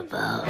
about.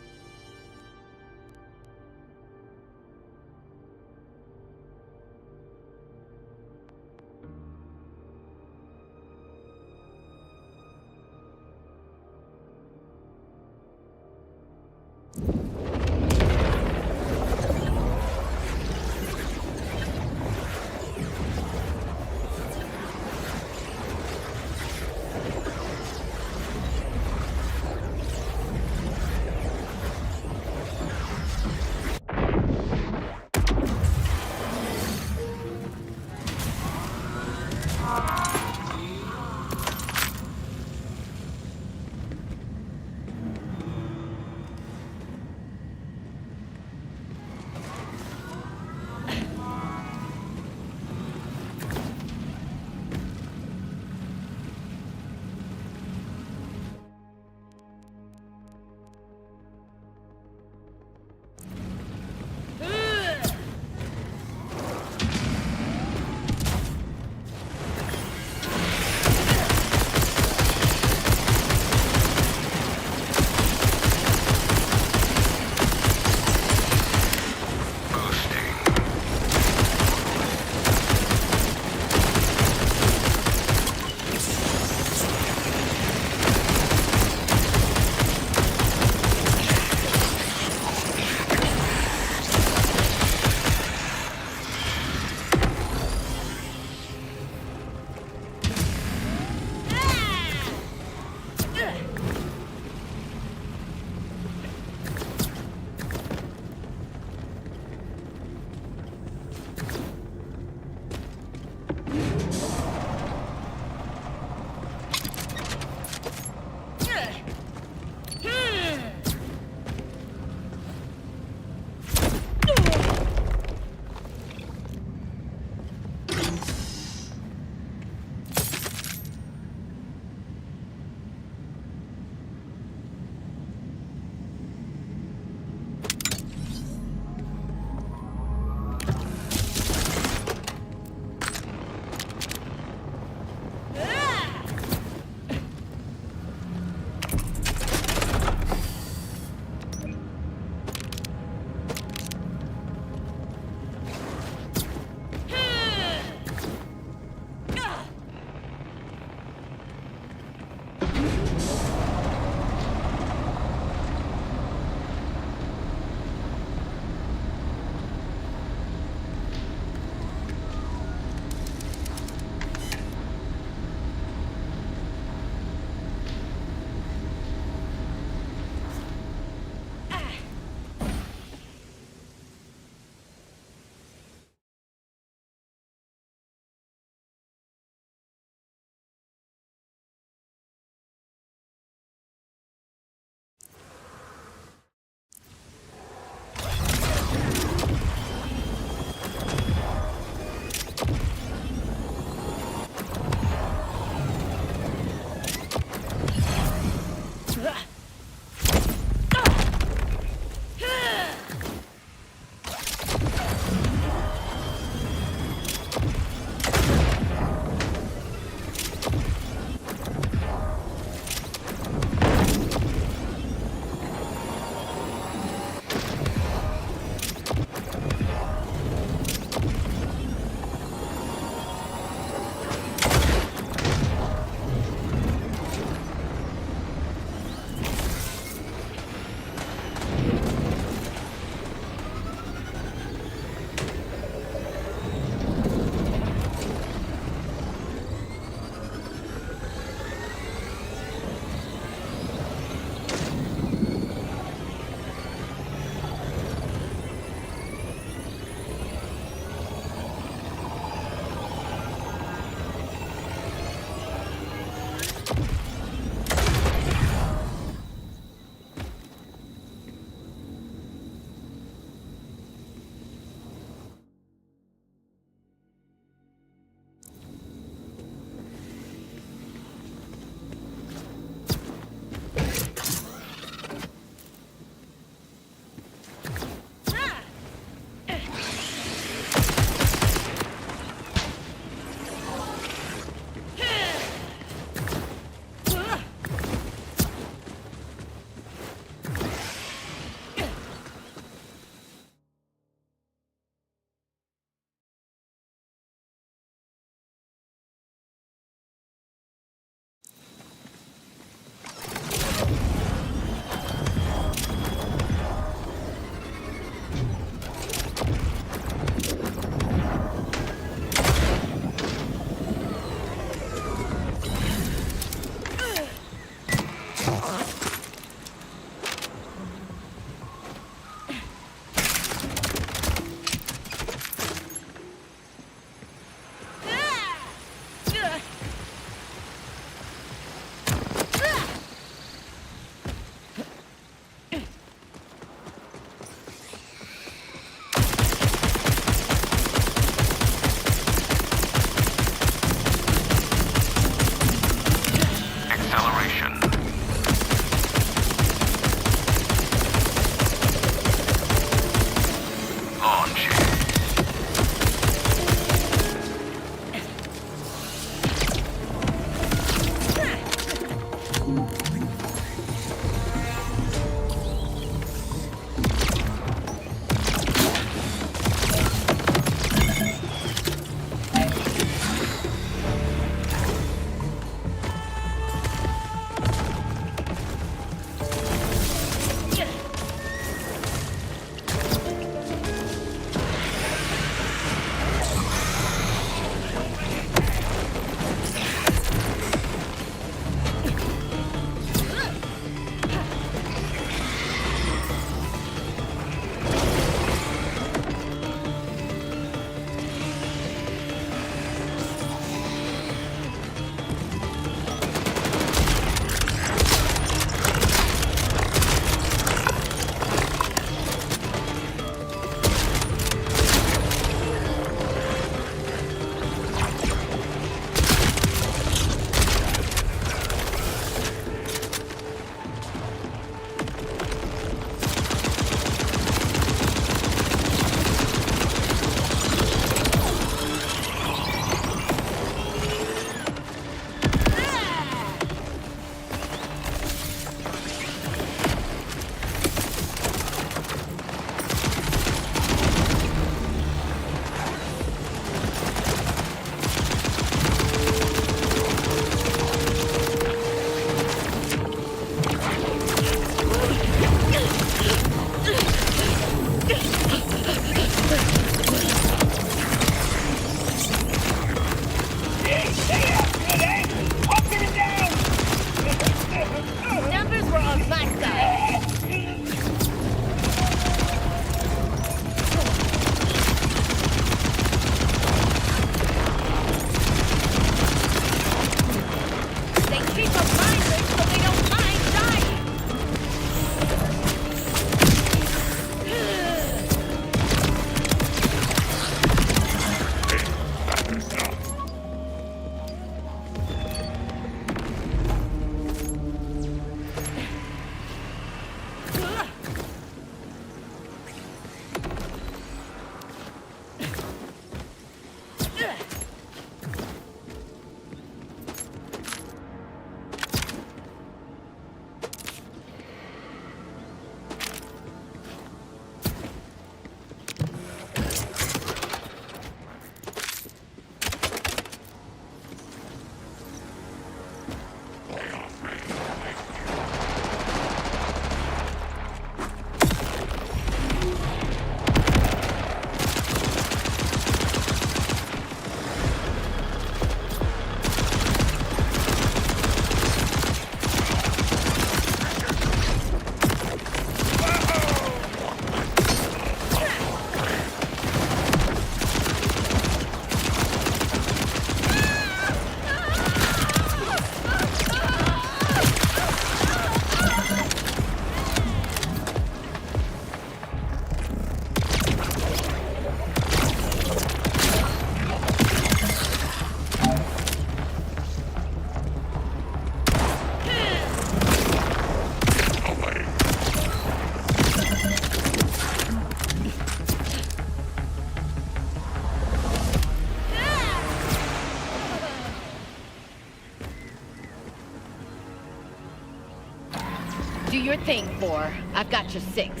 Do your thing, 4. I've got you 6.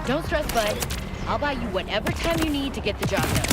Don't stress, bud. I'll buy you whatever time you need to get the job done.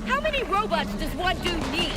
How many robots does one dude need?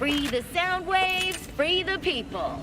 Free the sound waves, free the people.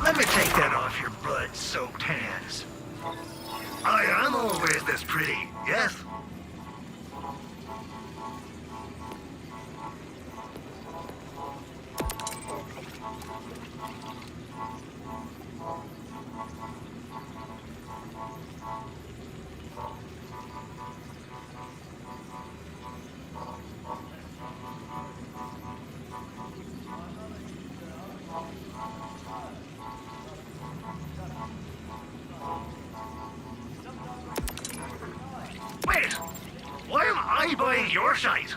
Let me take that off your blood-soaked hands. I am always this pretty, yes? Wait! Why am I buying your shite?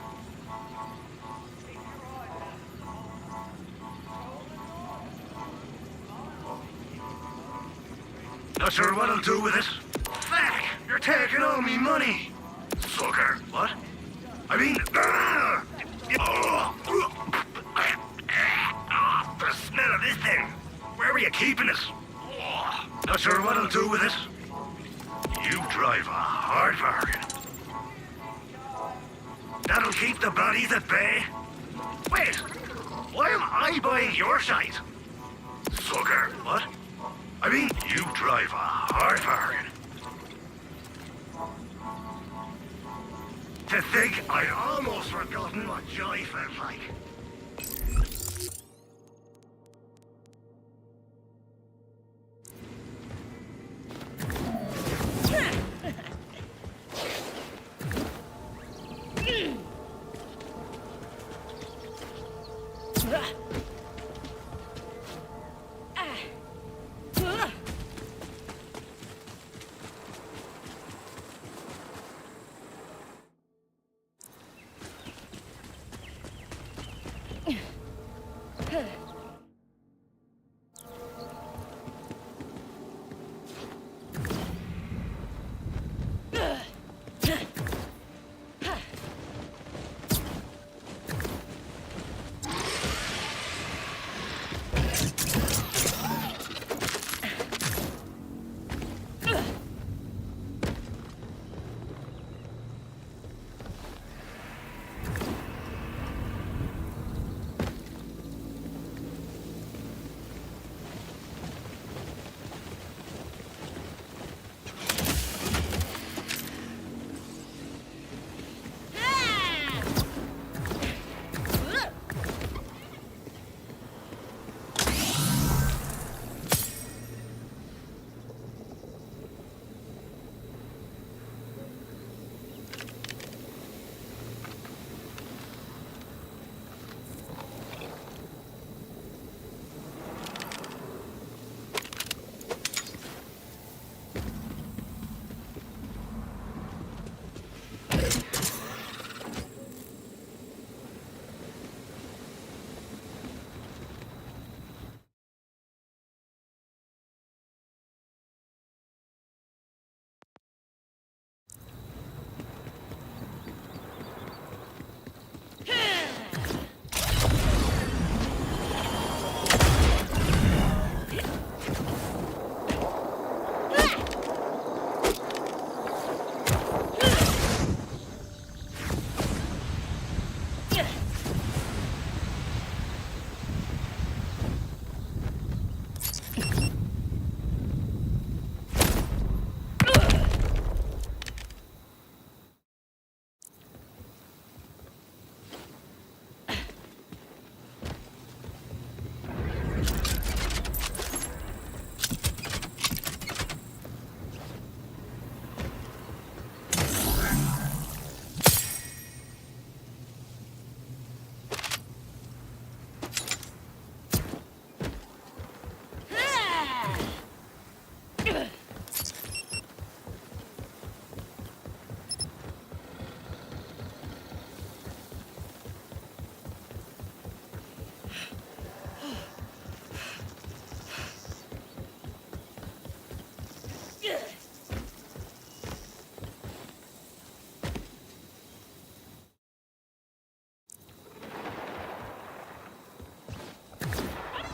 Not sure what I'll do with it. Fuck! You're taking all me money! Sucker! What? I mean... the smell of this thing! Where were you keeping it? Not sure what I'll do with it. You drive a hard bargain. That'll keep the bodies at bay? Wait! Why am I buying your shite? Sucker! What? I mean, you drive a hard bargain. To think I'd almost forgotten what joy felt like.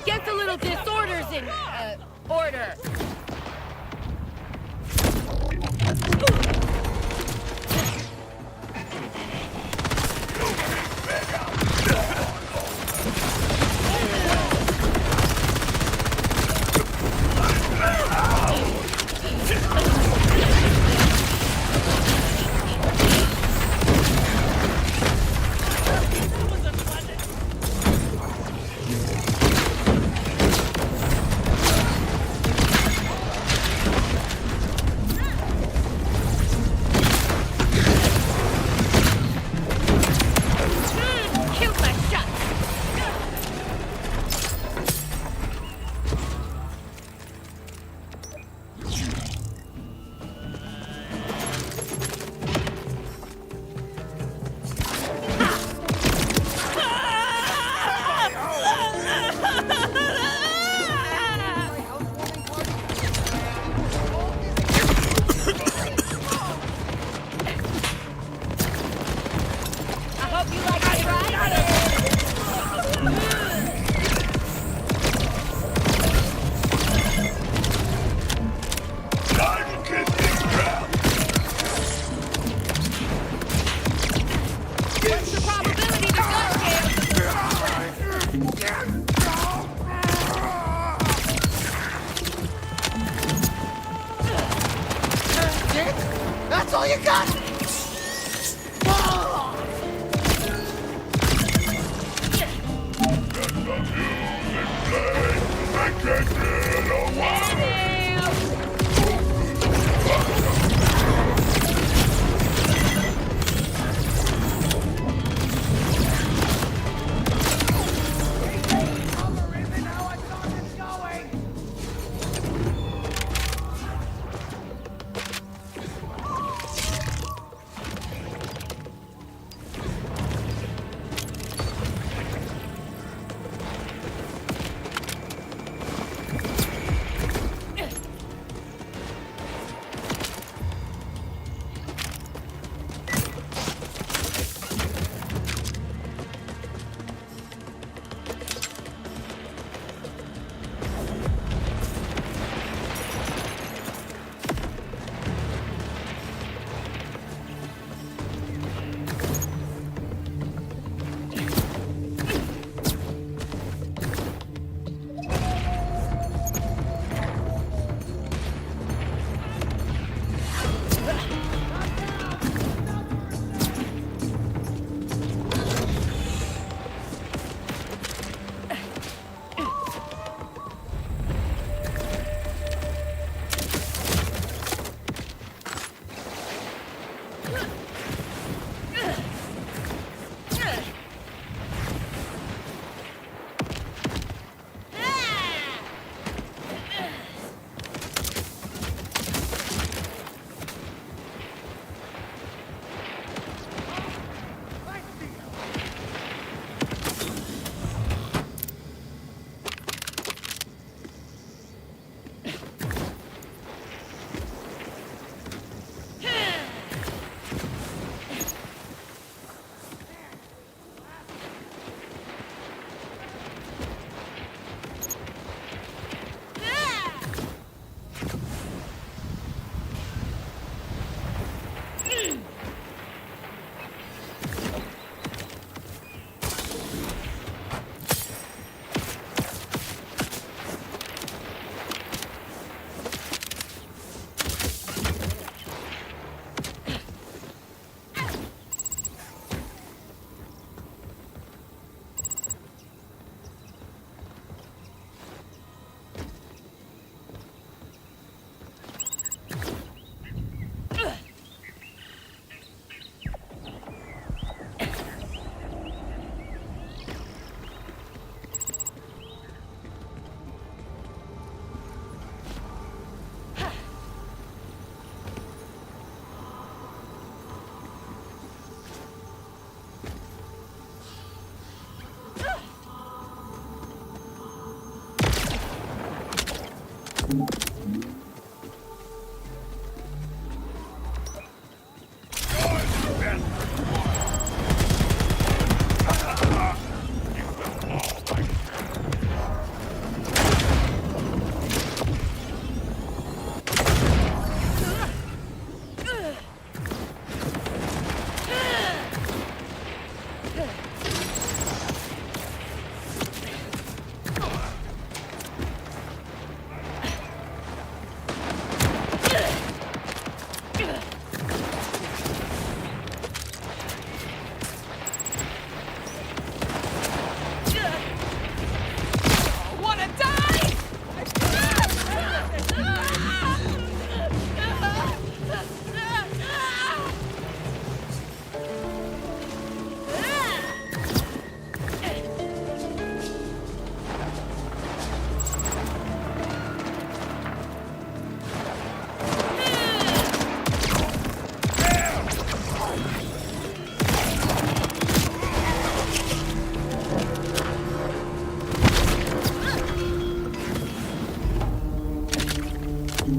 Get the little disorders in order. Killed my shot. I hope you like it, right? I'll get this crowd. What's the probability to go, That's all you got? I can't get away. The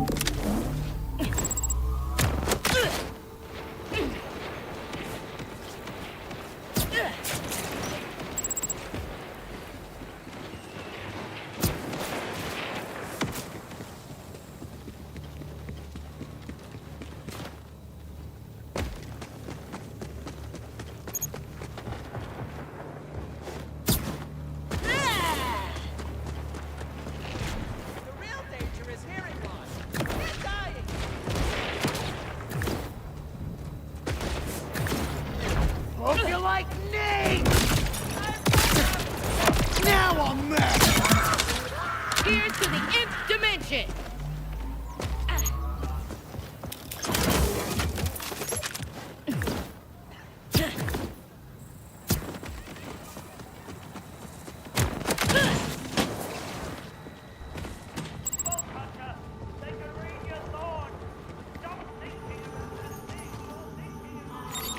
real danger is hearing loss. They're dying. Hope you like Nate! Now I'm mad! Here's to the nth dimension!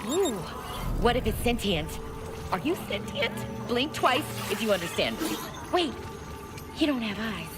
Ooh, what if it's sentient? Are you sentient? Blink twice if you understand. Wait, you don't have eyes.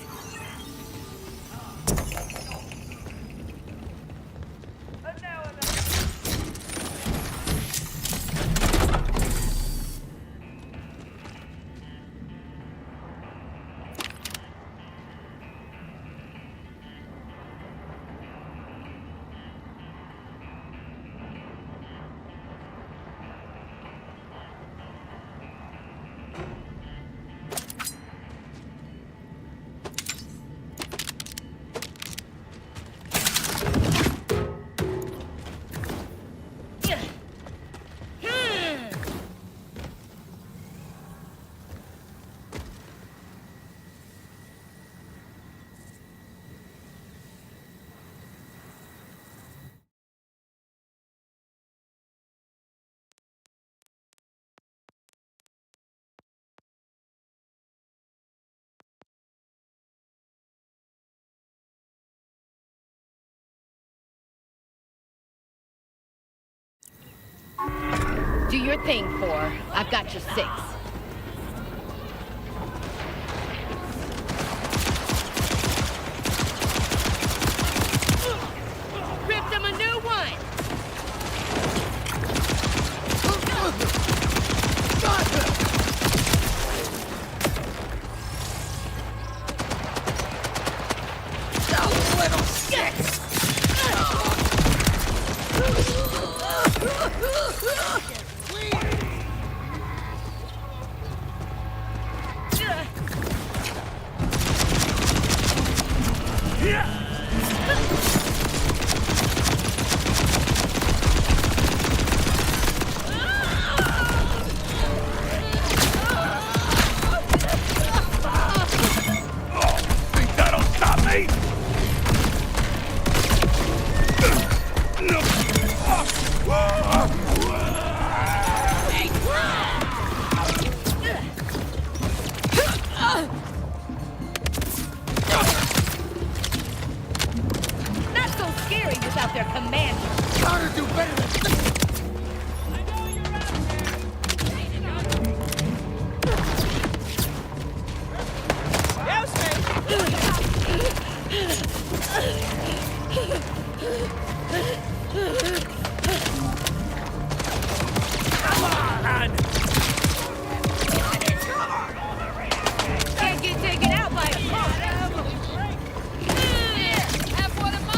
Do your thing, 4. I've got your 6. Rip them a new one! You little shit! Think that'll stop me? Not so scary without their commander. Gotta do better than this! Can't get taken out by a punk. Have one of mine.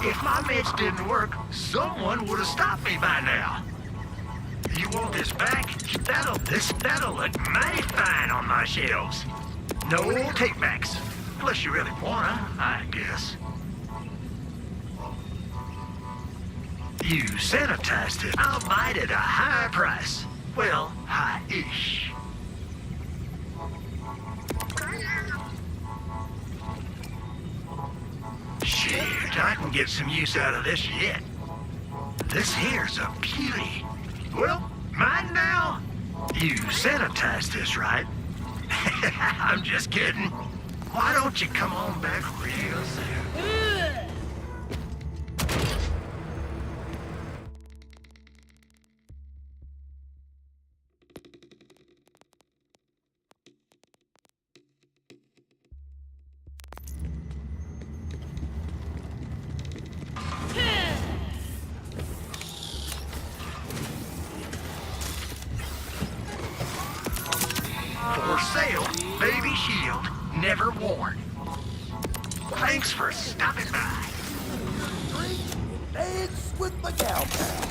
If my meds didn't work, someone would have stopped me by now. You want this back? That'll look mighty fine on my shelves. No takebacks. Unless you really wanna, I guess. You sanitized it. I'll buy it at a high price. Well, high-ish. Shit, I can get some use out of this yet. This here's a beauty. Well, mine now? You sanitized this, right? I'm just kidding. Why don't you come on back real soon? For sale, baby shield, never worn. Thanks for stopping by. Dance with the gal pal.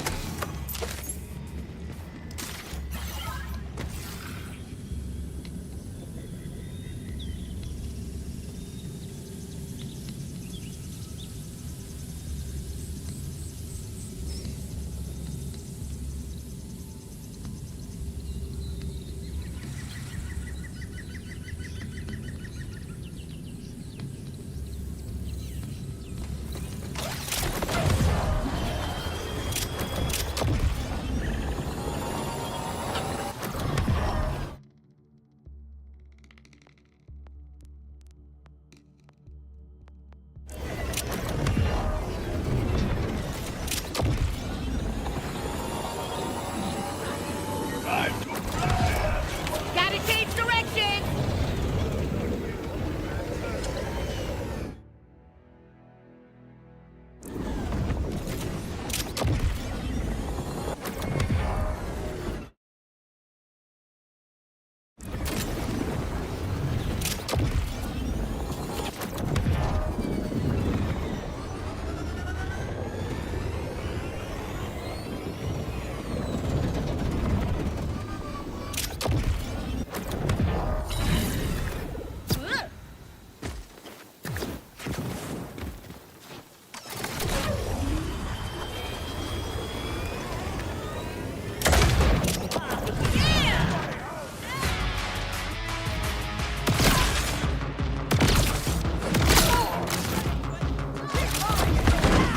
Gotta change direction!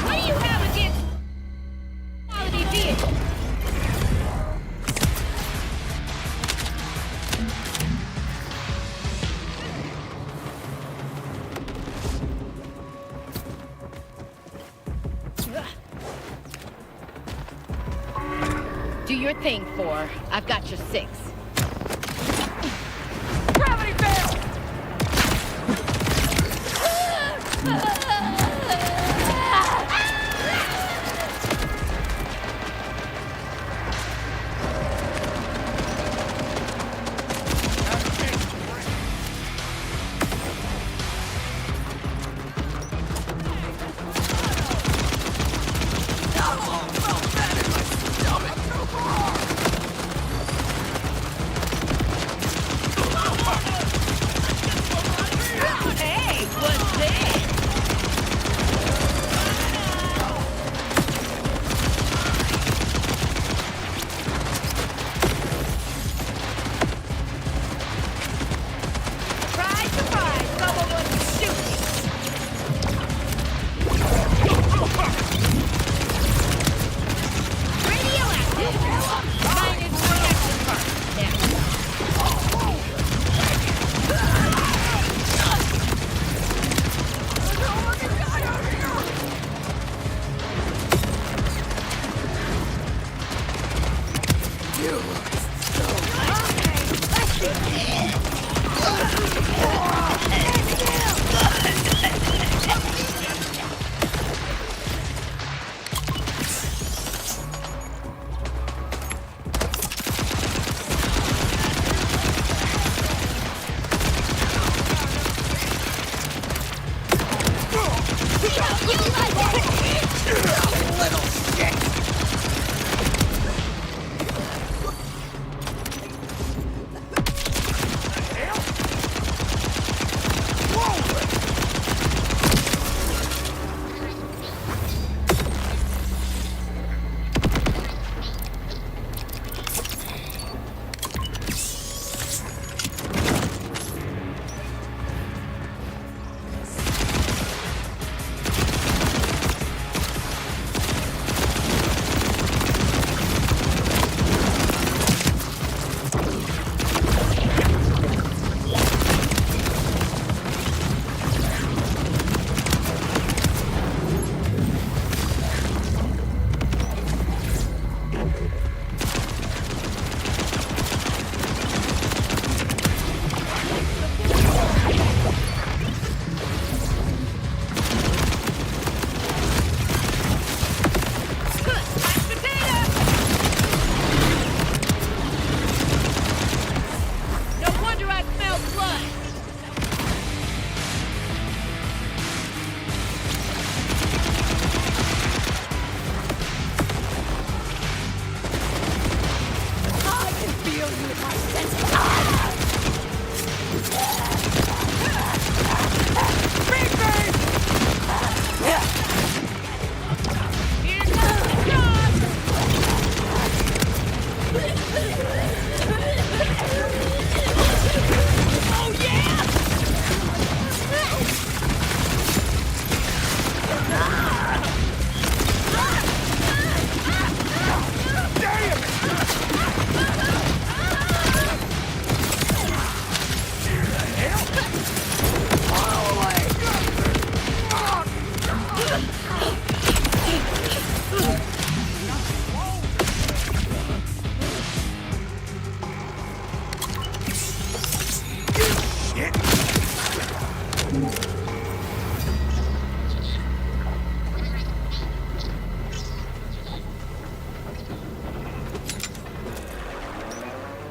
What do you have against quality vehicles? Do your thing, 4. I've got your 6. Gravity fail! Hey, what's this? Surprise, surprise! Someone wants to shoot me. Radioactive. Mine is protection part. Now. You like it?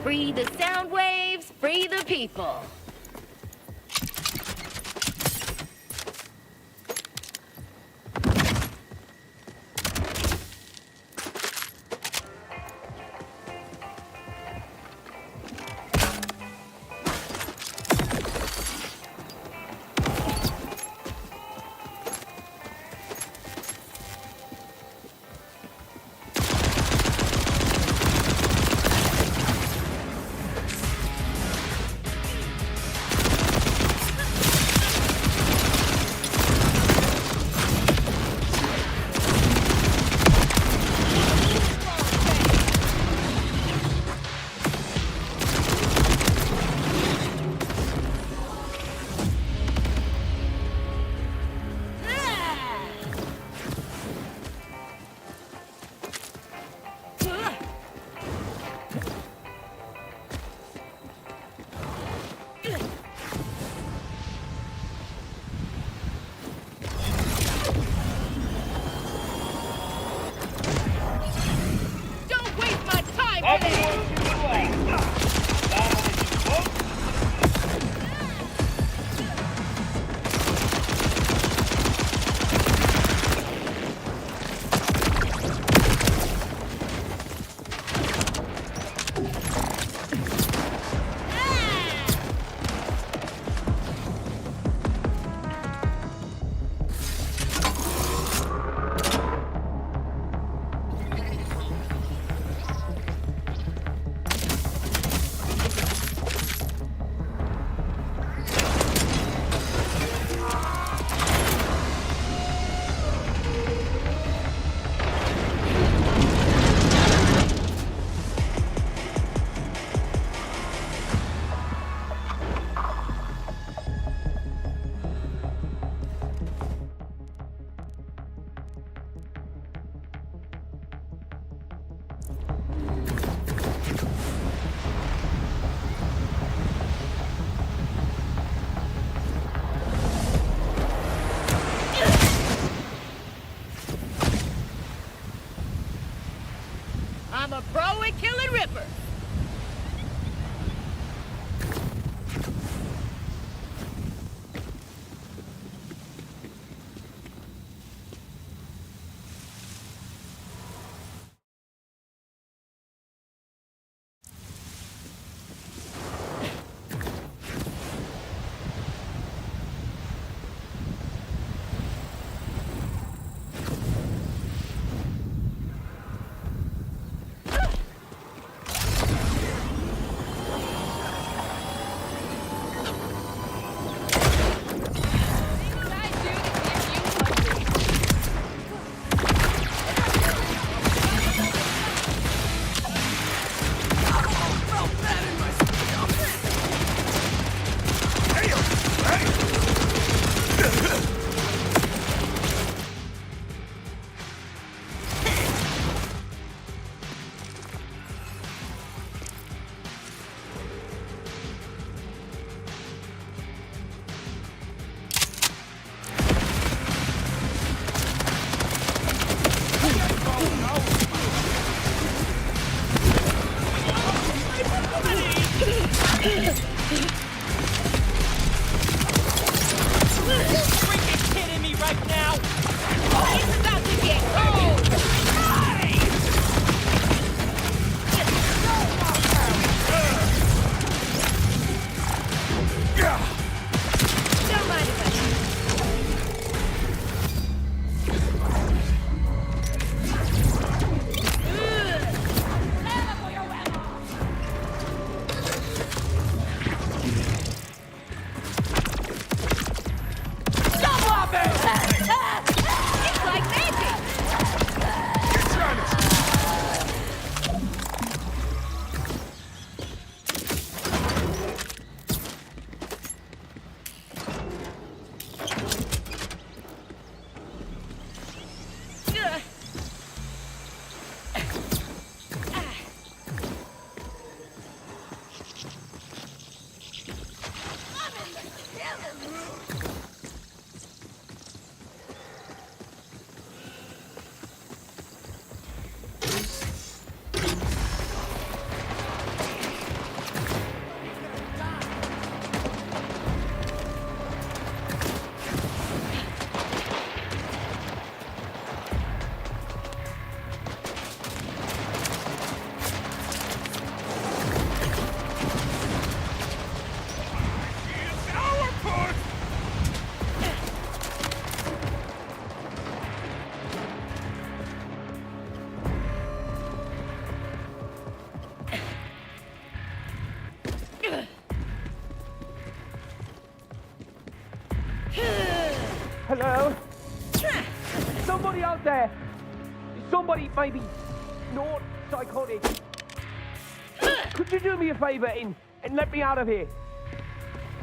Free the sound waves, free the people. Don't waste my time today! I'm a pro at killing Rippers. somebody maybe not psychotic. Could you do me a favor and let me out of here?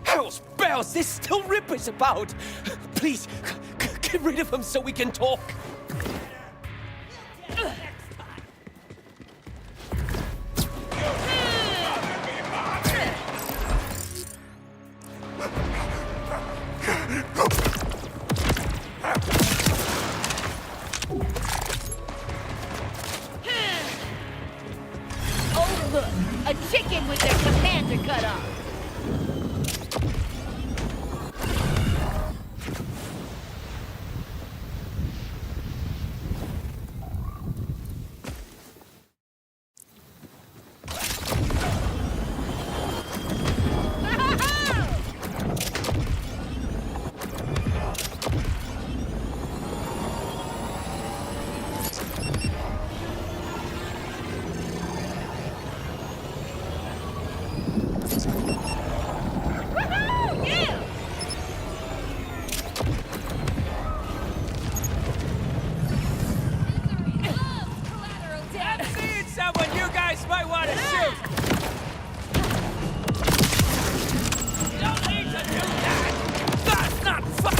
Hell's bells, there's still rippers about. Please, get rid of them so we can talk. Oh, look! A chicken with their commander cut off! I'm seeing someone you guys might want to shoot. Don't need to do that. That's not fun.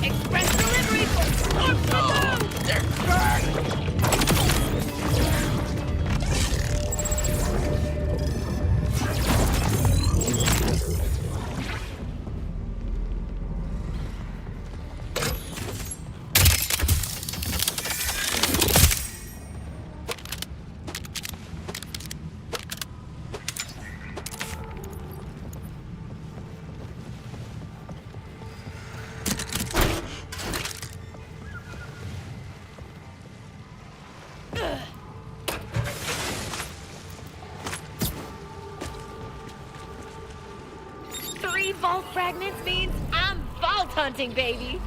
Express delivery for Three vault fragments means I'm vault hunting, baby!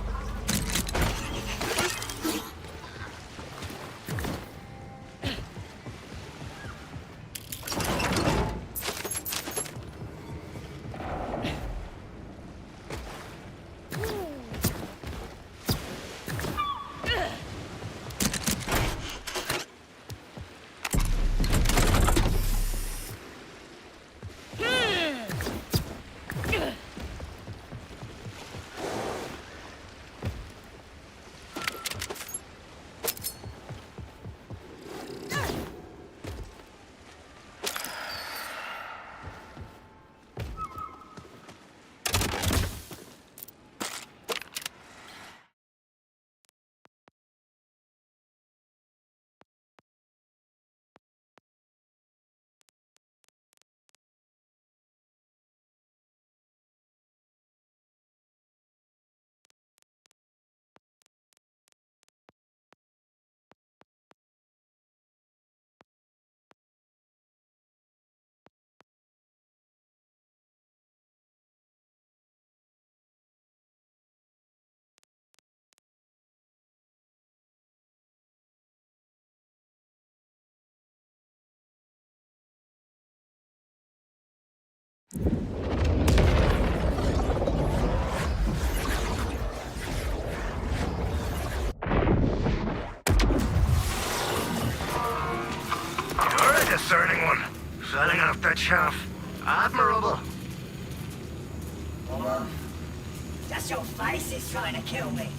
You're a discerning one. Setting off that chaff. Admirable. Just your face is trying to kill me.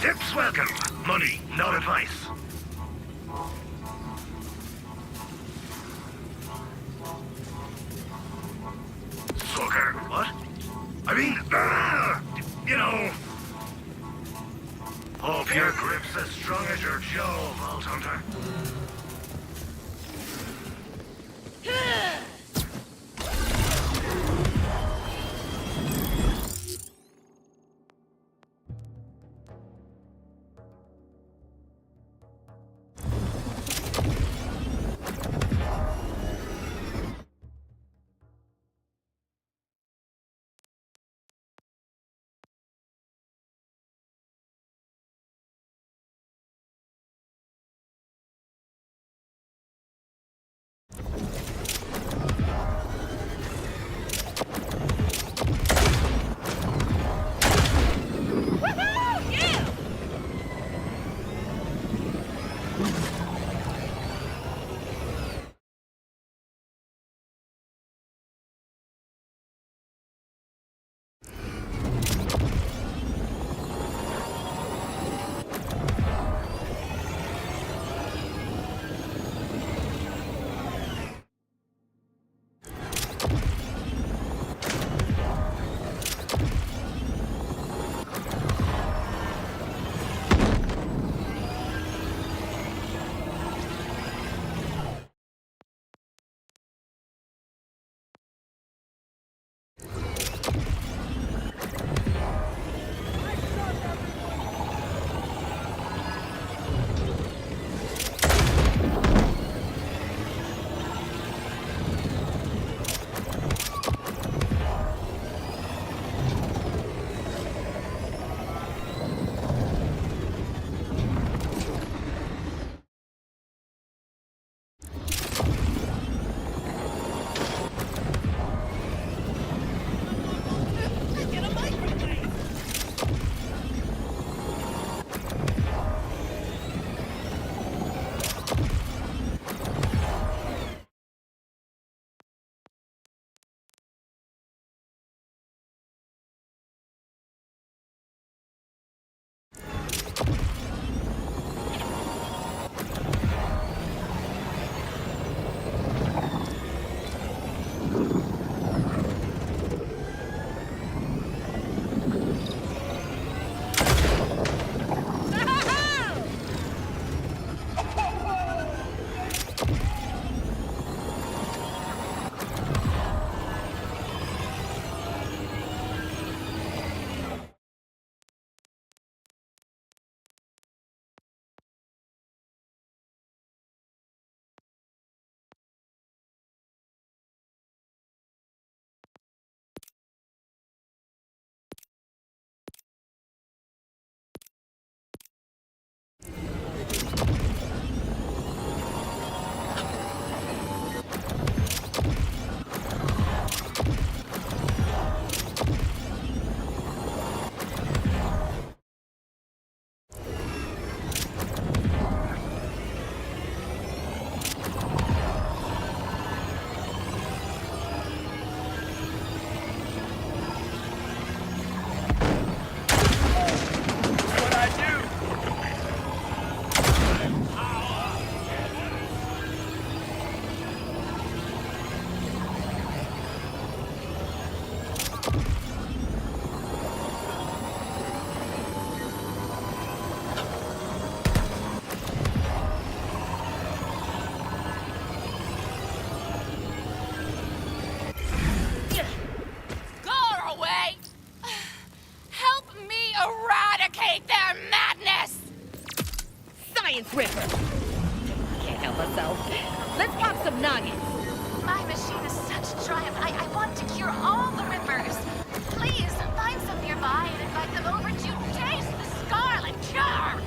Tips welcome. Money, not advice. Sucker, what? I mean, you know. Hope your grip's as strong as your jaw, Vault Hunter. Science Ripper. Can't help myself. Let's pop some nuggets. My machine is such a triumph. I want to cure all the Rippers. Please, find some nearby and invite them over to taste the Scarlet Cure.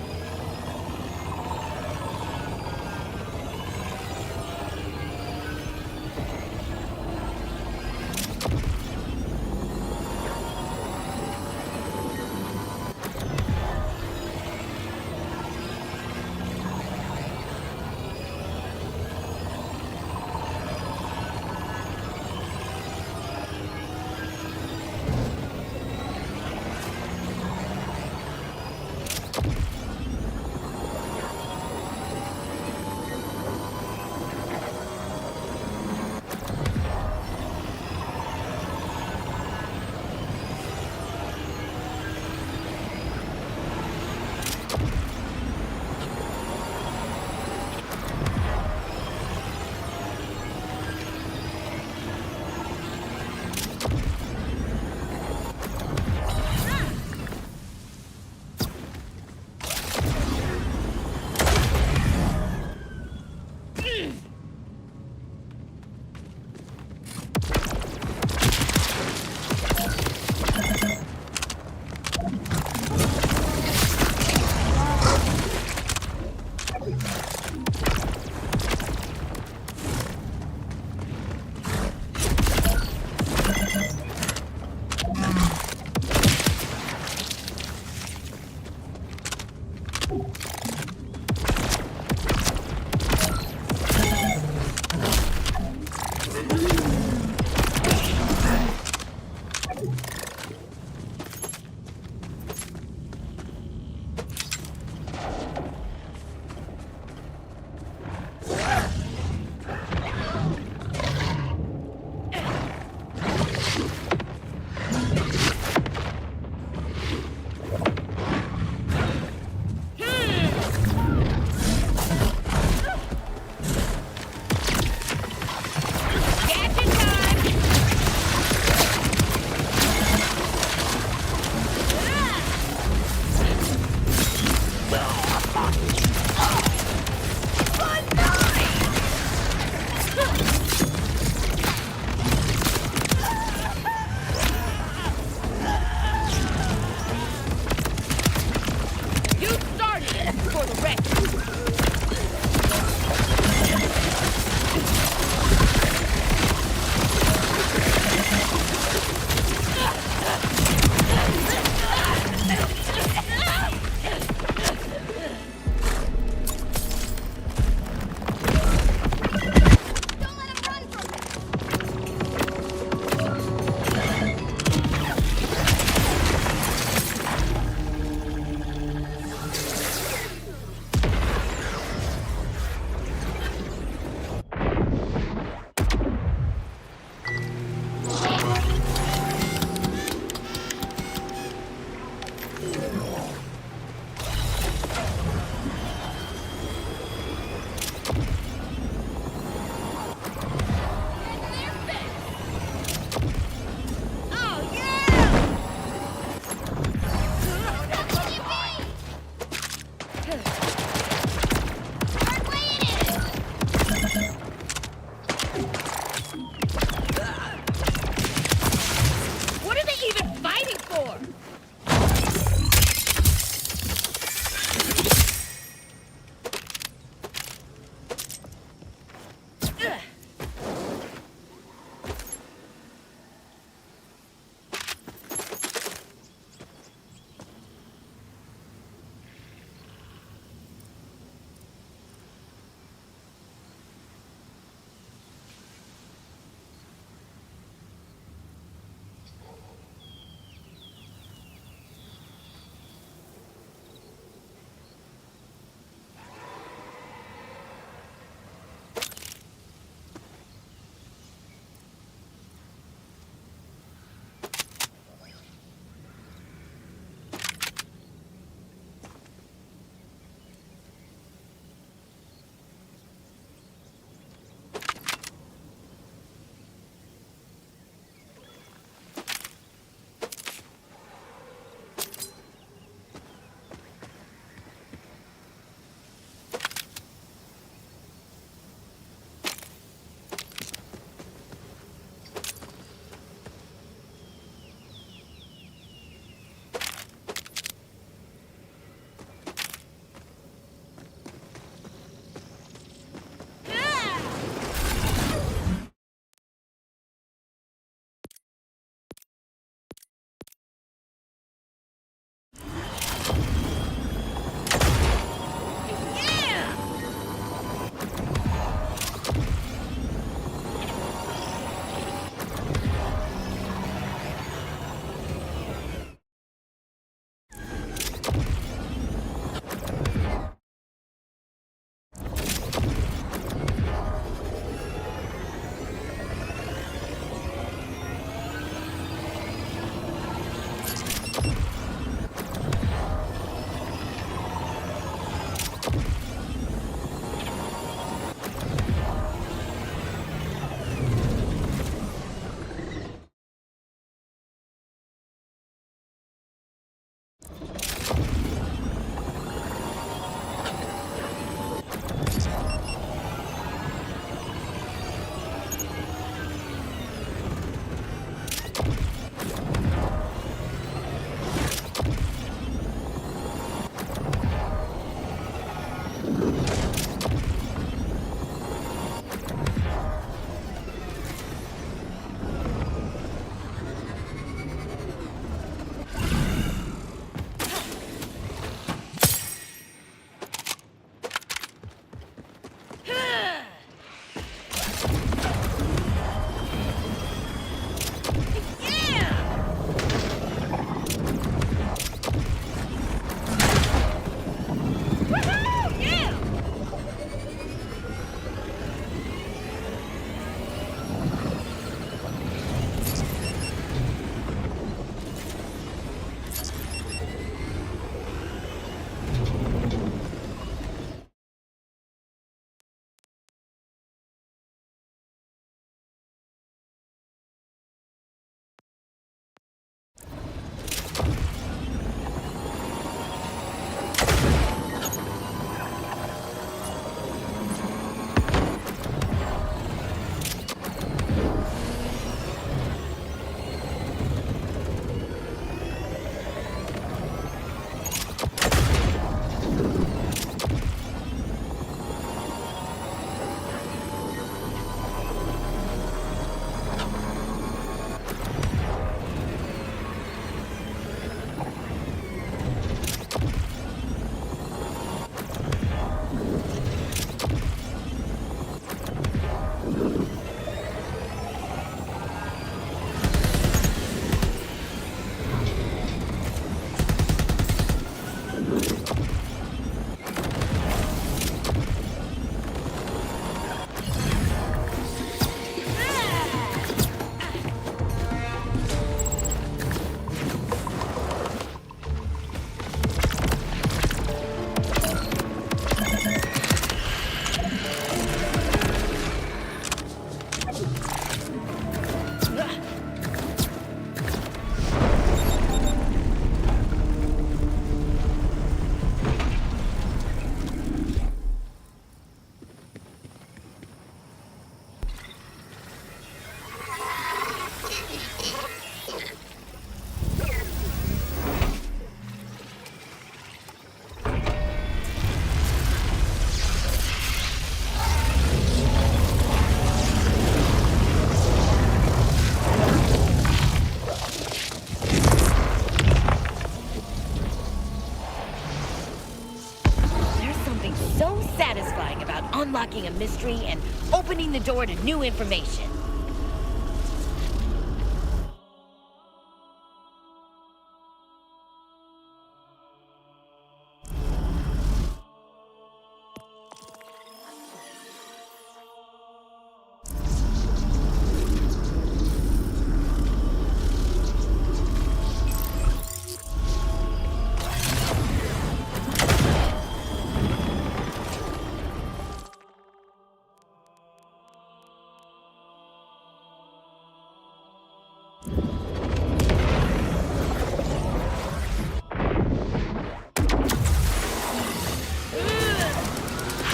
unlocking a mystery and opening the door to new information.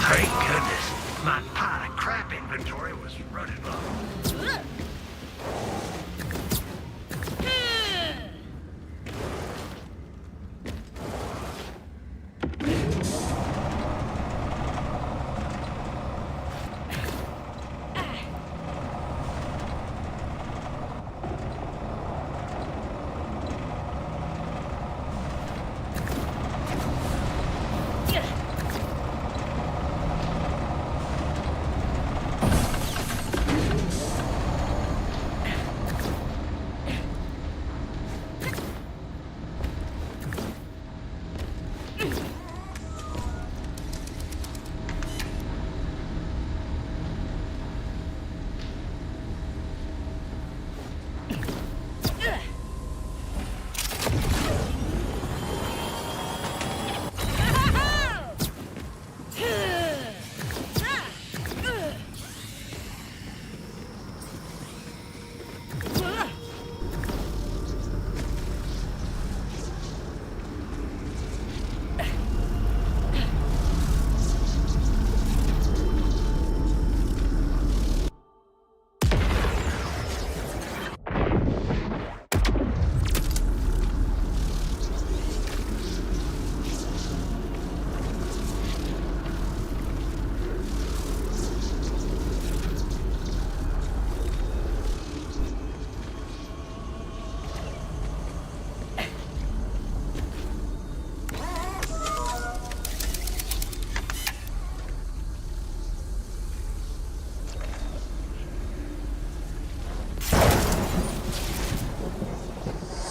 Thank goodness. My pile of crap inventory was running low.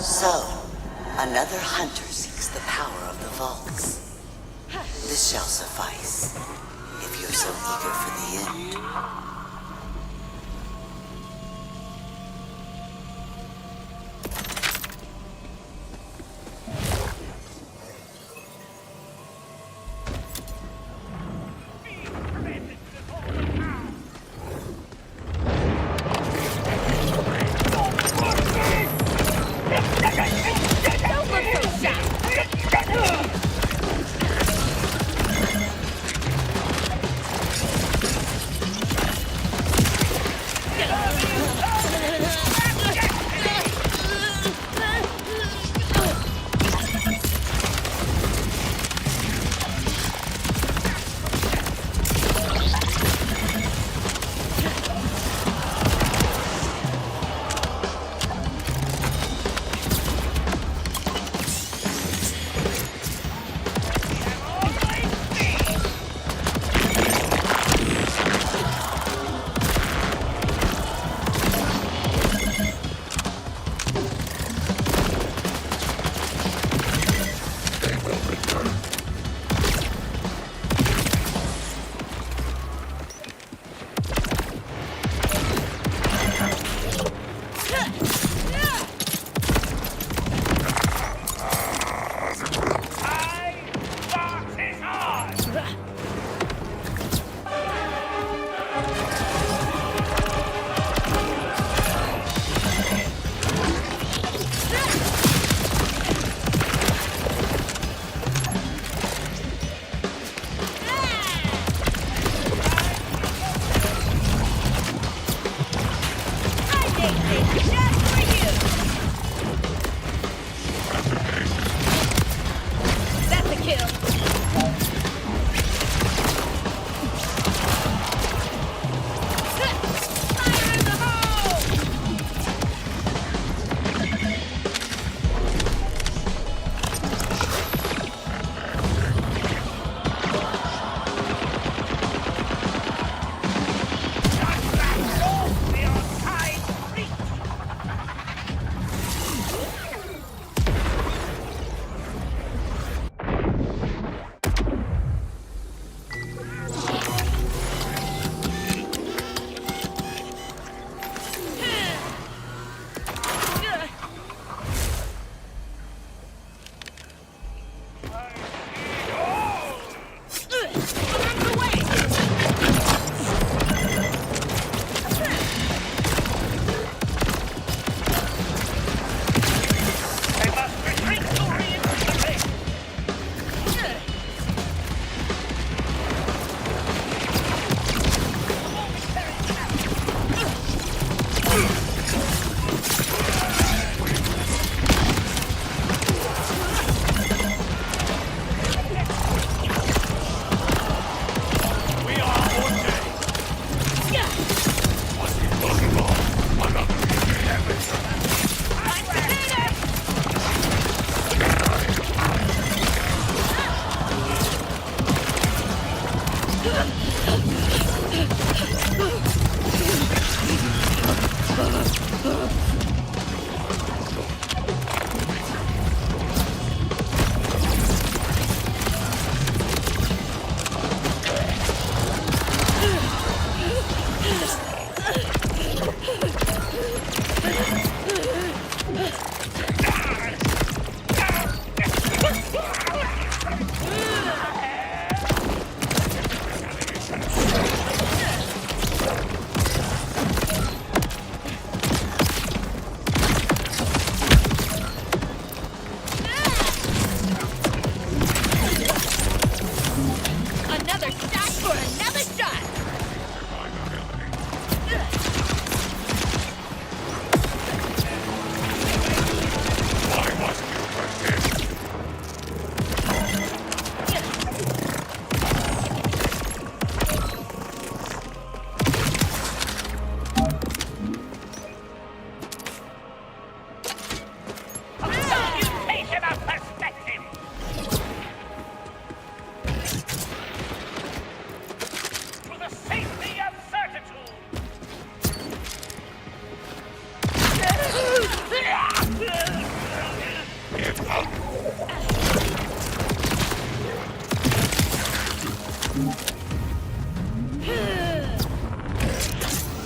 So, another hunter seeks the power of the vaults. This shall suffice, if you're so eager for the end. Don't look so shocked! Another shot for another shot! Salutation of perspective! To the safety of certitude!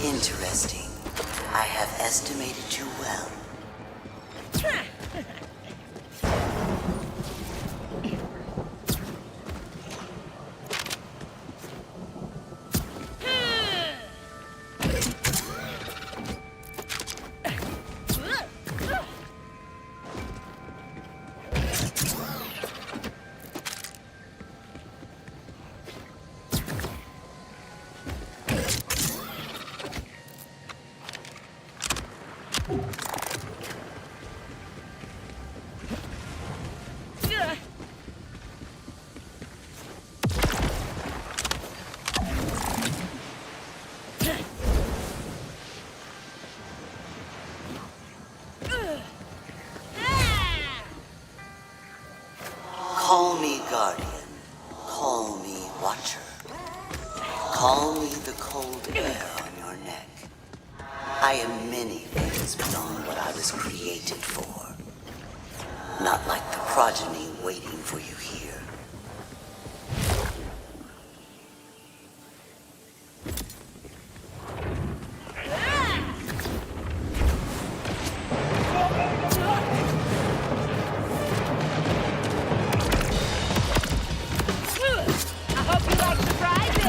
Interesting. I have estimated you well. Call me guardian. Call me watcher. Call me the cold air on your neck. I am many things beyond what I was created for. Not like the progeny waiting for you here. I hope you like surprises!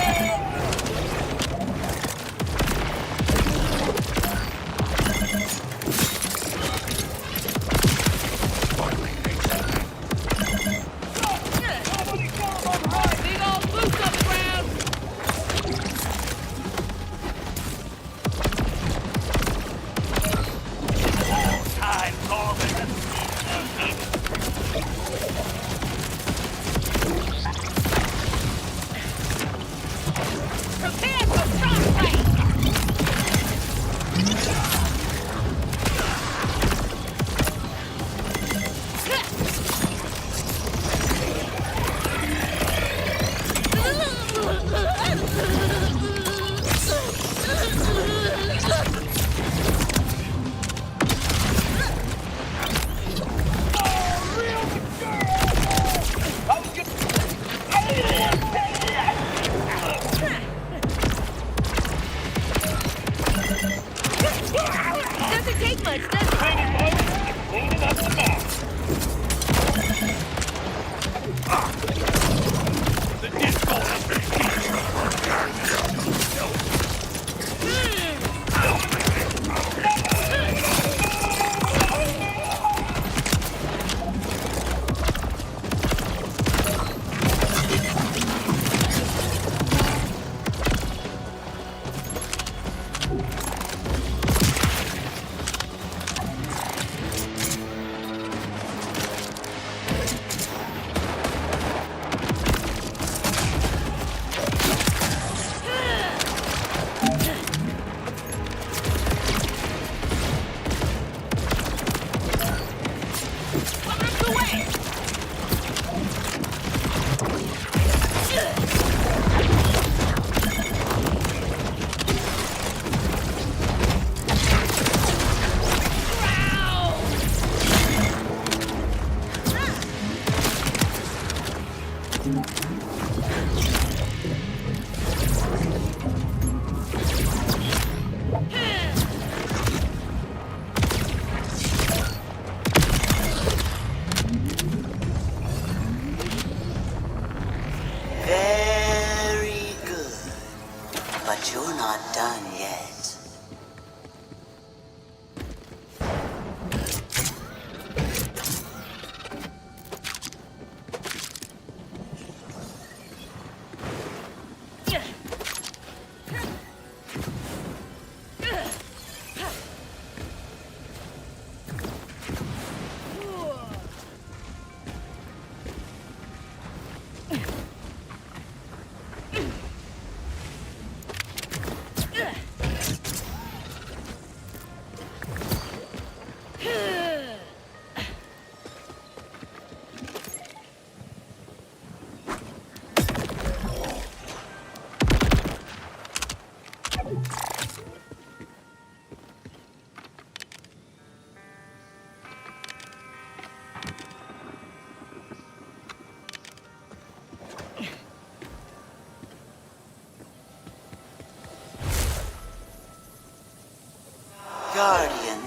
Guardian.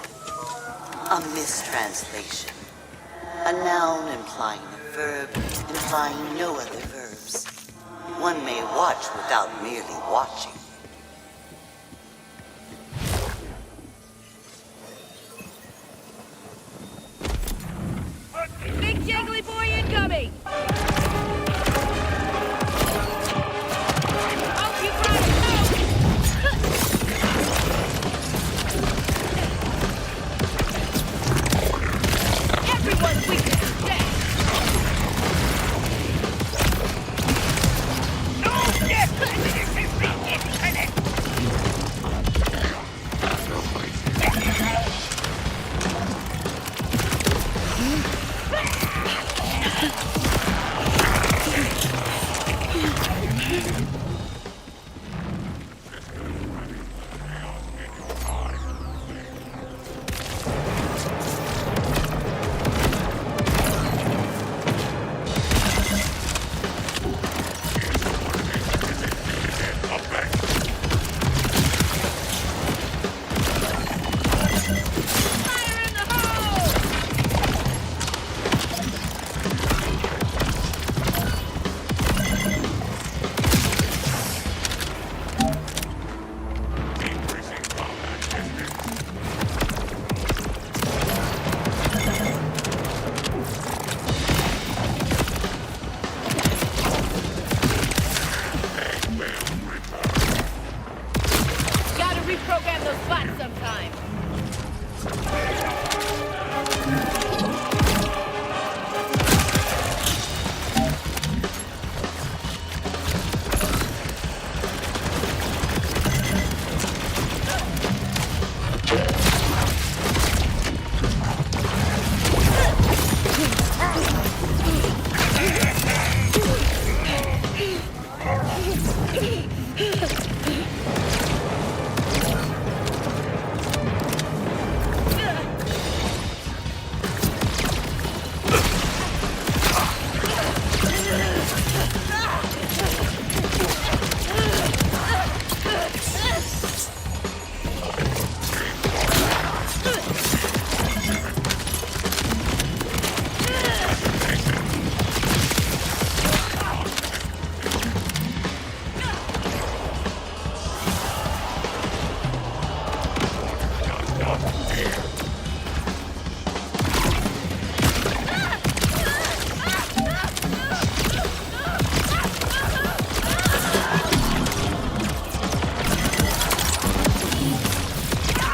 A mistranslation. A noun implying a verb, implying no other verbs. One may watch without merely watching. Big jangly boy incoming! Oh, you brought it! Everyone's weakness is dead! Gotta reprogram those bots sometime.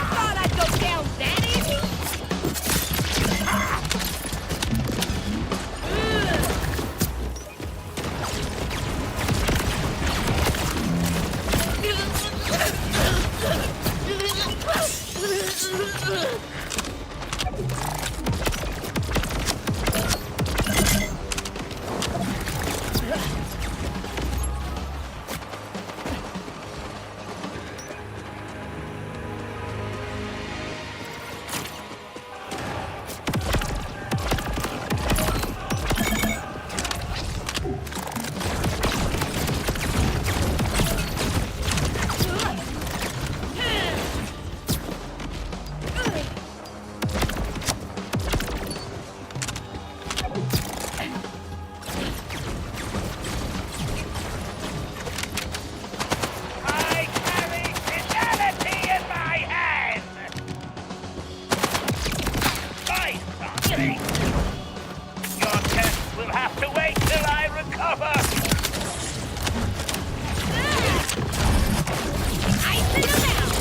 Thought I'd go down that easy? I carry fidelity in my hand! Fight something! Your test will have to wait till I recover! Icing them out!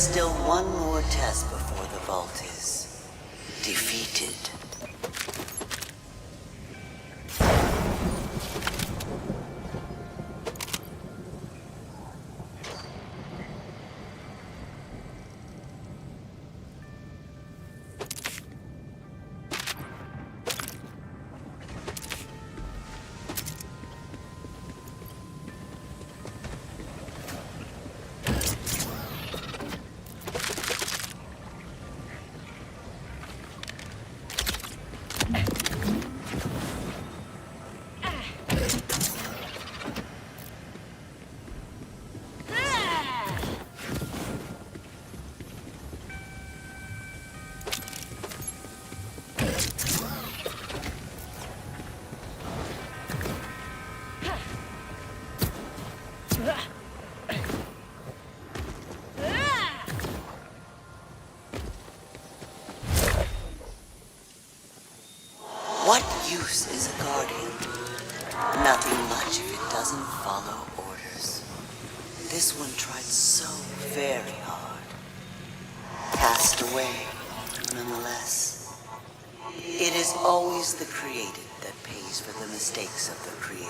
still one more test before the vault is defeated. What use is a guardian? Nothing much if it doesn't follow orders. This one tried so very hard. Cast away, nonetheless. It is always the created that pays for the mistakes of the creator.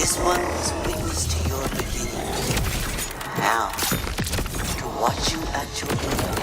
This one was witness to your beginning. Now, to watch you at your end.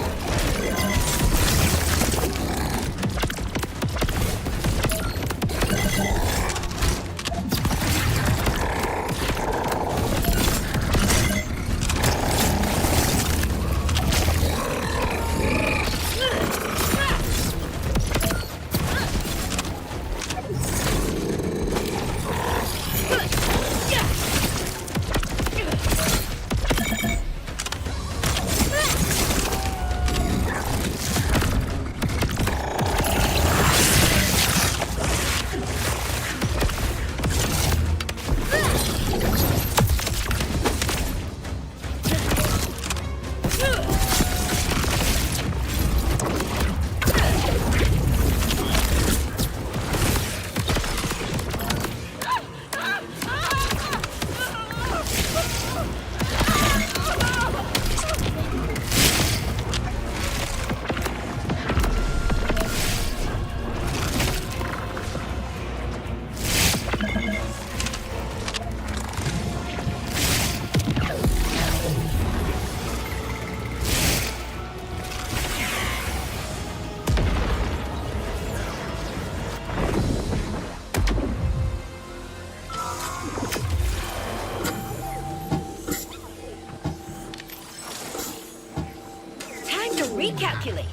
Recalculate.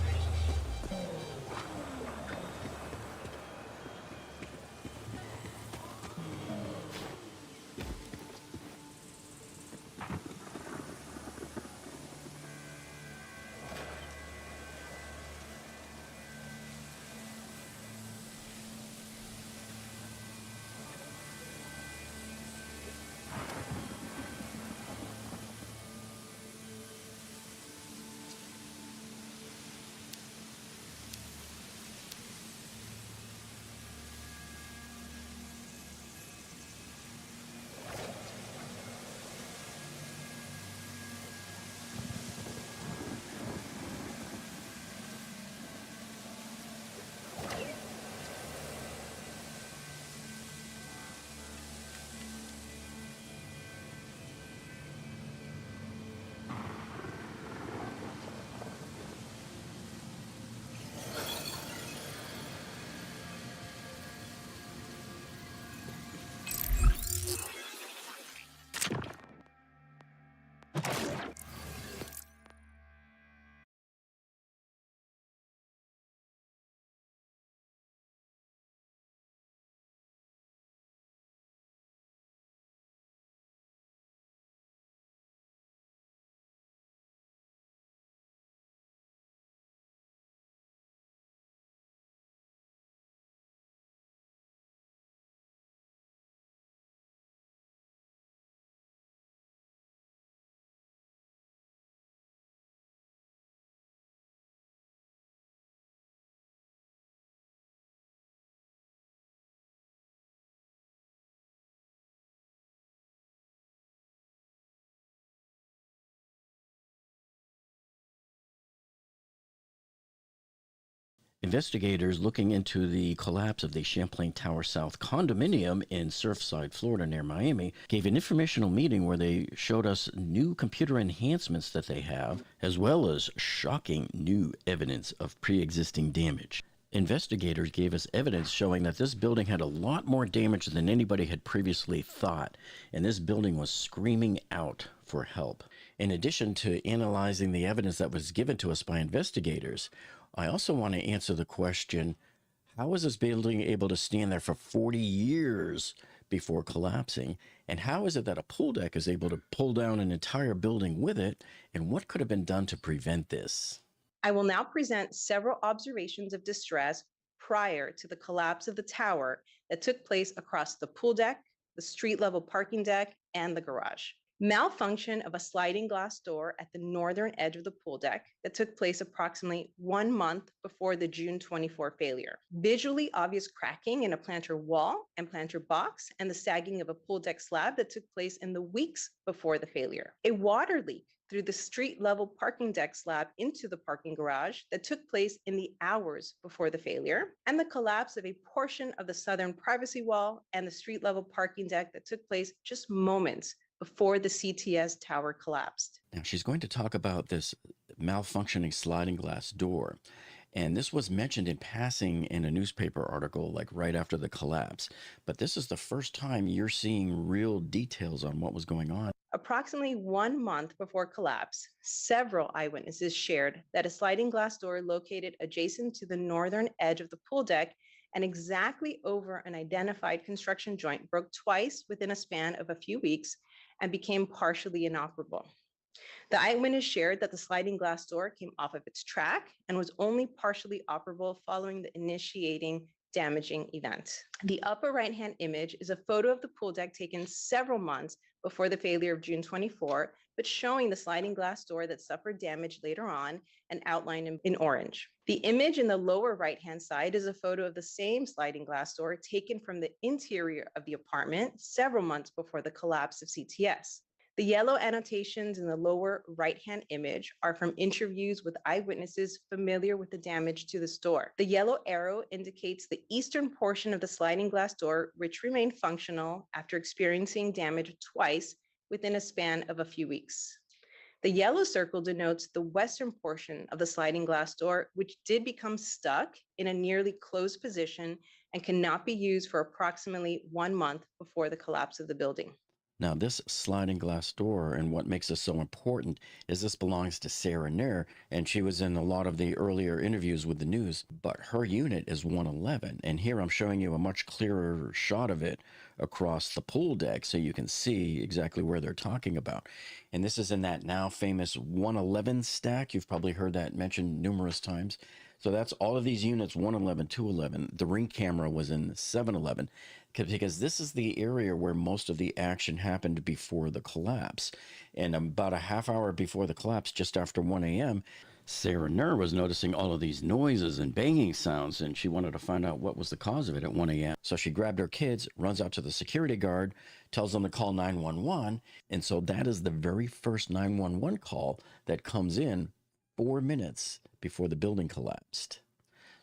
Investigators looking into the collapse of the Champlain Tower South condominium in Surfside, Florida, near Miami, gave an informational meeting where they showed us new computer enhancements that they have, as well as shocking new evidence of pre-existing damage. Investigators gave us evidence showing that this building had a lot more damage than anybody had previously thought, and this building was screaming out for help. In addition to analyzing the evidence that was given to us by investigators, I also want to answer the question, how was this building able to stand there for 40 years before collapsing? And how is it that a pool deck is able to pull down an entire building with it? And what could have been done to prevent this? I will now present several observations of distress prior to the collapse of the tower that took place across the pool deck, the street level parking deck, and the garage. Malfunction of a sliding glass door at the northern edge of the pool deck that took place approximately 1 month before the June 24 failure. Visually obvious cracking in a planter wall and planter box, and the sagging of a pool deck slab that took place in the weeks before the failure. A water leak through the street level parking deck slab into the parking garage that took place in the hours before the failure, and the collapse of a portion of the southern privacy wall and the street level parking deck that took place just moments before the CTS tower collapsed. Now, she's going to talk about this malfunctioning sliding glass door. And this was mentioned in passing in a newspaper article, like right after the collapse. But this is the first time you're seeing real details on what was going on. Approximately 1 month before collapse, several eyewitnesses shared that a sliding glass door located adjacent to the northern edge of the pool deck and exactly over an identified construction joint broke twice within a span of a few weeks and became partially inoperable. The eyewitness shared that the sliding glass door came off of its track and was only partially operable following the initiating damaging event. The upper right-hand image is a photo of the pool deck taken several months before the failure of June 24, but showing the sliding glass door that suffered damage later on and outlined in orange. The image in the lower right-hand side is a photo of the same sliding glass door taken from the interior of the apartment several months before the collapse of CTS. The yellow annotations in the lower right-hand image are from interviews with eyewitnesses familiar with the damage to the door. The yellow arrow indicates the eastern portion of the sliding glass door, which remained functional after experiencing damage twice within a span of a few weeks. The yellow circle denotes the western portion of the sliding glass door, which did become stuck in a nearly closed position and cannot be used for approximately 1 month before the collapse of the building. Now, this sliding glass door, and what makes this so important, is this belongs to Sarah Nair, and she was in a lot of the earlier interviews with the news, but her unit is 111. And here I'm showing you a much clearer shot of it across the pool deck so you can see exactly where they're talking about. And this is in that now famous 111 stack. You've probably heard that mentioned numerous times. So that's all of these units, 111, 211. The Ring camera was in 711, because this is the area where most of the action happened before the collapse. And about a half hour before the collapse, just after 1 a.m., Sarah Nair was noticing all of these noises and banging sounds, and she wanted to find out what was the cause of it at 1 a.m. So she grabbed her kids, runs out to the security guard, tells them to call 911, and so that is the very first 911 call that comes in 4 minutes before the building collapsed.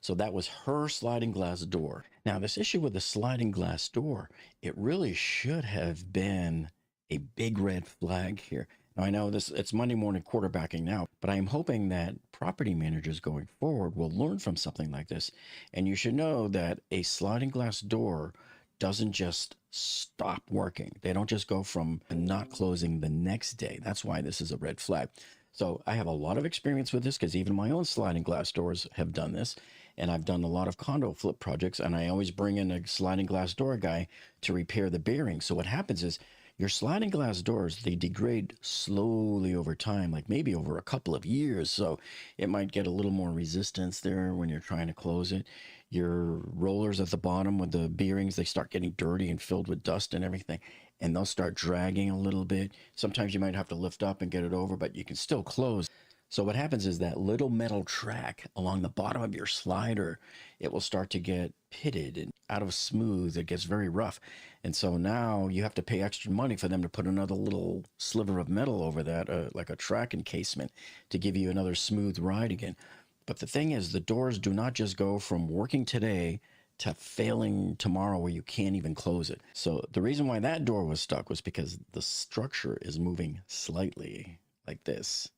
So that was her sliding glass door. Now, this issue with the sliding glass door, it really should have been a big red flag here. Now, I know it's Monday morning quarterbacking now, but I am hoping that property managers going forward will learn from something like this. And you should know that a sliding glass door doesn't just stop working. They don't just go from not closing the next day. That's why this is a red flag. So I have a lot of experience with this because even my own sliding glass doors have done this. And I've done a lot of condo flip projects, and I always bring in a sliding glass door guy to repair the bearings. So what happens is your sliding glass doors, they degrade slowly over time, like maybe over a couple of years. So it might get a little more resistance there when you're trying to close it. Your rollers at the bottom with the bearings, they start getting dirty and filled with dust and everything, and they'll start dragging a little bit. Sometimes you might have to lift up and get it over, but you can still close. So what happens is that little metal track along the bottom of your slider, it will start to get pitted and out of smooth. It gets very rough. And so now you have to pay extra money for them to put another little sliver of metal over that, like a track encasement, to give you another smooth ride again. But the thing is, the doors do not just go from working today to failing tomorrow where you can't even close it. So the reason why that door was stuck was because the structure is moving slightly like this,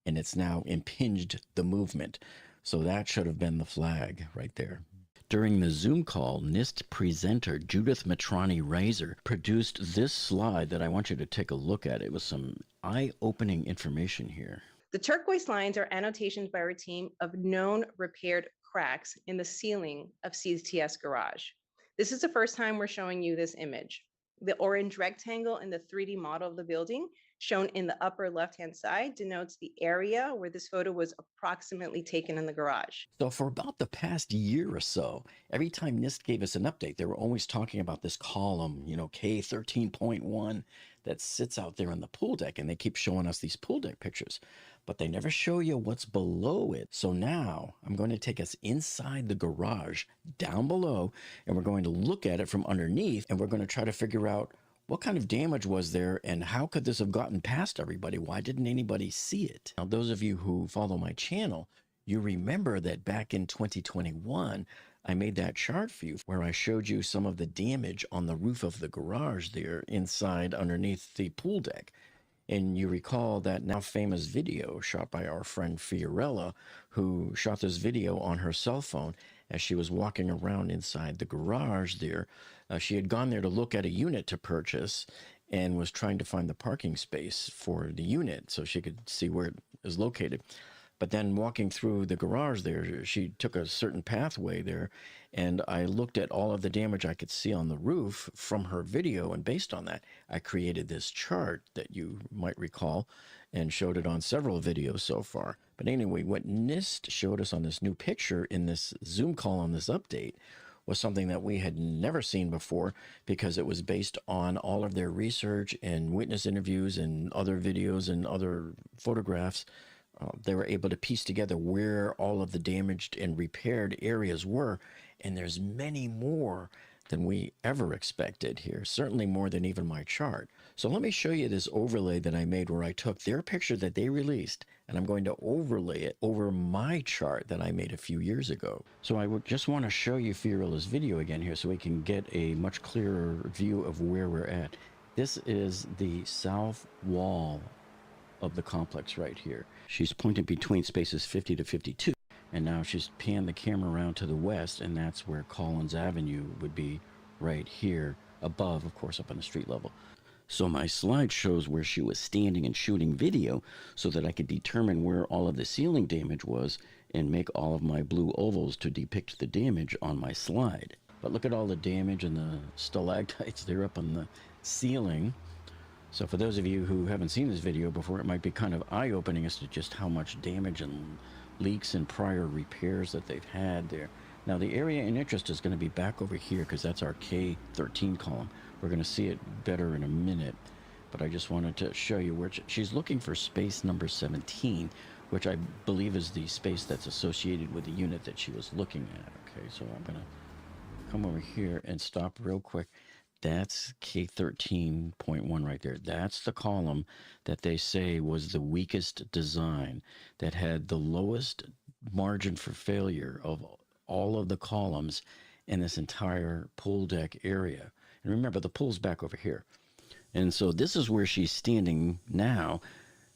and it's now impinged the movement. So that should have been the flag right there. During the Zoom call, NIST presenter Judith Matrani Razor produced this slide that I want you to take a look at. It was some eye-opening information here. The turquoise lines are annotations by our team of known repaired cracks in the ceiling of CTS Garage. This is the first time we're showing you this image. The orange rectangle in the 3D model of the building shown in the upper left-hand side denotes the area where this photo was approximately taken in the garage. So for about the past year or so, every time NIST gave us an update, they were always talking about this column, you know, K13.1 that sits out there on the pool deck, and they keep showing us these pool deck pictures, but they never show you what's below it. So now I'm going to take us inside the garage down below, and we're going to look at it from underneath, and we're going to try to figure out what kind of damage was there and how could this have gotten past everybody? Why didn't anybody see it? Now, those of you who follow my channel, you remember that back in 2021, I made that chart for you where I showed you some of the damage on the roof of the garage there inside underneath the pool deck. And you recall that now famous video shot by our friend Fiorella, who shot this video on her cell phone as she was walking around inside the garage there. She had gone there to look at a unit to purchase and was trying to find the parking space for the unit so she could see where it is located. But then walking through the garage there, she took a certain pathway there, and I looked at all of the damage I could see on the roof from her video, and based on that, I created this chart that you might recall and showed it on several videos so far. But anyway, what NIST showed us on this new picture in this Zoom call on this update was something that we had never seen before, because it was based on all of their research and witness interviews and other videos and other photographs. They were able to piece together where all of the damaged and repaired areas were, and there's many more than we ever expected here, certainly more than even my chart. So let me show you this overlay that I made where I took their picture that they released, and I'm going to overlay it over my chart that I made a few years ago. So I would just want to show you Fiorella's video again here so we can get a much clearer view of where we're at. This is the south wall of the complex right here. She's pointed between spaces 50 to 52. And now she's panned the camera around to the west, and that's where Collins Avenue would be right here above, of course, up on the street level. So my slide shows where she was standing and shooting video so that I could determine where all of the ceiling damage was and make all of my blue ovals to depict the damage on my slide. But look at all the damage and the stalactites there up on the ceiling. So for those of you who haven't seen this video before, it might be kind of eye-opening as to just how much damage and leaks and prior repairs that they've had there. Now the area in interest is going to be back over here because that's our K13 column. We're going to see it better in a minute, but I just wanted to show you where she's looking for space number 17, which I believe is the space that's associated with the unit that she was looking at. Okay, so I'm going to come over here and stop real quick. That's K13.1 right there. That's the column that they say was the weakest design, that had the lowest margin for failure of all of the columns in this entire pool deck area. And remember, the pool's back over here. And so this is where she's standing now,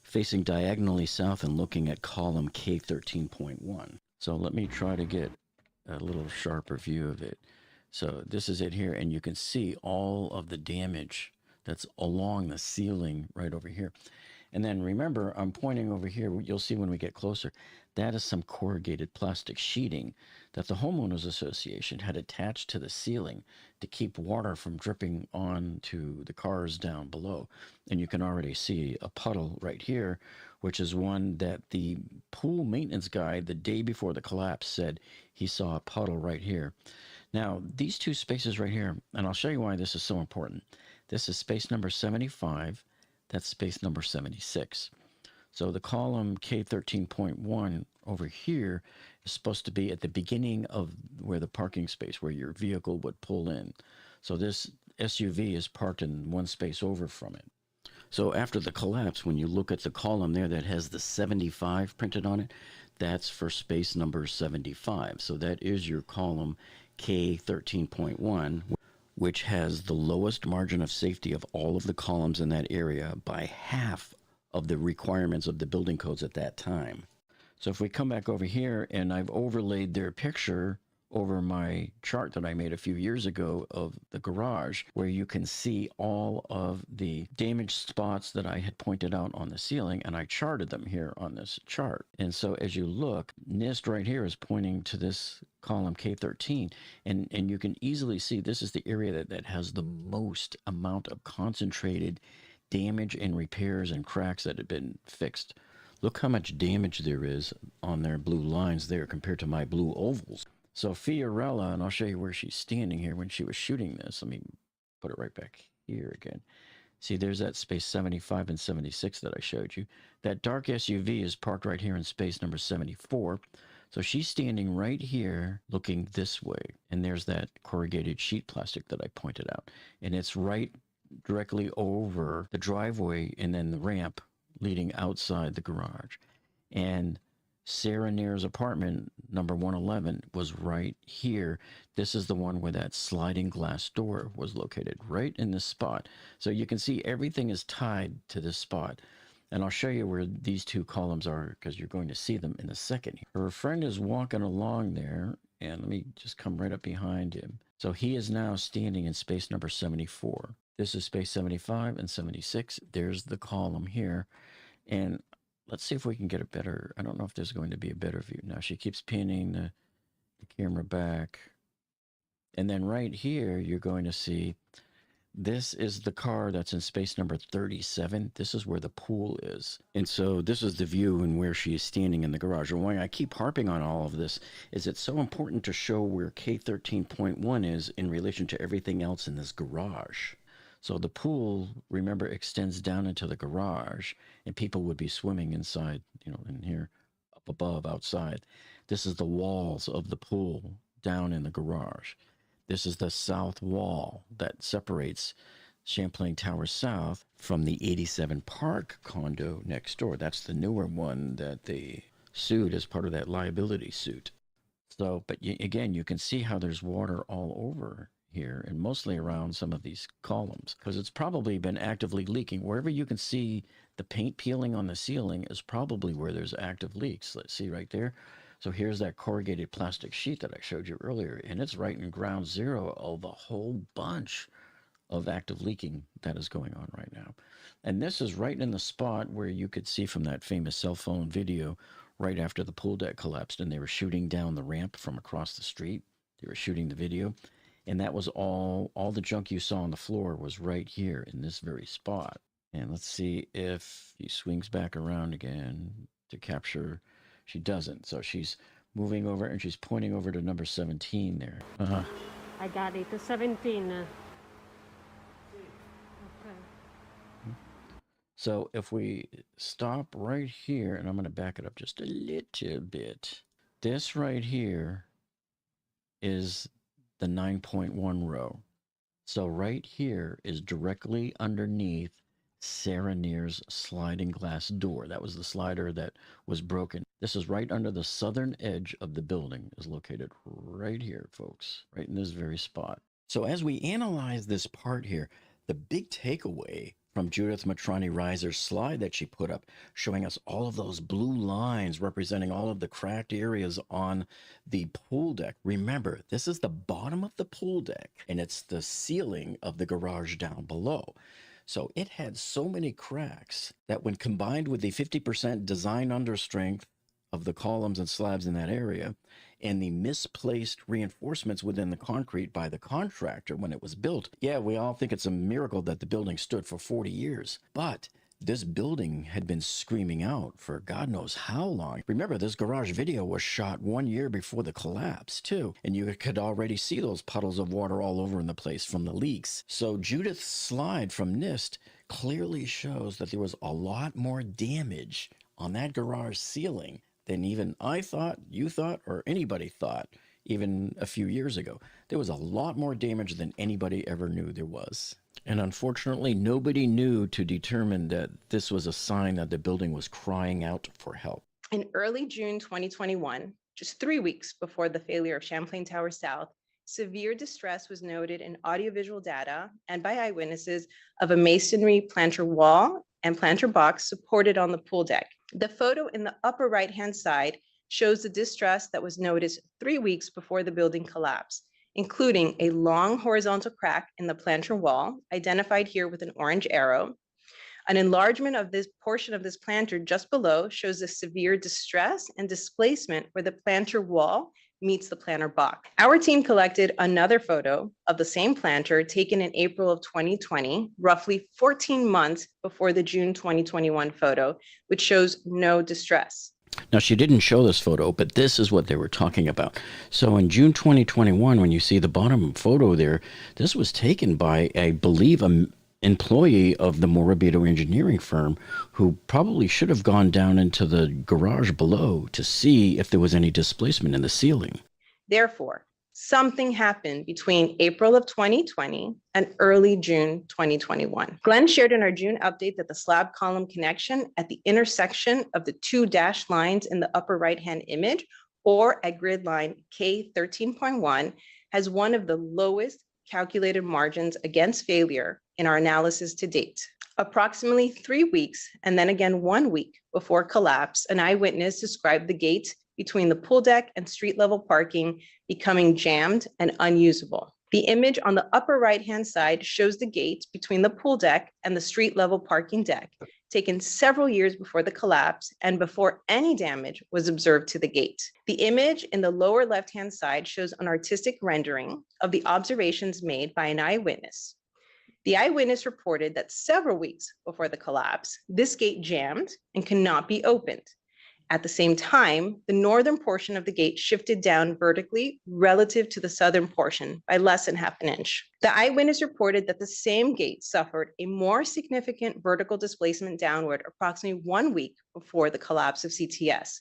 facing diagonally south and looking at column K13.1. So let me try to get a little sharper view of it. So this is it here, and you can see all of the damage that's along the ceiling right over here. And then remember, I'm pointing over here. You'll see when we get closer, that is some corrugated plastic sheeting that the Homeowners Association had attached to the ceiling to keep water from dripping onto the cars down below. And you can already see a puddle right here, which is one that the pool maintenance guy the day before the collapse said he saw a puddle right here. Now, these two spaces right here, and I'll show you why this is so important. This is space number 75. That's space number 76. So the column K13.1 over here is supposed to be at the beginning of where the parking space, where your vehicle would pull in. So this SUV is parked in one space over from it. So after the collapse, when you look at the column there that has the 75 printed on it, that's for space number 75. So that is your column K13.1, which has the lowest margin of safety of all of the columns in that area by half of the requirements of the building codes at that time. So if we come back over here, and I've overlaid their picture over my chart that I made a few years ago of the garage, where you can see all of the damaged spots that I had pointed out on the ceiling, and I charted them here on this chart. And so as you look, NIST right here is pointing to this column K13, and you can easily see this is the area that has the most amount of concentrated damage and repairs and cracks that have been fixed. Look how much damage there is on their blue lines there compared to my blue ovals. So Fiorella, and I'll show you where she's standing here when she was shooting this. Let me put it right back here again. See, there's that space 75 and 76 that I showed you. That dark SUV is parked right here in space number 74. So she's standing right here looking this way. And there's that corrugated sheet plastic that I pointed out. And it's right directly over the driveway and then the ramp leading outside the garage. And Sarah Neer's apartment, number 111, was right here. This is the one where that sliding glass door was located, right in this spot. So you can see everything is tied to this spot. And I'll show you where these two columns are because you're going to see them in a second. Her friend is walking along there, and let me just come right up behind him. So he is now standing in space number 74. This is space 75 and 76. There's the column here. And let's see if we can get a better, I don't know if there's going to be a better view. Now she keeps pinning the camera back. And then right here, you're going to see, this is the car that's in space number 37. This is where the pool is. And so this is the view and where she is standing in the garage. And why I keep harping on all of this is it's so important to show where K13.1 is in relation to everything else in this garage. So the pool, remember, extends down into the garage, and people would be swimming inside, you know, in here, up above, outside. This is the walls of the pool down in the garage. This is the south wall that separates Champlain Tower South from the 87 Park condo next door. That's the newer one that they sued as part of that liability suit. So, but again, you can see how there's water all over here and mostly around some of these columns because it's probably been actively leaking. Wherever you can see the paint peeling on the ceiling is probably where there's active leaks. Let's see right there. So here's that corrugated plastic sheet that I showed you earlier, and it's right in ground zero of a whole bunch of active leaking that is going on right now. And this is right in the spot where you could see from that famous cell phone video right after the pool deck collapsed and they were shooting down the ramp from across the street. They were shooting the video. And that was all the junk you saw on the floor was right here in this very spot. And let's see if he swings back around again to capture. She doesn't. So she's moving over and she's pointing over to number 17 there. I got it. 17. Okay. So if we stop right here, and I'm going to back it up just a little bit. This right here is the 9.1 row. So right here is directly underneath Sarah Neer's sliding glass door. That was the slider that was broken. This is right under the southern edge of the building, is located right here, folks, right in this very spot. So as we analyze this part here, the big takeaway from Judith Matrani Reiser's slide that she put up, showing us all of those blue lines representing all of the cracked areas on the pool deck. Remember, this is the bottom of the pool deck, and it's the ceiling of the garage down below. So it had so many cracks that when combined with the 50% design understrength of the columns and slabs in that area, and the misplaced reinforcements within the concrete by the contractor when it was built. Yeah, we all think it's a miracle that the building stood for 40 years, but this building had been screaming out for God knows how long. Remember, this garage video was shot 1 year before the collapse, too, and you could already see those puddles of water all over in the place from the leaks. So Judith's slide from NIST clearly shows that there was a lot more damage on that garage ceiling than even I thought, you thought, or anybody thought even a few years ago. There was a lot more damage than anybody ever knew there was. And unfortunately, nobody knew to determine that this was a sign that the building was crying out for help. In early June 2021, just 3 weeks before the failure of Champlain Tower South, severe distress was noted in audiovisual data and by eyewitnesses of a masonry planter wall and planter box supported on the pool deck. The photo in the upper right-hand side shows the distress that was noticed 3 weeks before the building collapsed, including a long horizontal crack in the planter wall, identified here with an orange arrow. An enlargement of this portion of this planter just below shows the severe distress and displacement where the planter wall meets the planter box. Our team collected another photo of the same planter taken in April of 2020, roughly 14 months before the June 2021 photo, which shows no distress. Now, she didn't show this photo, but this is what they were talking about. So in June 2021, when you see the bottom photo there, this was taken by, I believe, an employee of the Morabito engineering firm who probably should have gone down into the garage below to see if there was any displacement in the ceiling. Therefore, something happened between April of 2020 and early June 2021. Glenn shared in our June update that the slab column connection at the intersection of the two dashed lines in the upper right-hand image, or at grid line K13.1, has one of the lowest calculated margins against failure in our analysis to date. Approximately 3 weeks, and then again 1 week before collapse, an eyewitness described the gate between the pool deck and street level parking becoming jammed and unusable. The image on the upper right-hand side shows the gate between the pool deck and the street level parking deck, taken several years before the collapse and before any damage was observed to the gate. The image in the lower left-hand side shows an artistic rendering of the observations made by an eyewitness. The eyewitness reported that several weeks before the collapse, this gate jammed and cannot be opened. At the same time, the northern portion of the gate shifted down vertically relative to the southern portion by less than half an inch. The eyewitness reported that the same gate suffered a more significant vertical displacement downward approximately 1 week before the collapse of CTS.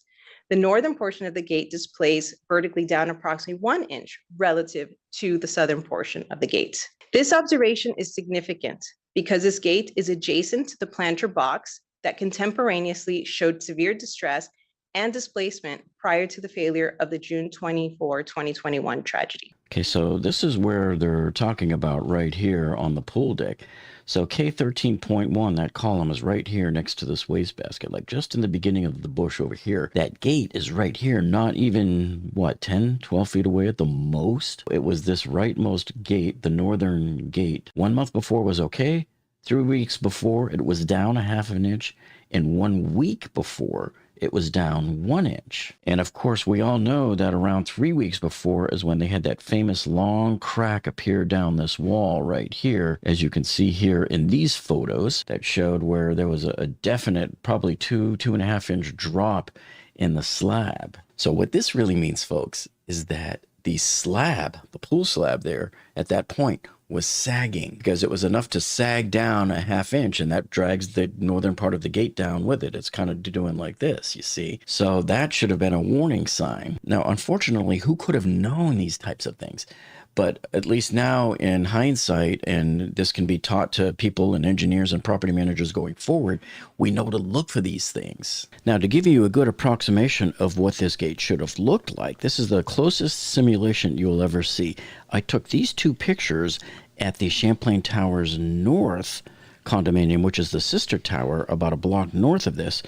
The northern portion of the gate displays vertically down approximately 1 inch relative to the southern portion of the gate. This observation is significant because this gate is adjacent to the planter box that contemporaneously showed severe distress and displacement prior to the failure of the June 24, 2021 tragedy. Okay, so this is where they're talking about right here on the pool deck. So K13.1, that column is right here next to this wastebasket, like just in the beginning of the bush over here. That gate is right here, not even, 10, 12 feet away at the most? It was this rightmost gate, the northern gate. 1 month before was okay. 3 weeks before, it was down a half an inch. And 1 week before, it was down 1 inch. And of course, we all know that around 3 weeks before is when they had that famous long crack appear down this wall right here, as you can see here in these photos that showed where there was a definite, probably 2.5 inch drop in the slab. So what this really means, folks, is that the slab, the pool slab there at that point was sagging, because it was enough to sag down a half inch, and that drags the northern part of the gate down with it. It's kind of doing like this, you see. So that should have been a warning sign. Now, unfortunately, who could have known these types of things? But at least now in hindsight, and this can be taught to people and engineers and property managers going forward, we know to look for these things. Now, to give you a good approximation of what this gate should have looked like, this is the closest simulation you'll ever see. I took these two pictures at the Champlain Towers North condominium, which is the sister tower about a block north of this,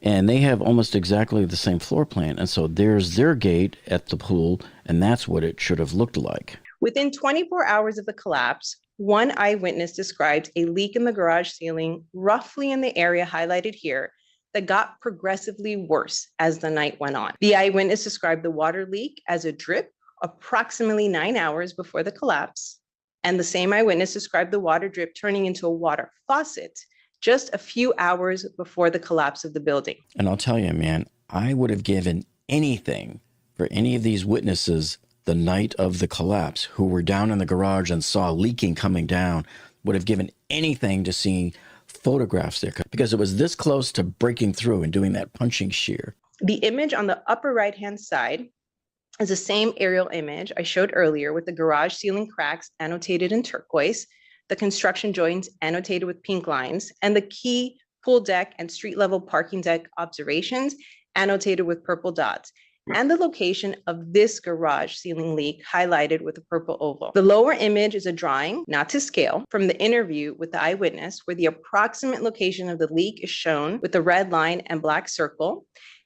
and they have almost exactly the same floor plan. And so there's their gate at the pool, and that's what it should have looked like. Within 24 hours of the collapse, one eyewitness described a leak in the garage ceiling, roughly in the area highlighted here, that got progressively worse as the night went on. The eyewitness described the water leak as a drip approximately 9 hours before the collapse, and the same eyewitness described the water drip turning into a water faucet just a few hours before the collapse of the building. And I'll tell you, man, I would have given anything for any of these witnesses the night of the collapse who were down in the garage and saw leaking coming down, would have given anything to see photographs there, because it was this close to breaking through and doing that punching shear. The image on the upper right-hand side is the same aerial image I showed earlier with the garage ceiling cracks annotated in turquoise, the construction joints annotated with pink lines, and the key pool deck and street level parking deck observations annotated with purple dots, and the location of this garage ceiling leak highlighted with a purple oval. The lower image is a drawing, not to scale, from the interview with the eyewitness, where the approximate location of the leak is shown with the red line and black circle,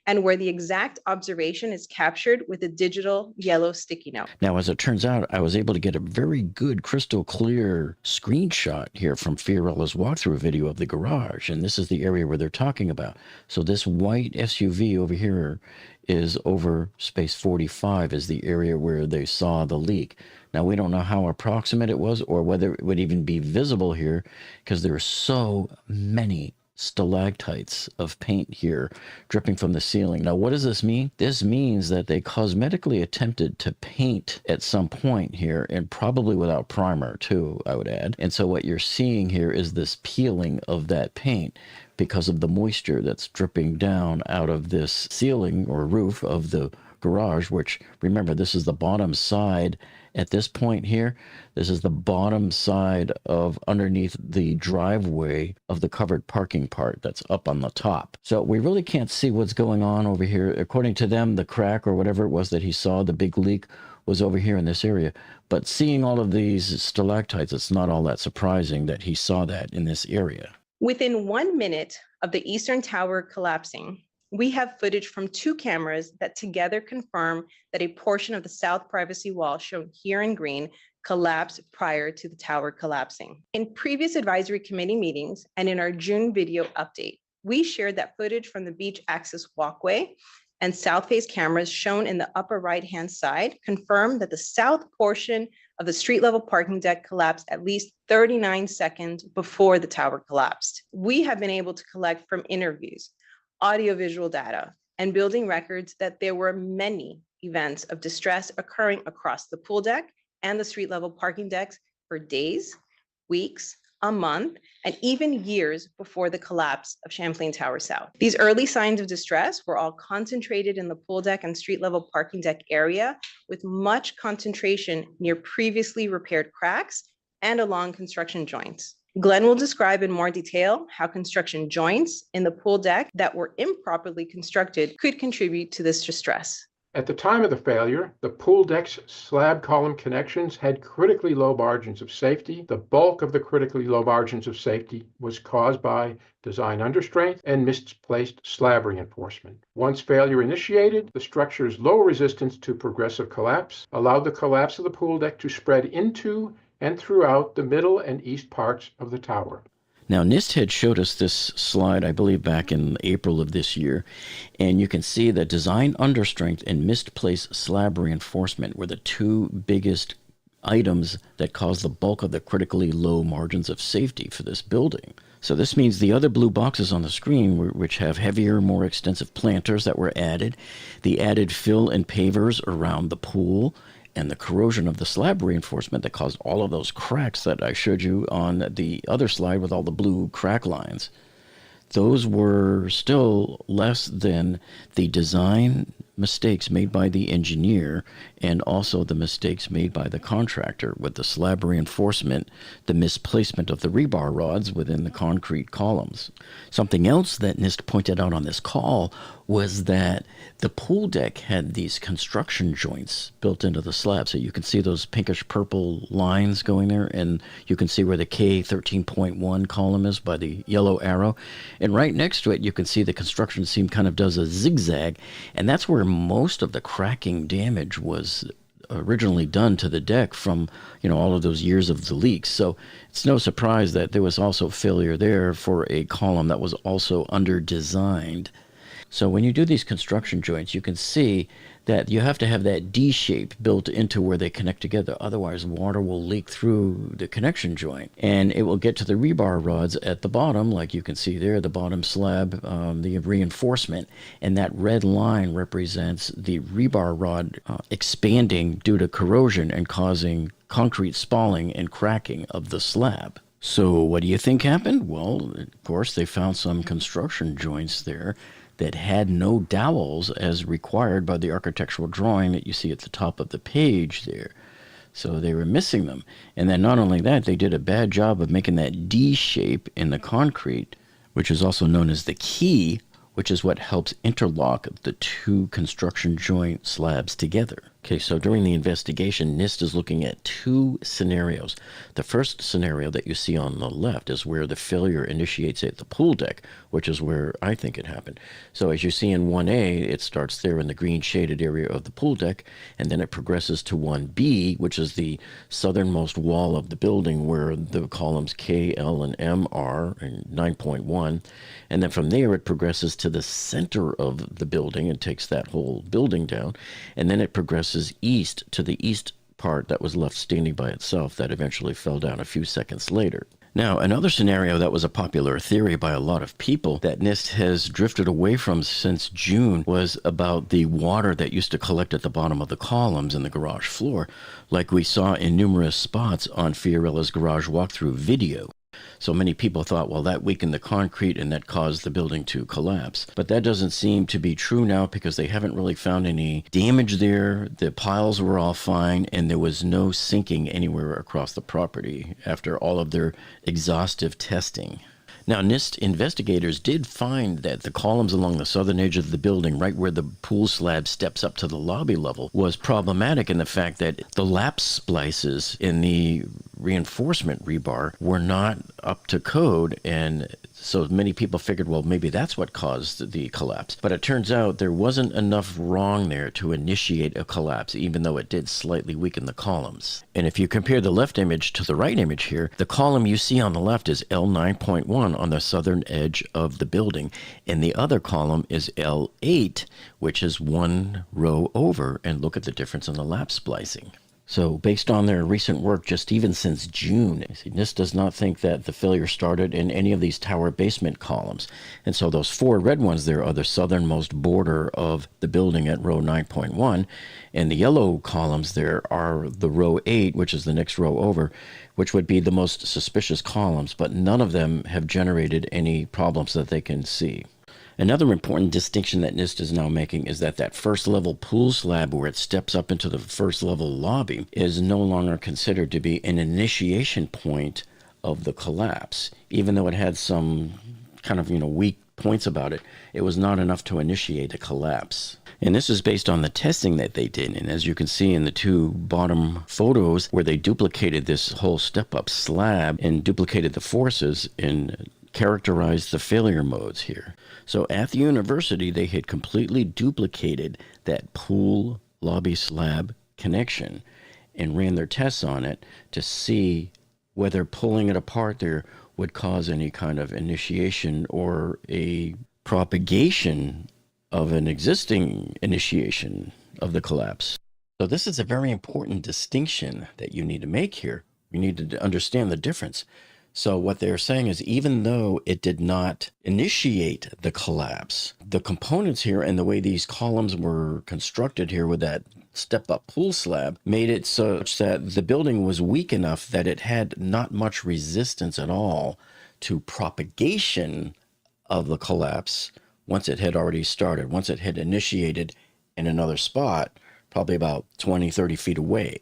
and where the exact observation is captured with a digital yellow sticky note. Now, as it turns out, I was able to get a very good crystal clear screenshot here from Fiorella's walkthrough video of the garage, and this is the area where they're talking about. So this white SUV over here is over space 45, is the area where they saw the leak. Now, we don't know how approximate it was or whether it would even be visible here, because there are so many stalactites of paint here dripping from the ceiling. Now, what does this mean? This means that they cosmetically attempted to paint at some point here, and probably without primer too, I would add. And so what you're seeing here is this peeling of that paint because of the moisture that's dripping down out of this ceiling or roof of the garage, which, remember, this is the bottom side at this point here. This is the bottom side of underneath the driveway of the covered parking part that's up on the top. So we really can't see what's going on over here. According to them, the crack or whatever it was that he saw, the big leak, was over here in this area. But seeing all of these stalactites, it's not all that surprising that he saw that in this area. Within 1 minute of the Eastern Tower collapsing, we have footage from 2 cameras that together confirm that a portion of the south privacy wall, shown here in green, collapsed prior to the tower collapsing. In previous advisory committee meetings and in our June video update, we shared that footage from the beach access walkway and south face cameras shown in the upper right-hand side confirm that the south portion of the street level parking deck collapsed at least 39 seconds before the tower collapsed. We have been able to collect from interviews, audiovisual data, and building records that there were many events of distress occurring across the pool deck and the street level parking decks for days, weeks, a month, and even years before the collapse of Champlain Tower South. These early signs of distress were all concentrated in the pool deck and street level parking deck area, with much concentration near previously repaired cracks and along construction joints. Glenn will describe in more detail how construction joints in the pool deck that were improperly constructed could contribute to this distress. At the time of the failure, the pool deck's slab column connections had critically low margins of safety. The bulk of the critically low margins of safety was caused by design understrength and misplaced slab reinforcement. Once failure initiated, the structure's low resistance to progressive collapse allowed the collapse of the pool deck to spread into and throughout the middle and east parts of the tower. Now, NIST had showed us this slide, I believe, back in April of this year, and you can see that design understrength and misplaced slab reinforcement were the 2 biggest items that caused the bulk of the critically low margins of safety for this building. So this means the other blue boxes on the screen, which have heavier, more extensive planters that were added, the added fill and pavers around the pool, and the corrosion of the slab reinforcement that caused all of those cracks that I showed you on the other slide with all the blue crack lines. Those were still less than the design mistakes made by the engineer and also the mistakes made by the contractor with the slab reinforcement, the misplacement of the rebar rods within the concrete columns. Something else that NIST pointed out on this call was that the pool deck had these construction joints built into the slab. So you can see those pinkish purple lines going there, and you can see where the K13.1 column is by the yellow arrow. And right next to it, you can see the construction seam kind of does a zigzag, and that's where most of the cracking damage was originally done to the deck from, all of those years of the leaks. So it's no surprise that there was also failure there for a column that was also under-designed. So when you do these construction joints, you can see that you have to have that D shape built into where they connect together. Otherwise, water will leak through the connection joint, and it will get to the rebar rods at the bottom, like you can see there, the bottom slab, the reinforcement, and that red line represents the rebar rod expanding due to corrosion and causing concrete spalling and cracking of the slab. So what do you think happened? Well, of course, they found some construction joints there that had no dowels as required by the architectural drawing that you see at the top of the page there. So they were missing them. And then not only that, they did a bad job of making that D shape in the concrete, which is also known as the key, which is what helps interlock the two construction joint slabs together. Okay, so during the investigation, NIST is looking at two scenarios. The first scenario that you see on the left is where the failure initiates at the pool deck, which is where I think it happened. So as you see in 1A, it starts there in the green shaded area of the pool deck, and then it progresses to 1B, which is the southernmost wall of the building where the columns K, L, and M are, in 9.1. And then from there, it progresses to the center of the building and takes that whole building down. And then it progresses east to the east part that was left standing by itself that eventually fell down a few seconds later. Now, another scenario that was a popular theory by a lot of people that NIST has drifted away from since June was about the water that used to collect at the bottom of the columns in the garage floor, like we saw in numerous spots on Fiorella's garage walkthrough video. So many people thought, well, that weakened the concrete and that caused the building to collapse. But that doesn't seem to be true now because they haven't really found any damage there. The piles were all fine and there was no sinking anywhere across the property after all of their exhaustive testing. Now, NIST investigators did find that the columns along the southern edge of the building, right where the pool slab steps up to the lobby level, was problematic in the fact that the lap splices in the reinforcement rebar were not up to code, and so many people figured, well, maybe that's what caused the collapse. But it turns out there wasn't enough wrong there to initiate a collapse, even though it did slightly weaken the columns. And if you compare the left image to the right image here, the column you see on the left is L9.1 on the southern edge of the building, and the other column is L8, which is one row over, and look at the difference in the lap splicing. So based on their recent work, just even since June, NIST does not think that the failure started in any of these tower basement columns. And so those four red ones there are the southernmost border of the building at row 9.1. And the yellow columns there are the row 8, which is the next row over, which would be the most suspicious columns, but none of them have generated any problems that they can see. Another important distinction that NIST is now making is that first level pool slab where it steps up into the first level lobby is no longer considered to be an initiation point of the collapse. Even though it had some kind of, weak points about it, it was not enough to initiate a collapse. And this is based on the testing that they did. And as you can see in the two bottom photos where they duplicated this whole step-up slab and duplicated the forces and characterized the failure modes here. So at the university, they had completely duplicated that pool lobby slab connection and ran their tests on it to see whether pulling it apart there would cause any kind of initiation or a propagation of an existing initiation of the collapse. So this is a very important distinction that you need to make here. You need to understand the difference. So what they're saying is even though it did not initiate the collapse, the components here and the way these columns were constructed here with that step-up pool slab made it such that the building was weak enough that it had not much resistance at all to propagation of the collapse once it had already started, once it had initiated in another spot, probably about 20, 30 feet away.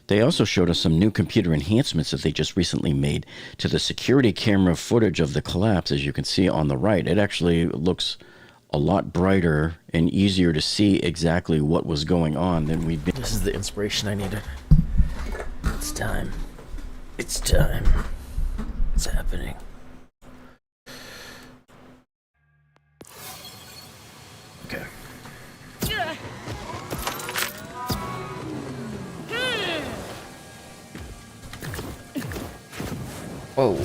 They also showed us some new computer enhancements that they just recently made to the security camera footage of the collapse. As you can see on the right, it actually looks a lot brighter and easier to see exactly what was going on than we've been. This is the inspiration I needed. It's time. It's time. It's happening. Okay. Whoa.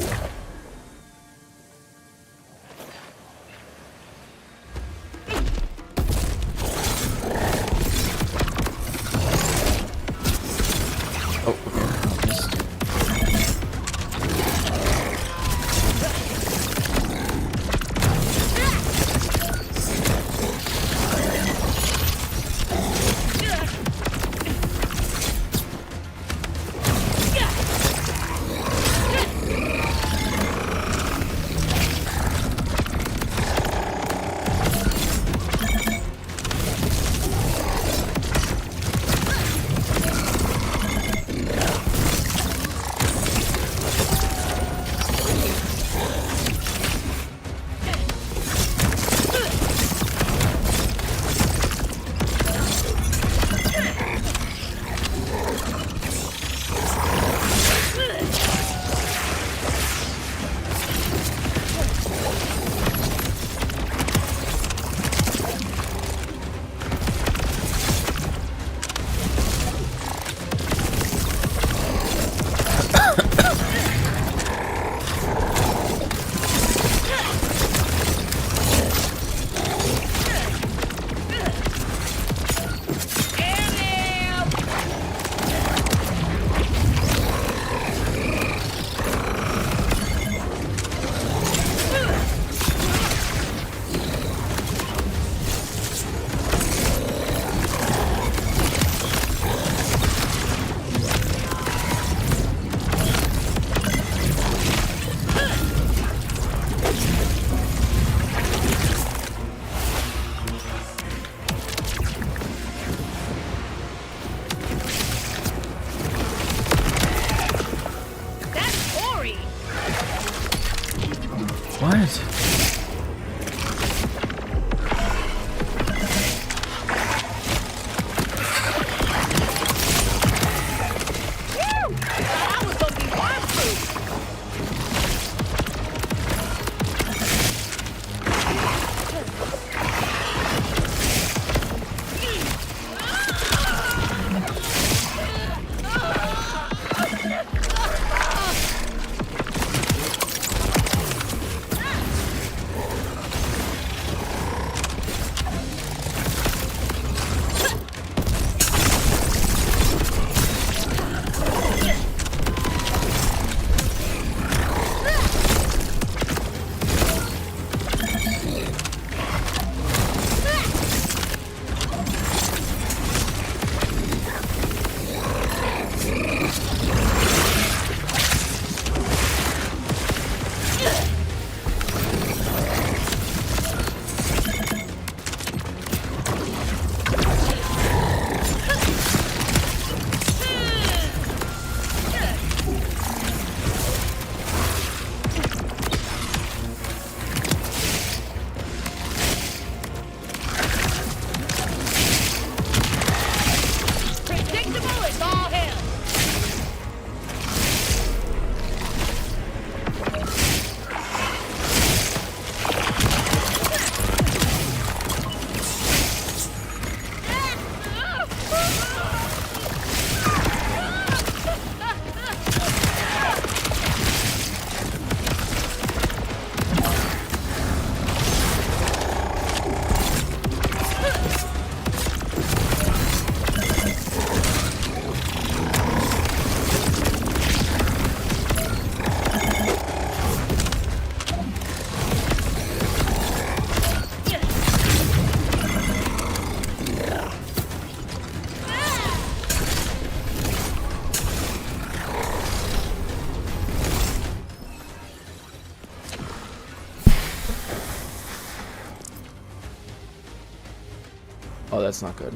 Oh, that's not good.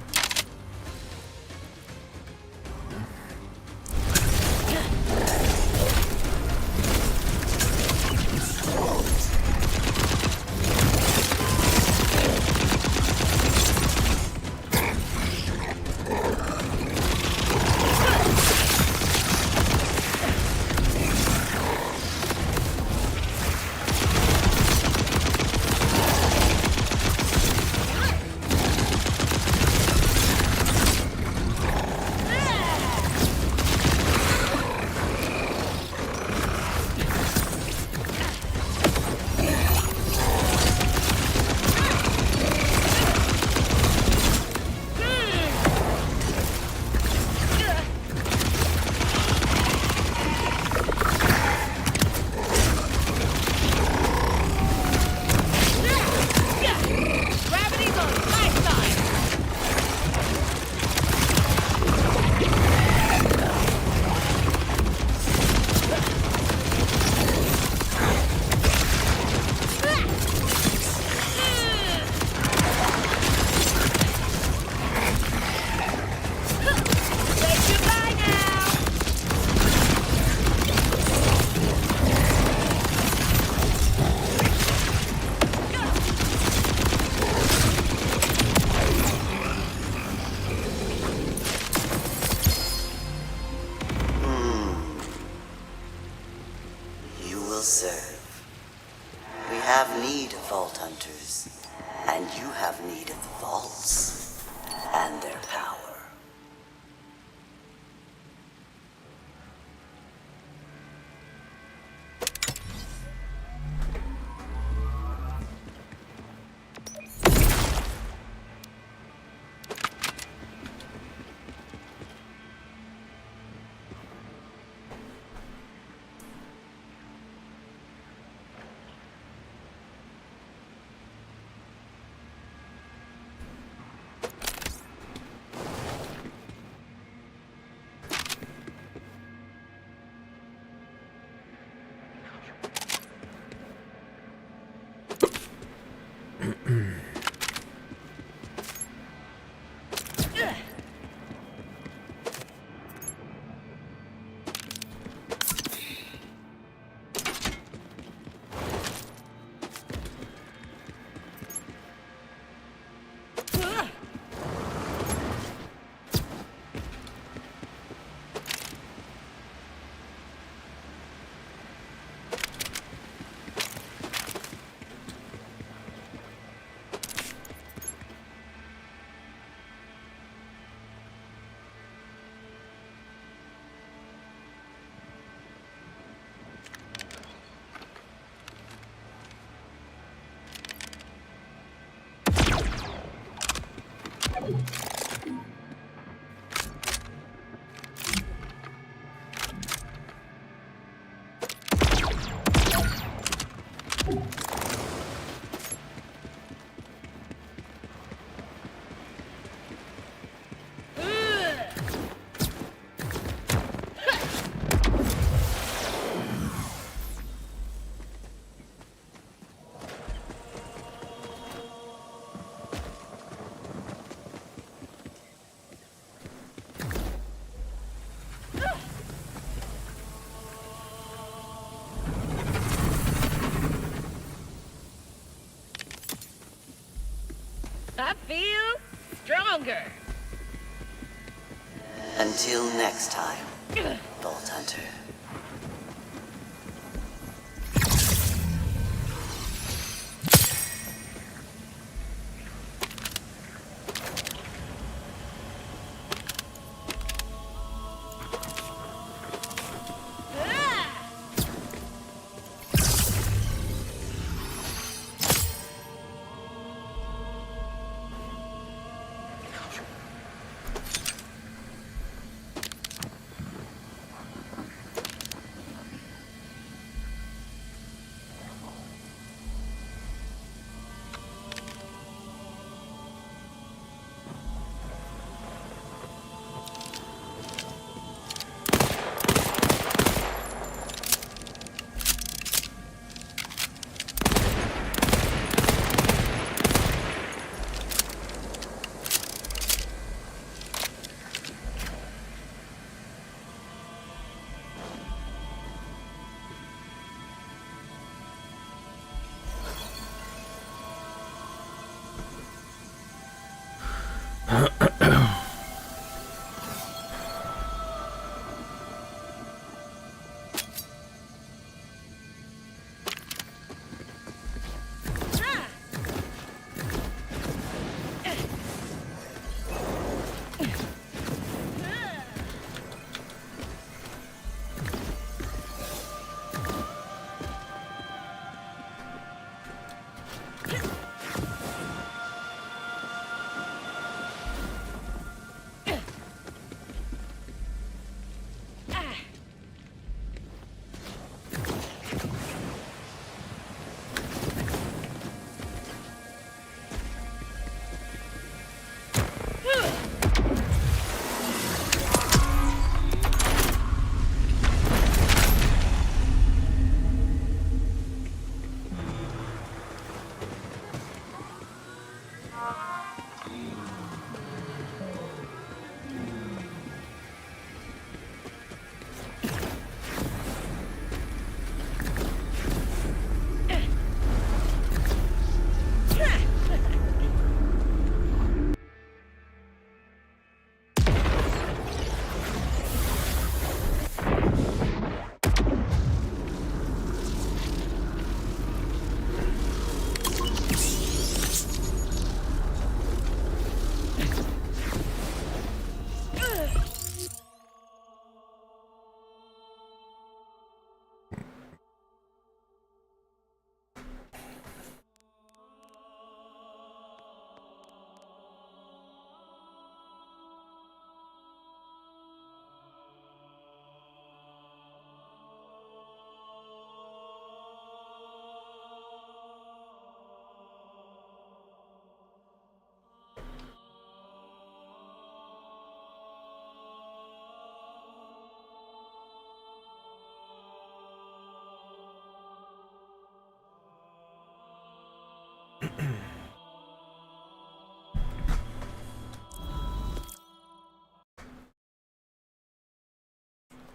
Serve. We have need of vault hunters, and you have need of the vaults and their power. I feel stronger. Until next time, Vault Hunter.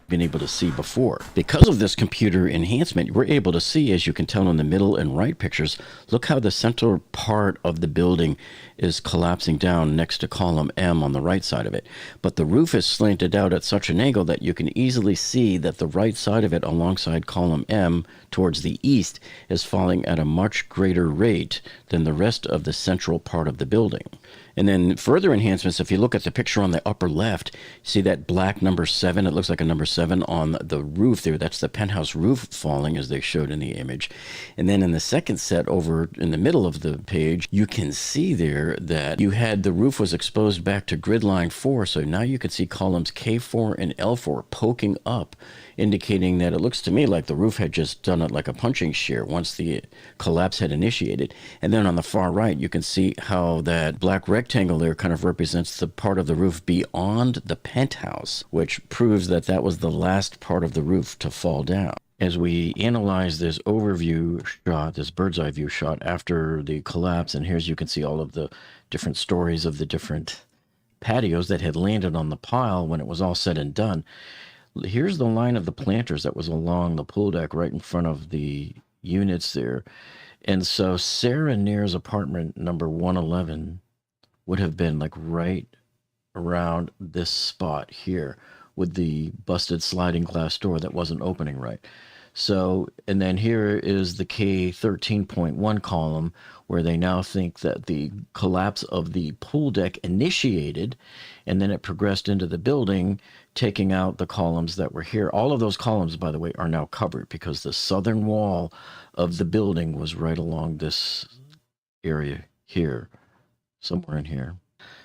been able to see before. Because of this computer enhancement, we're able to see, as you can tell in the middle and right pictures, look how the central part of the building is collapsing down next to column M on the right side of it. But the roof is slanted out at such an angle that you can easily see that the right side of it alongside column M towards the east is falling at a much greater rate than the rest of the central part of the building. And then further enhancements, if you look at the picture on the upper left, see that black number 7? It looks like a number 7 on the roof there. That's the penthouse roof falling as they showed in the image. And then in the second set over in the middle of the page, you can see there that you had the roof was exposed back to grid line 4. So now you can see columns K4 and L4 poking up, indicating that it looks to me like the roof had just done it like a punching shear once the collapse had initiated. And then on the far right, you can see how that black rectangle there kind of represents the part of the roof beyond the penthouse, which proves that that was the last part of the roof to fall down. As we analyze this overview shot, this bird's eye view shot after the collapse, and here's you can see all of the different stories of the different patios that had landed on the pile when it was all said and done. Here's the line of the planters that was along the pool deck right in front of the units there. And so Sarah Nair's apartment number 111 would have been like right around this spot here with the busted sliding glass door that wasn't opening right. So, and then here is the K13.1 column where they now think that the collapse of the pool deck initiated and then it progressed into the building, taking out the columns that were here. All of those columns, by the way, are now covered because the southern wall of the building was right along this area here, somewhere in here.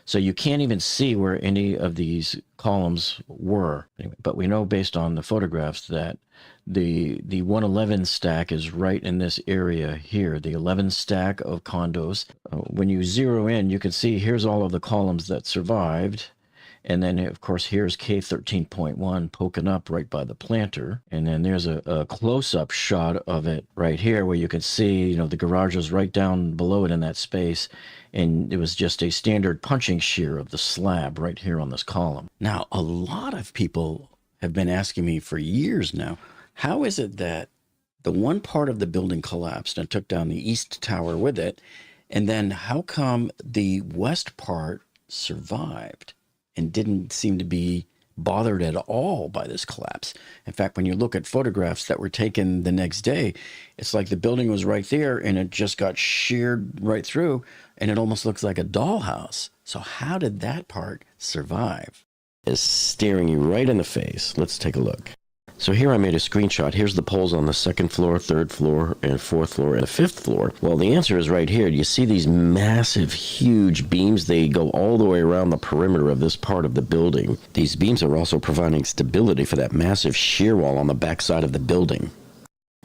So you can't even see where any of these columns were. Anyway, but we know based on the photographs that the 111 stack is right in this area here, the 11 stack of condos. When you zero in, you can see here's all of the columns that survived. And then, of course, here's K13.1 poking up right by the planter. And then there's a close-up shot of it right here where you can see, you know, the garage is right down below it in that space. And it was just a standard punching shear of the slab right here on this column. Now, a lot of people have been asking me for years now, how is it that the one part of the building collapsed and took down the east tower with it? And then how come the west part survived and didn't seem to be bothered at all by this collapse? In fact, when you look at photographs that were taken the next day, it's like the building was right there and it just got sheared right through and it almost looks like a dollhouse. So how did that part survive? Is staring you right in the face. Let's take a look. So here I made a screenshot. Here's the poles on the second floor, third floor, and fourth floor, and the fifth floor. Well, the answer is right here. You see these massive, huge beams? They go all the way around the perimeter of this part of the building. These beams are also providing stability for that massive shear wall on the backside of the building.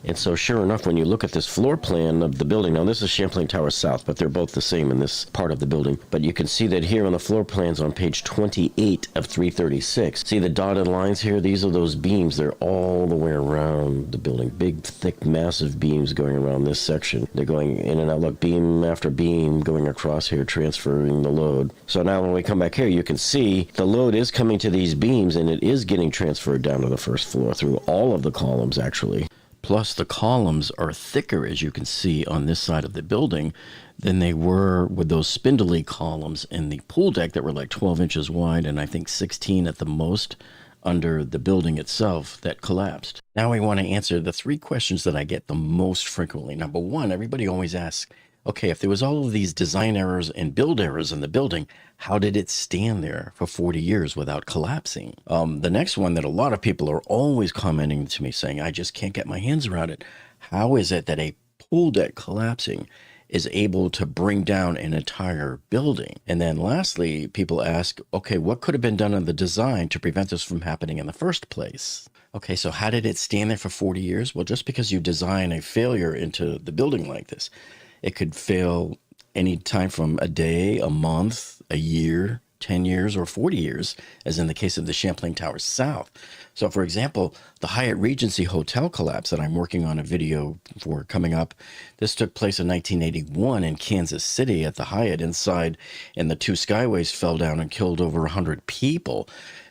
And so sure enough, when you look at this floor plan of the building, now this is Champlain Tower South, but they're both the same in this part of the building. But you can see that here on the floor plans on page 28 of 336. See the dotted lines here? These are those beams. They're all the way around the building. Big, thick, massive beams going around this section. They're going in and out, look, beam after beam going across here, transferring the load. So now when we come back here, you can see the load is coming to these beams and it is getting transferred down to the first floor through all of the columns, actually. Plus, the columns are thicker, as you can see on this side of the building, than they were with those spindly columns in the pool deck that were like 12 inches wide and I think 16 at the most under the building itself that collapsed. Now we want to answer the 3 questions that I get the most frequently. Number 1, everybody always asks, okay, if there was all of these design errors and build errors in the building, how did it stand there for 40 years without collapsing? The next one that a lot of people are always commenting to me saying, I just can't get my hands around it. How is it that a pool deck collapsing is able to bring down an entire building? And then lastly, people ask, okay, what could have been done in the design to prevent this from happening in the first place? Okay, so how did it stand there for 40 years? Well, just because you design a failure into the building like this, it could fail any time from a day, a month, a year, 10 years, or 40 years, as in the case of the Champlain Tower South. So, for example, the Hyatt Regency Hotel collapse that I'm working on a video for coming up, this took place in 1981 in Kansas City at the Hyatt inside, and the 2 skyways fell down and killed over 100 people.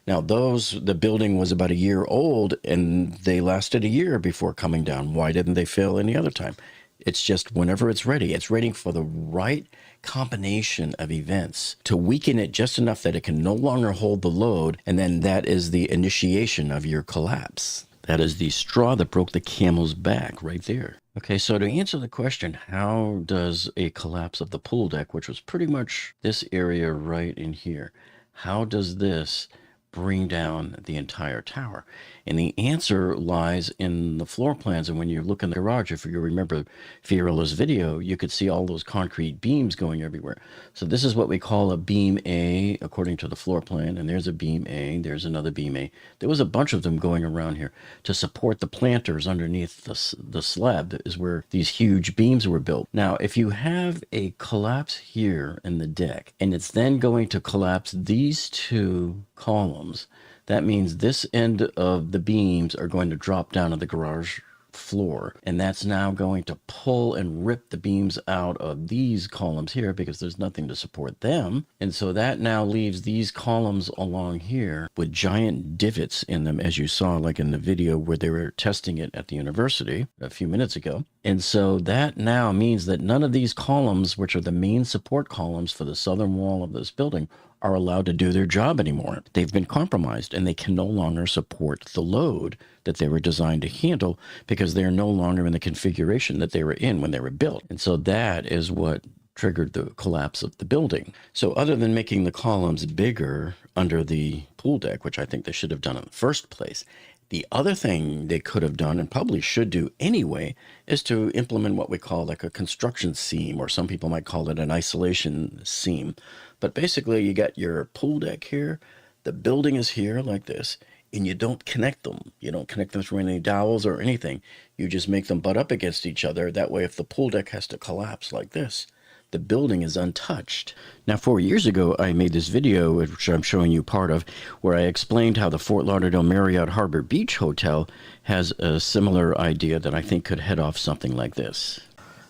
Now, the building was about a year old and they lasted a year before coming down. Why didn't they fail any other time? It's just whenever it's ready for the right combination of events to weaken it just enough that it can no longer hold the load. And then that is the initiation of your collapse. That is the straw that broke the camel's back right there. Okay, so to answer the question, how does a collapse of the pool deck, which was pretty much this area right in here, how does this bring down the entire tower? And the answer lies in the floor plans. And when you look in the garage, if you remember Fiorella's video, you could see all those concrete beams going everywhere. So this is what we call a beam A, according to the floor plan. And there's a beam A, there's another beam A. There was a bunch of them going around here to support the planters underneath the slab. That is where these huge beams were built. Now, if you have a collapse here in the deck, and it's then going to collapse these two columns, that means this end of the beams are going to drop down to the garage floor, and that's now going to pull and rip the beams out of these columns here because there's nothing to support them. And so that now leaves these columns along here with giant divots in them, as you saw like in the video where they were testing it at the university a few minutes ago. And so that now means that none of these columns, which are the main support columns for the southern wall of this building, are allowed to do their job anymore. They've been compromised and they can no longer support the load that they were designed to handle because they're no longer in the configuration that they were in when they were built. And so that is what triggered the collapse of the building. So other than making the columns bigger under the pool deck, which I think they should have done in the first place, the other thing they could have done and probably should do anyway is to implement what we call like a construction seam, or some people might call it an isolation seam. But basically you got your pool deck here, the building is here like this, and you don't connect them. You don't connect them through any dowels or anything. You just make them butt up against each other. That way if the pool deck has to collapse like this, the building is untouched. Now, 4 years ago, I made this video, which I'm showing you part of, where I explained how the Fort Lauderdale Marriott Harbor Beach Hotel has a similar idea that I think could head off something like this.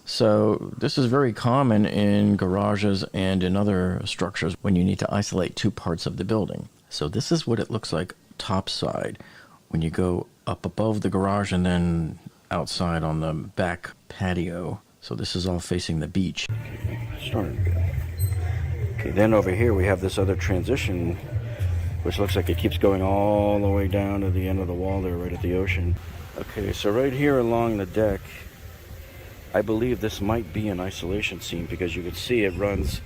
So this is very common in garages and in other structures when you need to isolate two parts of the building. So this is what it looks like topside when you go up above the garage and then outside on the back patio. So this is all facing the beach. Okay, then over here we have this other transition, which looks like it keeps going all the way down to the end of the wall there, right at the ocean. Okay, so right here along the deck, I believe this might be an isolation seam because you can see it runs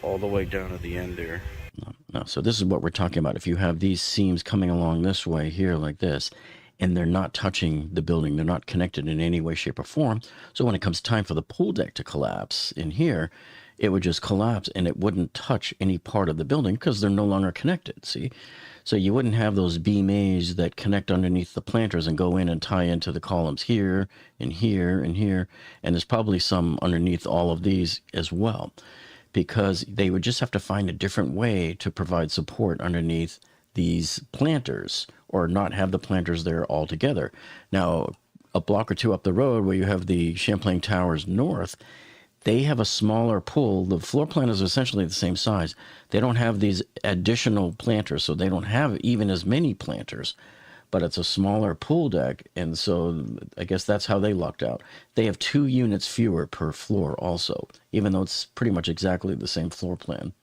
all the way down to the end there. No, so this is what we're talking about. If you have these seams coming along this way here like this, and they're not touching the building, they're not connected in any way, shape, or form. So when it comes time for the pool deck to collapse in here, it would just collapse and it wouldn't touch any part of the building because they're no longer connected, see? So you wouldn't have those beam A's that connect underneath the planters and go in and tie into the columns here and here and here. And there's probably some underneath all of these as well, because they would just have to find a different way to provide support underneath these planters, or not have the planters there altogether. Now, a block or two up the road where you have the Champlain Towers North, they have a smaller pool. The floor plan is essentially the same size. They don't have these additional planters, so they don't have even as many planters, but it's a smaller pool deck, and so I guess that's how they lucked out. They have 2 units fewer per floor also, even though it's pretty much exactly the same floor plan.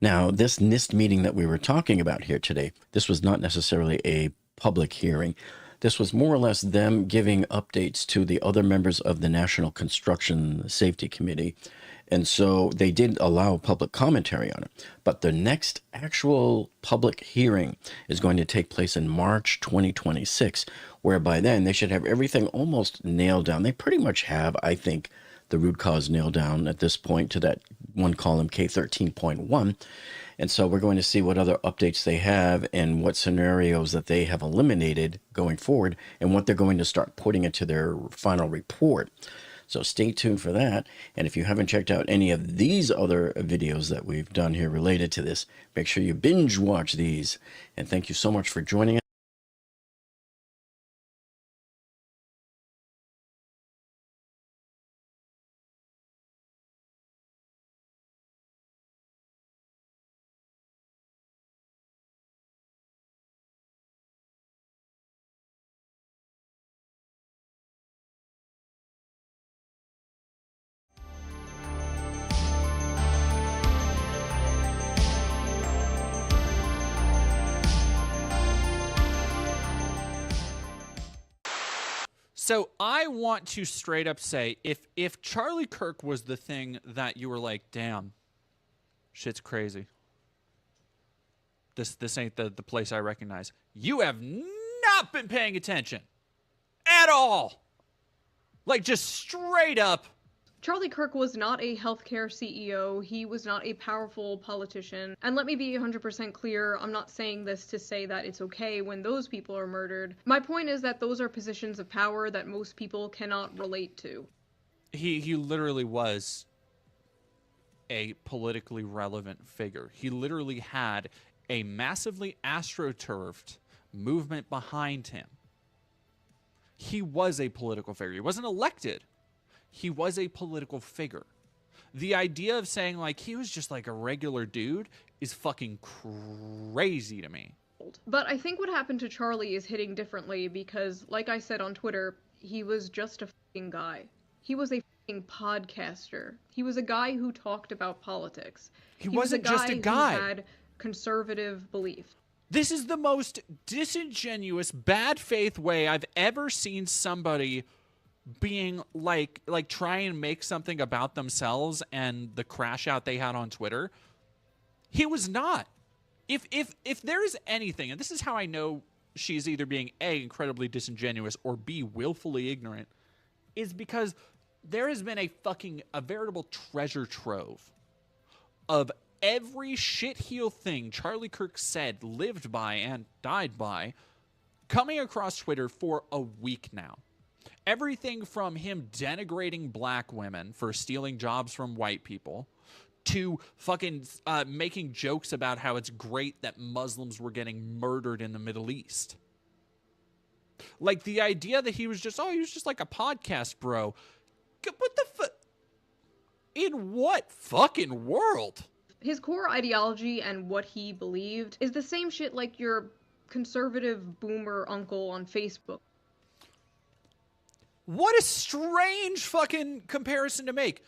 Now, this NIST meeting that we were talking about here today, this was not necessarily a public hearing. This was more or less them giving updates to the other members of the National Construction Safety Committee. And so they did allow public commentary on it. But the next actual public hearing is going to take place in March 2026, where by then they should have everything almost nailed down. They pretty much have, I think, the root cause nailed down at this point to that one column K13.1. And so we're going to see what other updates they have and what scenarios that they have eliminated going forward and what they're going to start putting into their final report. So stay tuned for that. And if you haven't checked out any of these other videos that we've done here related to this, make sure you binge watch these. And thank you so much for joining us. So I want to straight up say, if Charlie Kirk was the thing that you were like, damn, shit's crazy. This ain't the place I recognize. You have not been paying attention at all. Like, just straight up. Charlie Kirk was not a healthcare CEO. He was not a powerful politician. And let me be 100% clear, I'm not saying this to say that it's okay when those people are murdered. My point is that those are positions of power that most people cannot relate to. He literally was a politically relevant figure. He literally had a massively astroturfed movement behind him. He was a political figure. He wasn't elected. He was a political figure. The idea of saying, like, he was just like a regular dude is fucking crazy to me. But I think what happened to Charlie is hitting differently because, like I said on Twitter, he was just a fucking guy. He was a fucking podcaster. He was a guy who talked about politics. He wasn't just a guy. Who had conservative beliefs. This is the most disingenuous, bad faith way I've ever seen somebody being like try and make something about themselves and the crash out they had on Twitter. He was not. If there is anything, and this is how I know she's either being A, incredibly disingenuous, or B, willfully ignorant, is because there has been a veritable treasure trove of every shitheel thing Charlie Kirk said, lived by, and died by, coming across Twitter for a week now. Everything from him denigrating black women for stealing jobs from white people to fucking making jokes about how it's great that Muslims were getting murdered in the Middle East. Like, the idea that he was just like a podcast bro. What the fuck? In what fucking world? His core ideology and what he believed is the same shit like your conservative boomer uncle on Facebook. What a strange fucking comparison to make.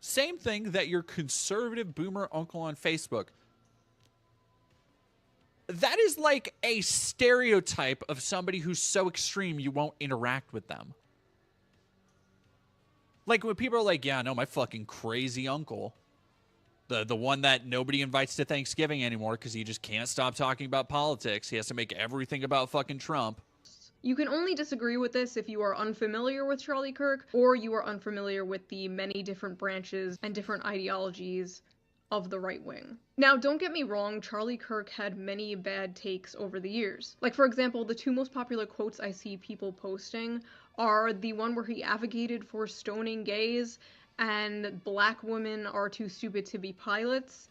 Same thing that your conservative boomer uncle on Facebook. That is like a stereotype of somebody who's so extreme you won't interact with them. Like when people are like, yeah, no, my fucking crazy uncle. The one that nobody invites to Thanksgiving anymore because he just can't stop talking about politics. He has to make everything about fucking Trump. You can only disagree with this if you are unfamiliar with Charlie Kirk or you are unfamiliar with the many different branches and different ideologies of the right wing. Now, don't get me wrong, Charlie Kirk had many bad takes over the years. Like, for example, the two most popular quotes I see people posting are the one where he advocated for stoning gays and black women are too stupid to be pilots.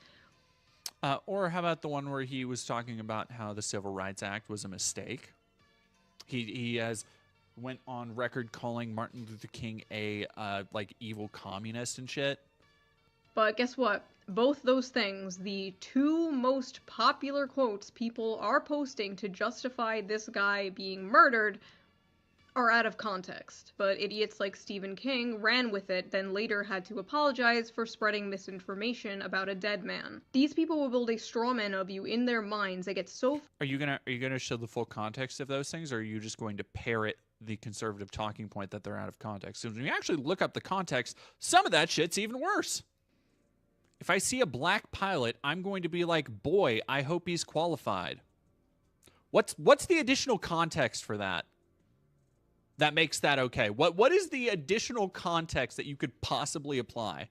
Or how about the one where he was talking about how the Civil Rights Act was a mistake? He has went on record calling Martin Luther King a like evil communist and shit. But guess what? Both those things, the two most popular quotes people are posting to justify this guy being murdered, are out of context. But idiots like Stephen King ran with it, then later had to apologize for spreading misinformation about a dead man. These people will build a straw man of you in their minds. They get so... Are you gonna show the full context of those things, or are you just going to parrot the conservative talking point that they're out of context? So when you actually look up the context, some of that shit's even worse. If I see a black pilot, I'm going to be like, boy, I hope he's qualified. What's the additional context for that? That makes that okay. What is the additional context that you could possibly apply?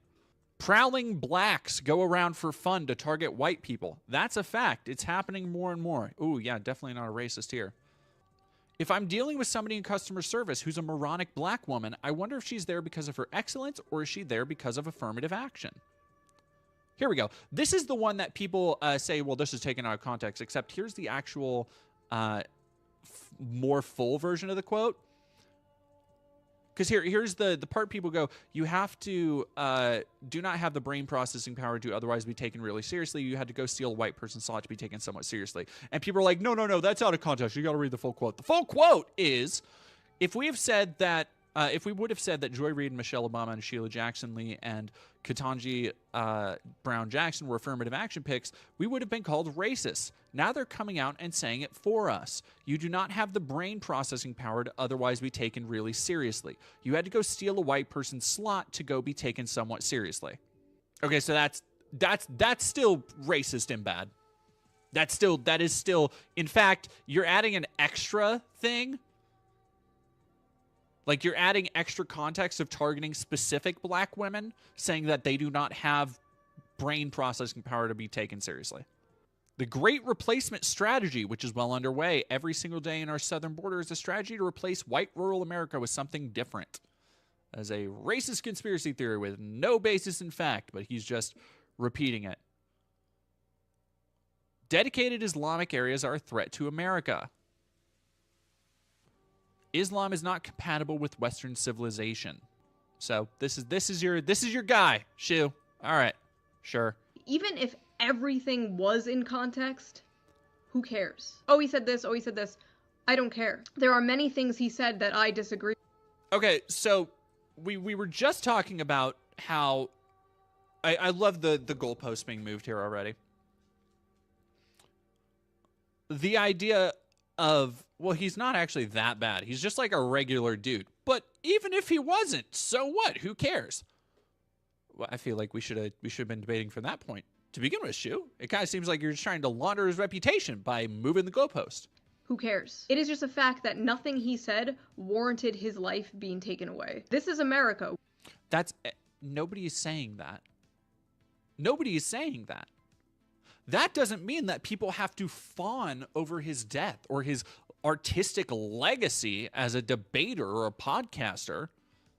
Prowling blacks go around for fun to target white people. That's a fact. It's happening more and more. Ooh, yeah, definitely not a racist here. If I'm dealing with somebody in customer service who's a moronic black woman, I wonder if she's there because of her excellence or is she there because of affirmative action? Here we go. This is the one that people say, well, this is taken out of context, except here's the actual more full version of the quote. Because here's the part people go, you have to do not have the brain processing power to otherwise be taken really seriously. You had to go steal a white person's thought to be taken somewhat seriously. And people are like, no, that's out of context. You got to read the full quote. The full quote is, if we have said that If we would have said that Joy Reid, Michelle Obama, and Sheila Jackson Lee and Ketanji Brown Jackson were affirmative action picks, we would have been called racist. Now they're coming out and saying it for us. You do not have the brain processing power to otherwise be taken really seriously. You had to go steal a white person's slot to go be taken somewhat seriously. Okay, so that's still racist and bad. That is still, in fact, you're adding an extra thing. Like, you're adding extra context of targeting specific black women, saying that they do not have brain processing power to be taken seriously. The Great Replacement Strategy, which is well underway every single day in our southern border, is a strategy to replace white rural America with something different. As a racist conspiracy theory with no basis in fact, but he's just repeating it. Dedicated Islamic areas are a threat to America. Islam is not compatible with Western civilization. So this is your guy, Shu. All right, sure. Even if everything was in context, who cares? Oh, he said this. Oh, he said this. I don't care. There are many things he said that I disagree. Okay, so we were just talking about how I love the goalpost being moved here already. The idea of, well, he's not actually that bad. He's just like a regular dude. But even if he wasn't, so what? Who cares? Well, I feel like we should have been debating from that point to begin with, Shu. It kind of seems like you're just trying to launder his reputation by moving the goalpost. Who cares? It is just a fact that nothing he said warranted his life being taken away. This is America. Nobody is saying that. Nobody is saying that. That doesn't mean that people have to fawn over his death or his artistic legacy as a debater or a podcaster.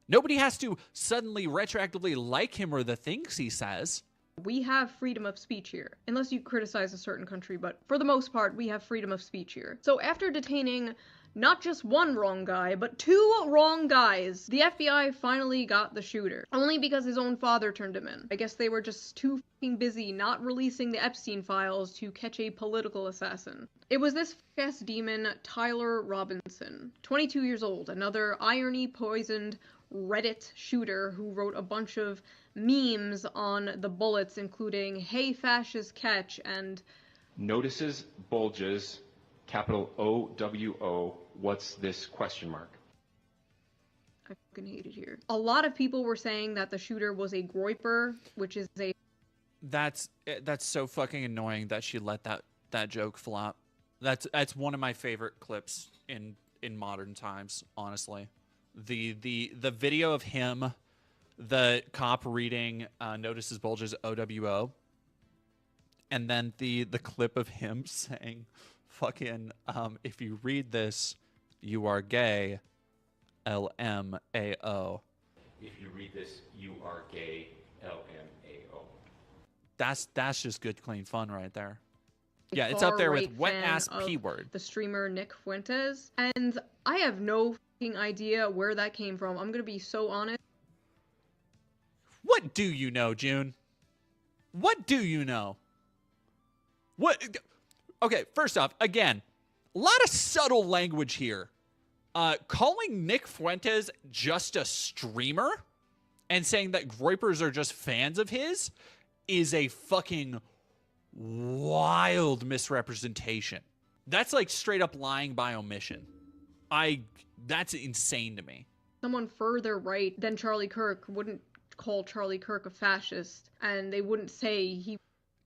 Nobody has to suddenly retroactively like him or the things he says. We have freedom of speech here, unless you criticize a certain country, but for the most part, we have freedom of speech here. So after detaining not just one wrong guy, but 2 wrong guys, the FBI finally got the shooter. Only because his own father turned him in. I guess they were just too fucking busy not releasing the Epstein files to catch a political assassin. It was this ass demon, Tyler Robinson, 22 years old, another irony-poisoned Reddit shooter who wrote a bunch of memes on the bullets, including "Hey fascist catch" and "Notices bulges, capital O-W-O, what's this question mark?" I fucking hate it here. A lot of people were saying that the shooter was a groiper, which is a... That's so fucking annoying that she let that joke flop. That's one of my favorite clips in modern times, honestly. The video of him, the cop reading "Notices bulges O-W-O," and then the clip of him saying fucking "If you read this, you are gay, LMAO." If you read this, you are gay, LMAO. That's just good, clean fun right there. Yeah, it's up there with wet-ass P-word. The streamer Nick Fuentes, and I have no fucking idea where that came from. I'm gonna be so honest. What do you know, June? What do you know? What? Okay, first off, again, a lot of subtle language here. Calling Nick Fuentes just a streamer and saying that groypers are just fans of his is a fucking wild misrepresentation. That's like straight up lying by omission. That's insane to me. Someone further right than Charlie Kirk wouldn't call Charlie Kirk a fascist, and they wouldn't say he...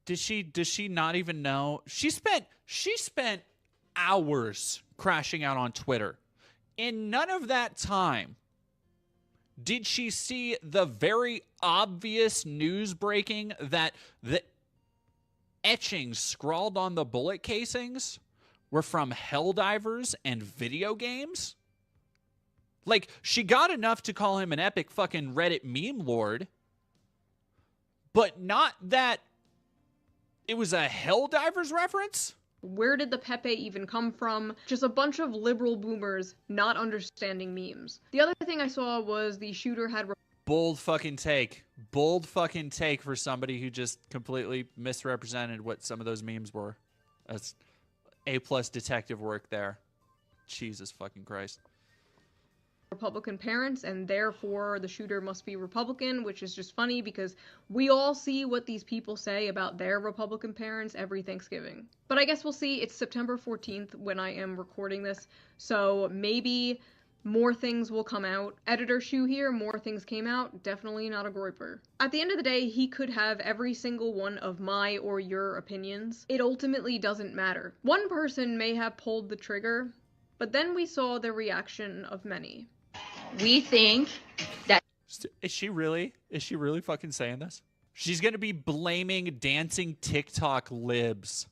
Does she not even know? She spent hours crashing out on Twitter. In none of that time did she see the very obvious news breaking that the etchings scrawled on the bullet casings were from Helldivers and video games? Like, she got enough to call him an epic fucking Reddit meme lord, but not that it was a Helldivers reference? Where did the Pepe even come from? Just a bunch of liberal boomers not understanding memes. The other thing I saw was the shooter had... Bold fucking take. Bold fucking take for somebody who just completely misrepresented what some of those memes were. That's A+ detective work there. Jesus fucking Christ. Republican parents, and therefore the shooter must be Republican, which is just funny because we all see what these people say about their Republican parents every Thanksgiving. But I guess we'll see. It's September 14th when I am recording this, so maybe more things will come out. Editor Shu here, more things came out, definitely not a groyper. At the end of the day, he could have every single one of my or your opinions. It ultimately doesn't matter. One person may have pulled the trigger, but then we saw the reaction of many. We think that... Is she really fucking saying this? She's gonna be blaming dancing TikTok libs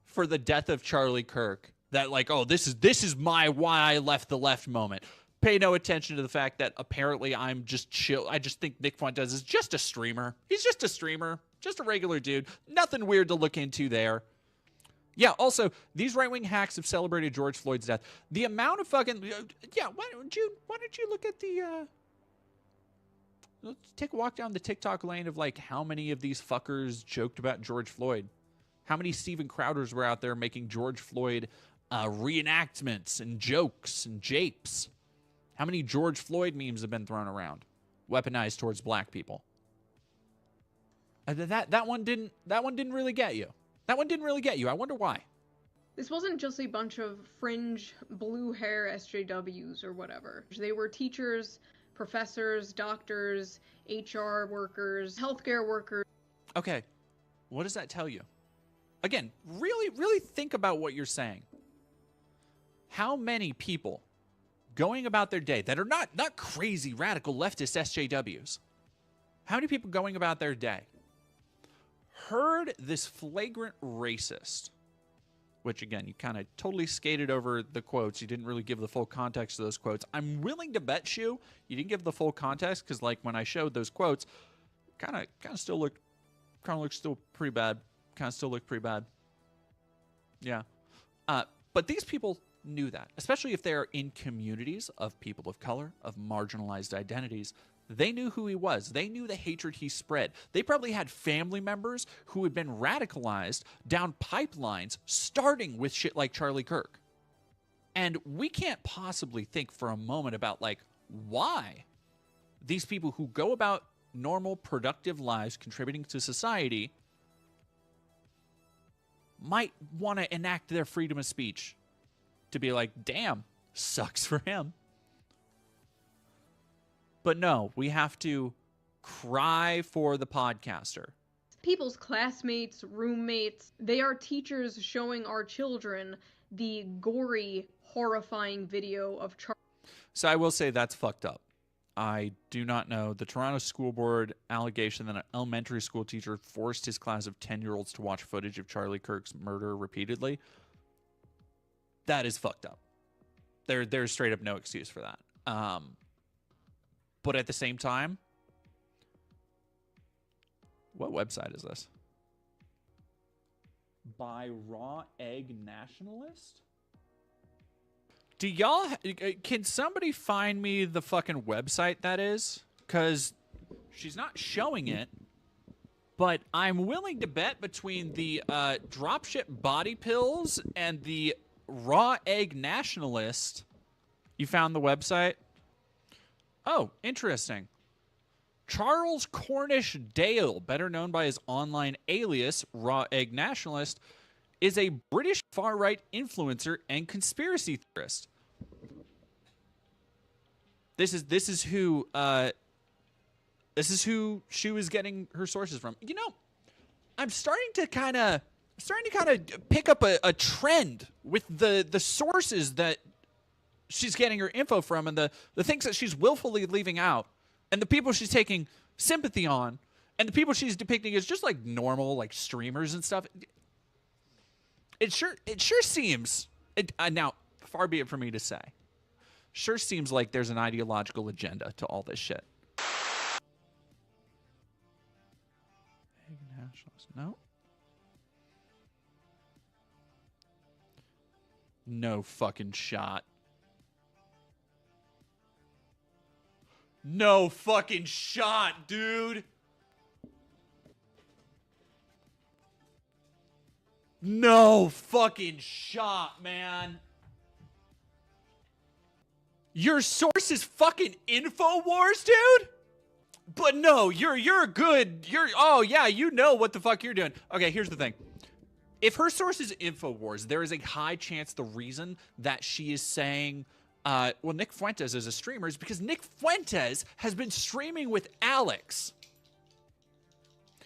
for the death of Charlie Kirk. That like, oh, this is my why I left the left moment. Pay no attention to the fact that apparently I'm just chill. I just think Nick Fuentes is just a streamer. He's just a streamer, just a regular dude. Nothing weird to look into there. Yeah, also, these right-wing hacks have celebrated George Floyd's death. The amount of fucking... Yeah, why don't you look at the... Let's take a walk down the TikTok lane of, like, how many of these fuckers joked about George Floyd. How many Steven Crowders were out there making George Floyd reenactments and jokes and japes. How many George Floyd memes have been thrown around, weaponized towards black people? That one didn't really get you. That one didn't really get you. I wonder why. This wasn't just a bunch of fringe blue hair SJWs or whatever. They were teachers, professors, doctors, HR workers, healthcare workers. Okay, what does that tell you? Again, really think about what you're saying. How many people going about their day that are not crazy radical leftist SJWs, how many people going about their day heard this flagrant racist, which again, you kind of totally skated over the quotes. You didn't really give the full context to those quotes. I'm willing to bet you didn't give the full context because like when I showed those quotes, kind of still looked pretty bad. Kind of still looked pretty bad. Yeah. But these people knew that, especially if they're in communities of people of color, of marginalized identities. They knew who he was. They knew the hatred he spread. They probably had family members who had been radicalized down pipelines, starting with shit like Charlie Kirk. And we can't possibly think for a moment about, like, why these people who go about normal, productive lives contributing to society might want to enact their freedom of speech to be like, damn, sucks for him. But no, we have to cry for the podcaster. People's classmates, roommates, they are teachers showing our children the gory, horrifying video of Charlie. So I will say that's fucked up. I do not know. The Toronto School Board allegation that an elementary school teacher forced his class of 10-year-olds to watch footage of Charlie Kirk's murder repeatedly. That is fucked up. There's straight up no excuse for that. But at the same time, what website is this? By Raw Egg Nationalist? Do y'all... Can somebody find me the fucking website that is? Because she's not showing it. But I'm willing to bet between the dropship body pills and the Raw Egg Nationalist. You found the website? Oh, interesting. Charles Cornish Dale, better known by his online alias, Raw Egg Nationalist, is a British far-right influencer and conspiracy theorist. This is who she was getting her sources from. You know, I'm starting to kind of pick up a trend with the sources that she's getting her info from and the things that she's willfully leaving out and the people she's taking sympathy on and the people she's depicting as just like normal like streamers and stuff. It sure seems, now far be it for me to say, sure seems like there's an ideological agenda to all this shit. No. No fucking shot. No fucking shot, dude. No fucking shot, man. Your source is fucking InfoWars, dude? But no, you're good. Oh yeah, you know what the fuck you're doing. Okay, here's the thing. If her source is InfoWars, there is a high chance the reason that she is saying, well, Nick Fuentes is a streamer is because Nick Fuentes has been streaming with Alex.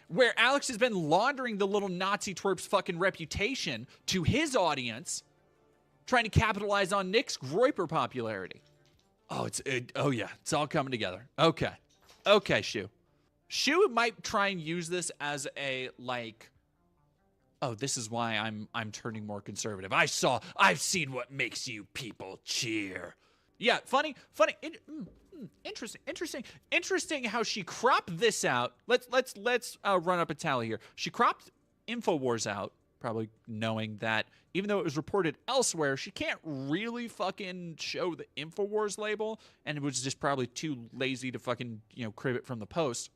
Where Alex has been laundering the little Nazi twerp's fucking reputation to his audience, trying to capitalize on Nick's Groyper popularity. Oh yeah, it's all coming together. Okay, Shu. Shu might try and use this as a, like, oh, this is why I'm turning more conservative. I've seen what makes you people cheer. Yeah, funny. Interesting how she cropped this out. Let's run up a tally here. She cropped InfoWars out, probably knowing that even though it was reported elsewhere, she can't really fucking show the InfoWars label, and it was just probably too lazy to fucking, crib it from the Post.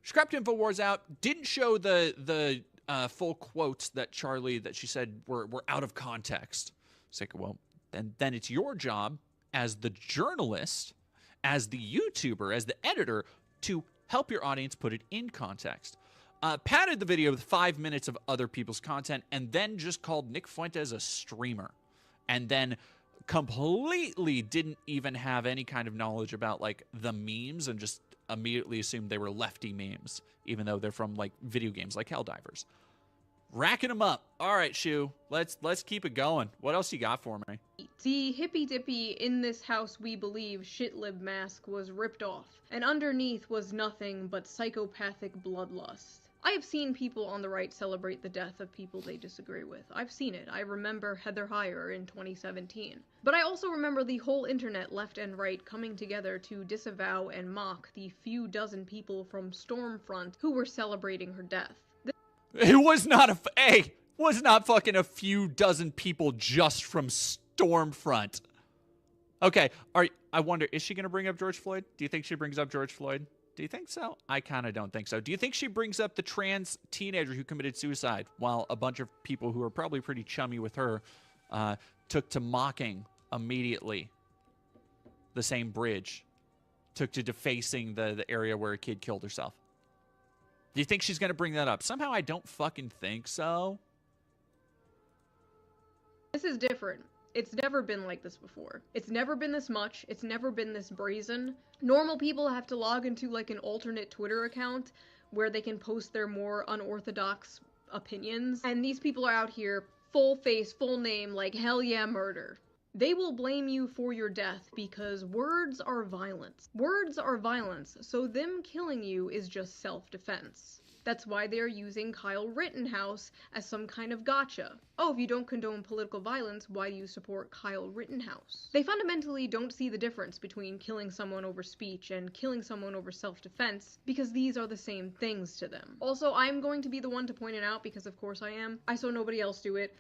She cropped InfoWars out, didn't show the full quotes that she said were out of context. It's like, well, then it's your job as the journalist, as the YouTuber, as the editor, to help your audience put it in context. Padded the video with 5 minutes of other people's content, and then just called Nick Fuentes a streamer. And then completely didn't even have any kind of knowledge about, like, the memes, and just immediately assumed they were lefty memes, even though they're from, like, video games like Helldivers. Racking them up. All right, Shu, let's keep it going. What else you got for me? The hippy-dippy "in this house we believe" shitlib mask was ripped off, and underneath was nothing but psychopathic bloodlust. I have seen people on the right celebrate the death of people they disagree with. I've seen it. I remember Heather Heyer in 2017. But I also remember the whole internet, left and right, coming together to disavow and mock the few dozen people from Stormfront who were celebrating her death. It was not fucking a few dozen people just from Stormfront. Okay, I wonder, is she going to bring up George Floyd? Do you think she brings up George Floyd? Do you think so? I kind of don't think so. Do you think she brings up the trans teenager who committed suicide while a bunch of people who are probably pretty chummy with her took to mocking immediately the same bridge, took to defacing the area where a kid killed herself? Do you think she's going to bring that up? Somehow I don't fucking think so. This is different. It's never been like this before. It's never been this much. It's never been this brazen. Normal people have to log into, like, an alternate Twitter account where they can post their more unorthodox opinions. And these people are out here, full face, full name, like, hell yeah, murder. They will blame you for your death because words are violence. Words are violence, so them killing you is just self-defense. That's why they're using Kyle Rittenhouse as some kind of gotcha. Oh, if you don't condone political violence, why do you support Kyle Rittenhouse? They fundamentally don't see the difference between killing someone over speech and killing someone over self-defense, because these are the same things to them. Also, I'm going to be the one to point it out, because of course I am. I saw nobody else do it.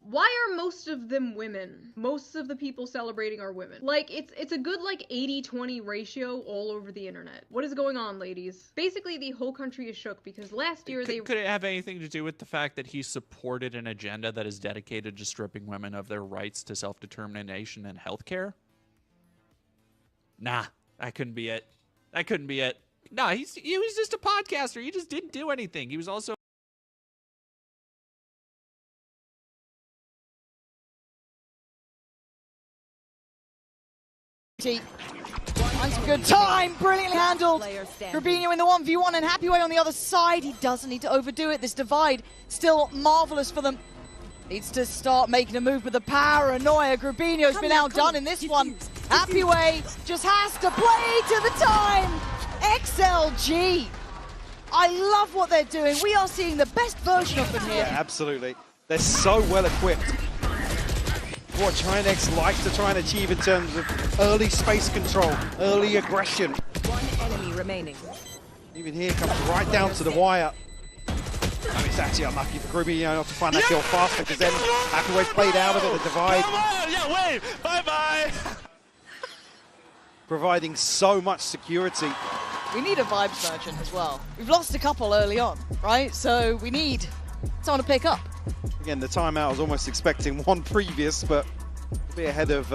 Why are most of them women? Most of the people celebrating are women. Like, it's a good, like, 80-20 ratio all over the internet. What is going on, ladies? Basically, the whole country is shook because last year Could it have anything to do with the fact that he supported an agenda that is dedicated to stripping women of their rights to self-determination and healthcare? Nah, that couldn't be it. That couldn't be it. Nah, he was just a podcaster. He just didn't do anything. He was also Finds a good time, brilliantly handled. Rubinho in the 1v1 and Happyway on the other side. He doesn't need to overdo it. This divide still marvelous for them. Needs to start making a move with the paranoia. Grubinho's been outdone in this one. Happyway just has to play to the time. XLG. I love what they're doing. We are seeing the best version of them here. Yeah, absolutely. They're so well equipped. What Chinex likes to try and achieve in terms of early space control, early aggression. One enemy remaining. Even here comes right down to the wire. And it's actually unlucky for Grubinho not to find that kill faster, because then Happyway's played out of it, the divide. Come on, yeah, wait, bye-bye. Providing so much security. We need a vibes merchant as well. We've lost a couple early on, right? So we need someone to pick up. Again, the timeout, I was almost expecting one previous, but be ahead of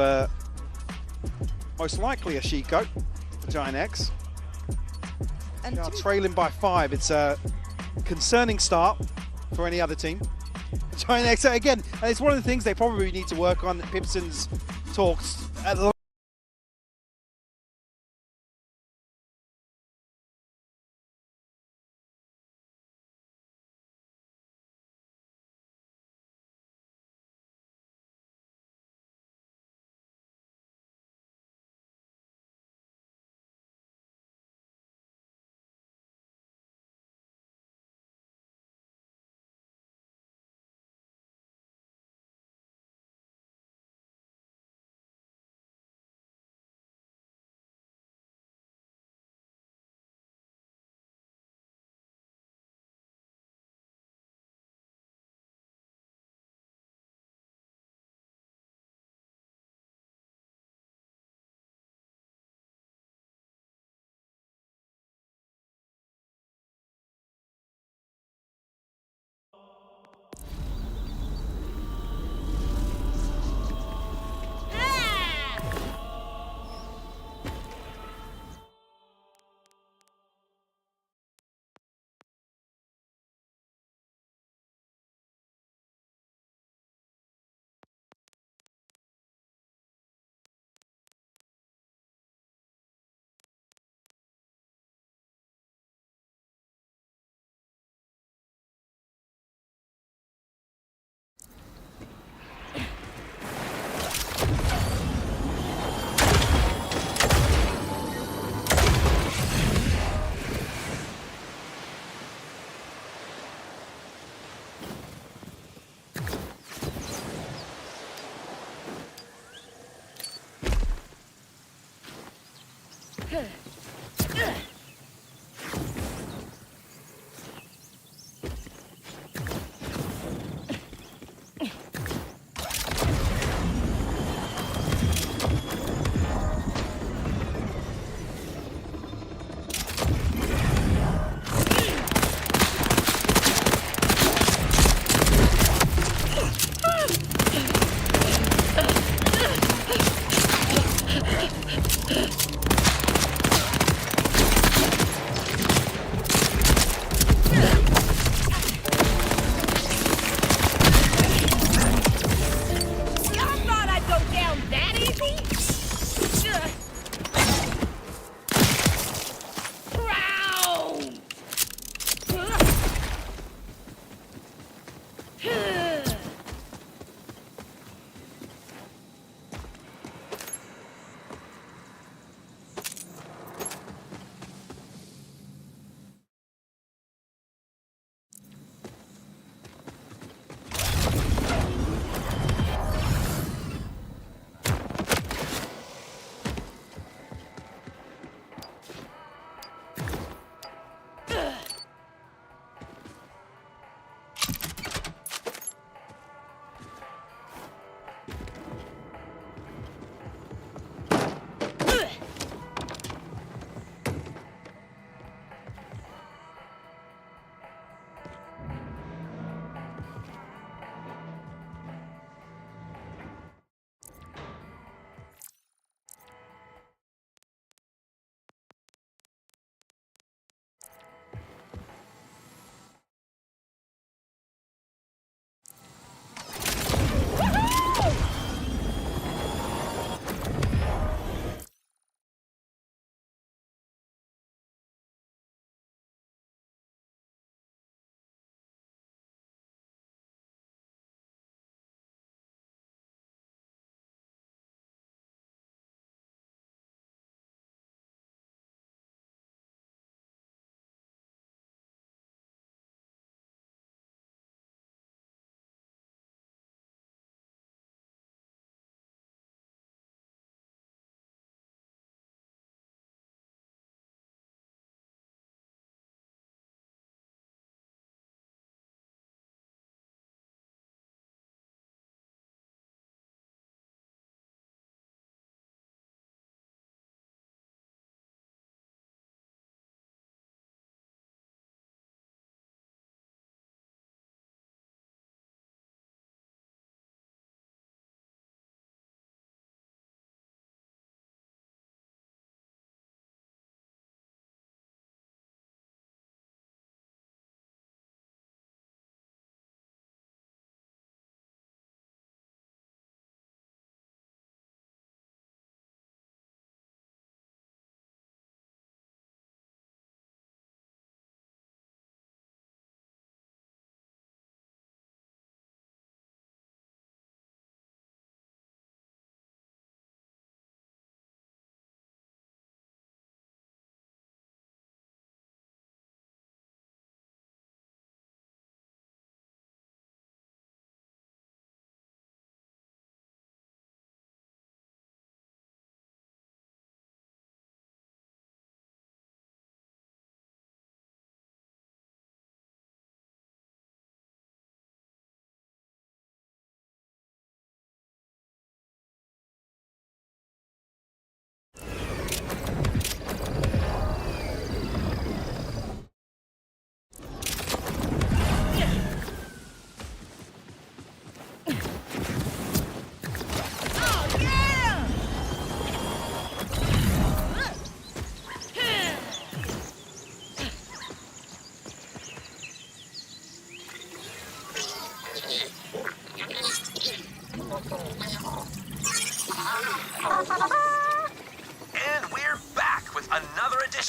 most likely Ashiko for Giant X. And they are trailing by 5. It's a concerning start for any other team. Giant X, again, and it's one of the things they probably need to work on. Pipson's talks at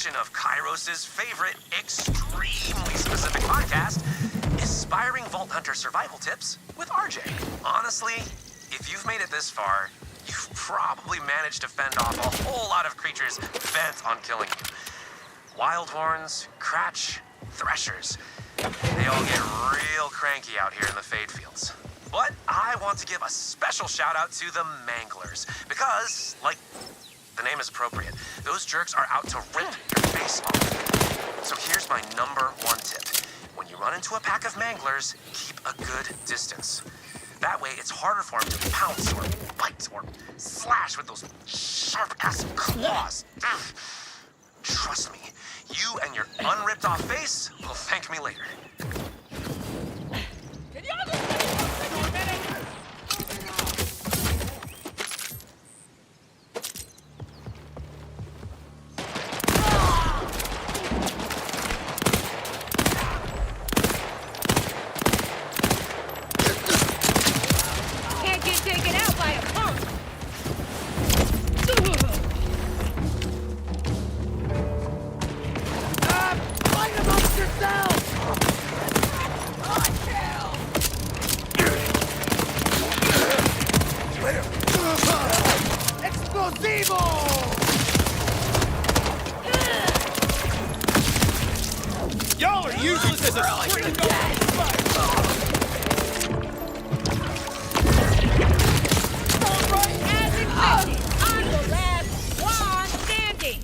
edition of Kairos' favorite, extremely specific podcast, Aspiring Vault Hunter Survival Tips with RJ. Honestly, if you've made it this far, you've probably managed to fend off a whole lot of creatures bent on killing you. Wildhorns, Cratch, Threshers. They all get real cranky out here in the Fade Fields. But I want to give a special shout out to the Manglers, because, like the name is appropriate, those jerks are out to rip your face off. So here's my #1 tip. When you run into a pack of Manglers, keep a good distance. That way it's harder for them to pounce or bite or slash with those sharp-ass claws. Trust me, you and your unripped off face will thank me later. Can't get taken out by a punk. Fight amongst yourselves! Explosivo! Y'all are useless as a string As expected, I'm the last one standing.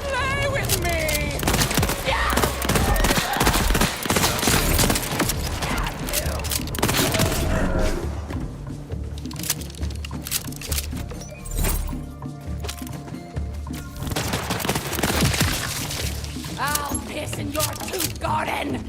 Play with me! I'll piss in your tooth garden.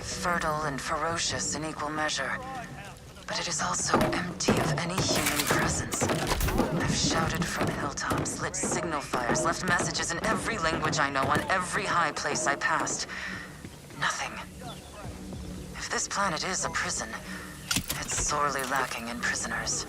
Fertile and ferocious in equal measure. but it is also empty of any human presence. I've shouted from hilltops, lit signal fires, left messages in every language I know on every high place I passed. Nothing. If this planet is a prison, it's sorely lacking in prisoners.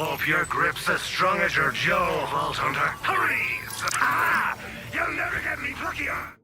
Hope your grip's as strong as your jaw, Vault Hunter. Hurry! Ha! You'll never get me pluckier!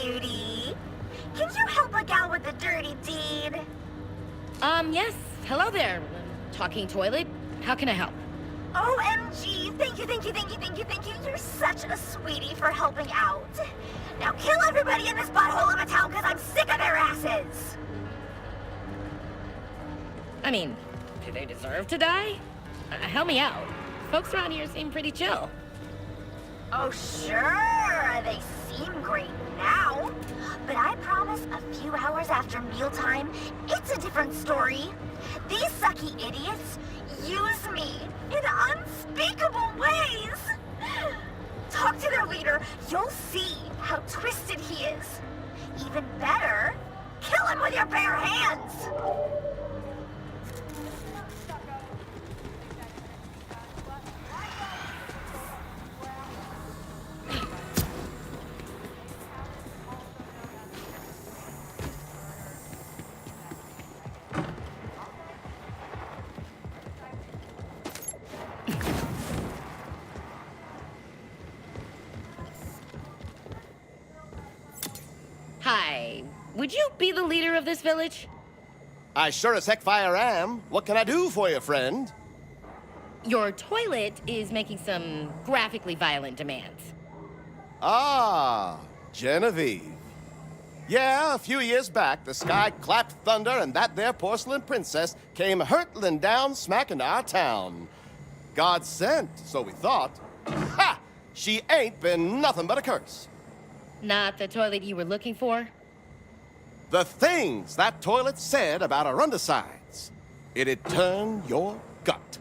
cutie. Can you help a gal with a dirty deed? Yes. Hello there. Talking toilet. How can I help? OMG, thank you, thank you, thank you, thank you, thank you. You're such a sweetie for helping out. Now kill everybody in this butthole of a town because I'm sick of their asses. I mean, do they deserve to die? Help me out. Folks around here seem pretty chill. Oh, sure, they seem great now. But I promise a few hours after mealtime, it's a different story. These sucky idiots use me in unspeakable ways. Talk to their leader, you'll see how twisted he is. Even better, kill him with your bare hands. Hi. Would you be the leader of this village? I sure as heck fire am. What can I do for you, friend? Your toilet is making some graphically violent demands. Ah, Genevieve. Yeah, a few years back, the sky clapped thunder and that there porcelain princess came hurtling down smack into our town. God sent, so we thought. Ha! She ain't been nothing but a curse. Not the toilet you were looking for? The things that toilet said about our undersides. It'd turn your gut.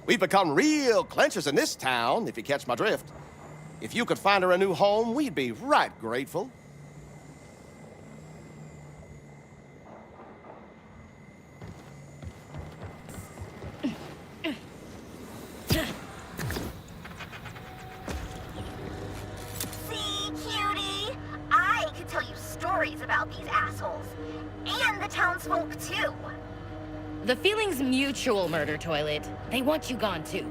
We've become real clenchers in this town, if you catch my drift. If you could find her a new home, we'd be right grateful. Tell you stories about these assholes. And the townsfolk, too. The feeling's mutual, Murder Toilet. They want you gone, too.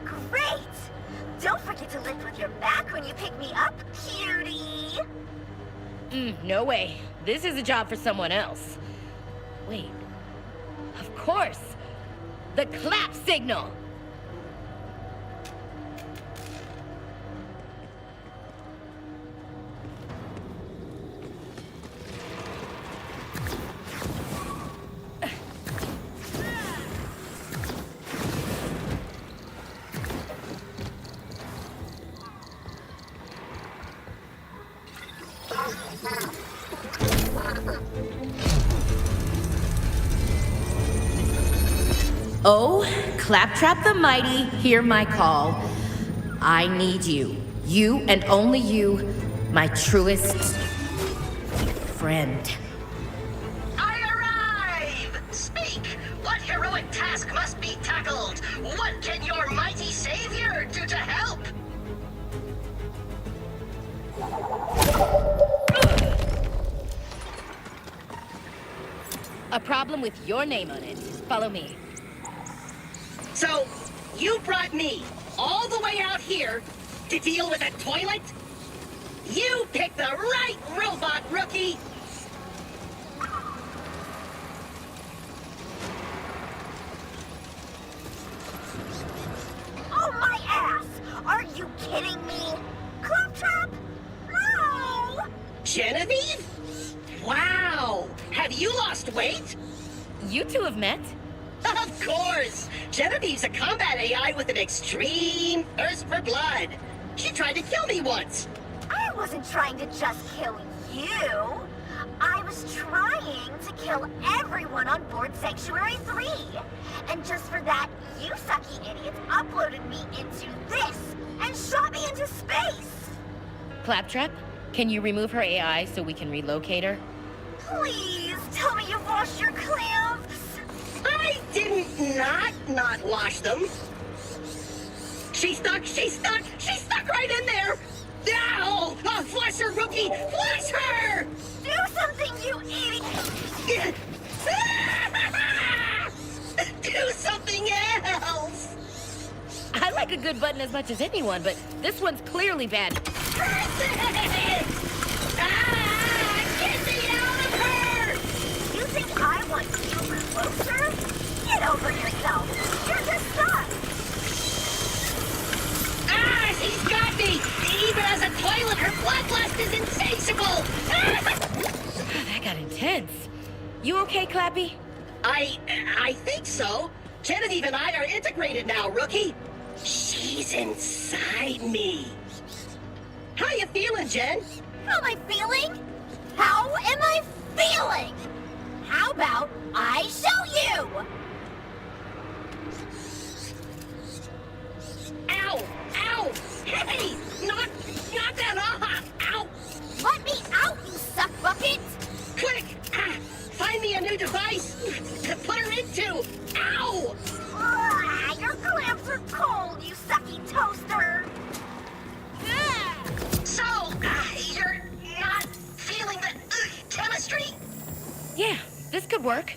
Great! Don't forget to lift with your back when you pick me up, cutie! No way. This is a job for someone else. Wait. Of course! The clap signal! Oh, Claptrap the Mighty, hear my call. I need you. You and only you, my truest friend. I arrive! Speak! What heroic task must be tackled? What can your mighty savior do to help? A problem with your name on it. Follow me. So, you brought me all the way out here to deal with a toilet? You picked the right robot, rookie! Oh, my ass! Are you kidding me? Claptrap? No! Genevieve? Wow! Have you lost weight? You two have met? Of course! Genevieve's a combat AI with an extreme thirst for blood. She tried to kill me once. I wasn't trying to just kill you. I was trying to kill everyone on board Sanctuary 3. And just for that, you sucky idiots uploaded me into this and shot me into space. Claptrap, can you remove her AI so we can relocate her? Please tell me you've washed your clamps. I didn't not wash them. She's stuck right in there. Now! Oh, flush her, rookie! Flush her! Do something, you idiot! Do something else! I like a good button as much as anyone, but this one's clearly bad. Ah! that got intense. You okay, Clappy? I think so. Genevieve and I are integrated now, Rookie. She's inside me. How you feeling, Jen? How am I feeling? How am I feeling? How about I show you? Ow! Ow! Hey! Knock that off! Ow! Let me out, you suck bucket! Quick! Find me a new device to put her into! Ow! Your clamps are cold, you sucky toaster! So, you're not feeling the chemistry? Yeah, this could work.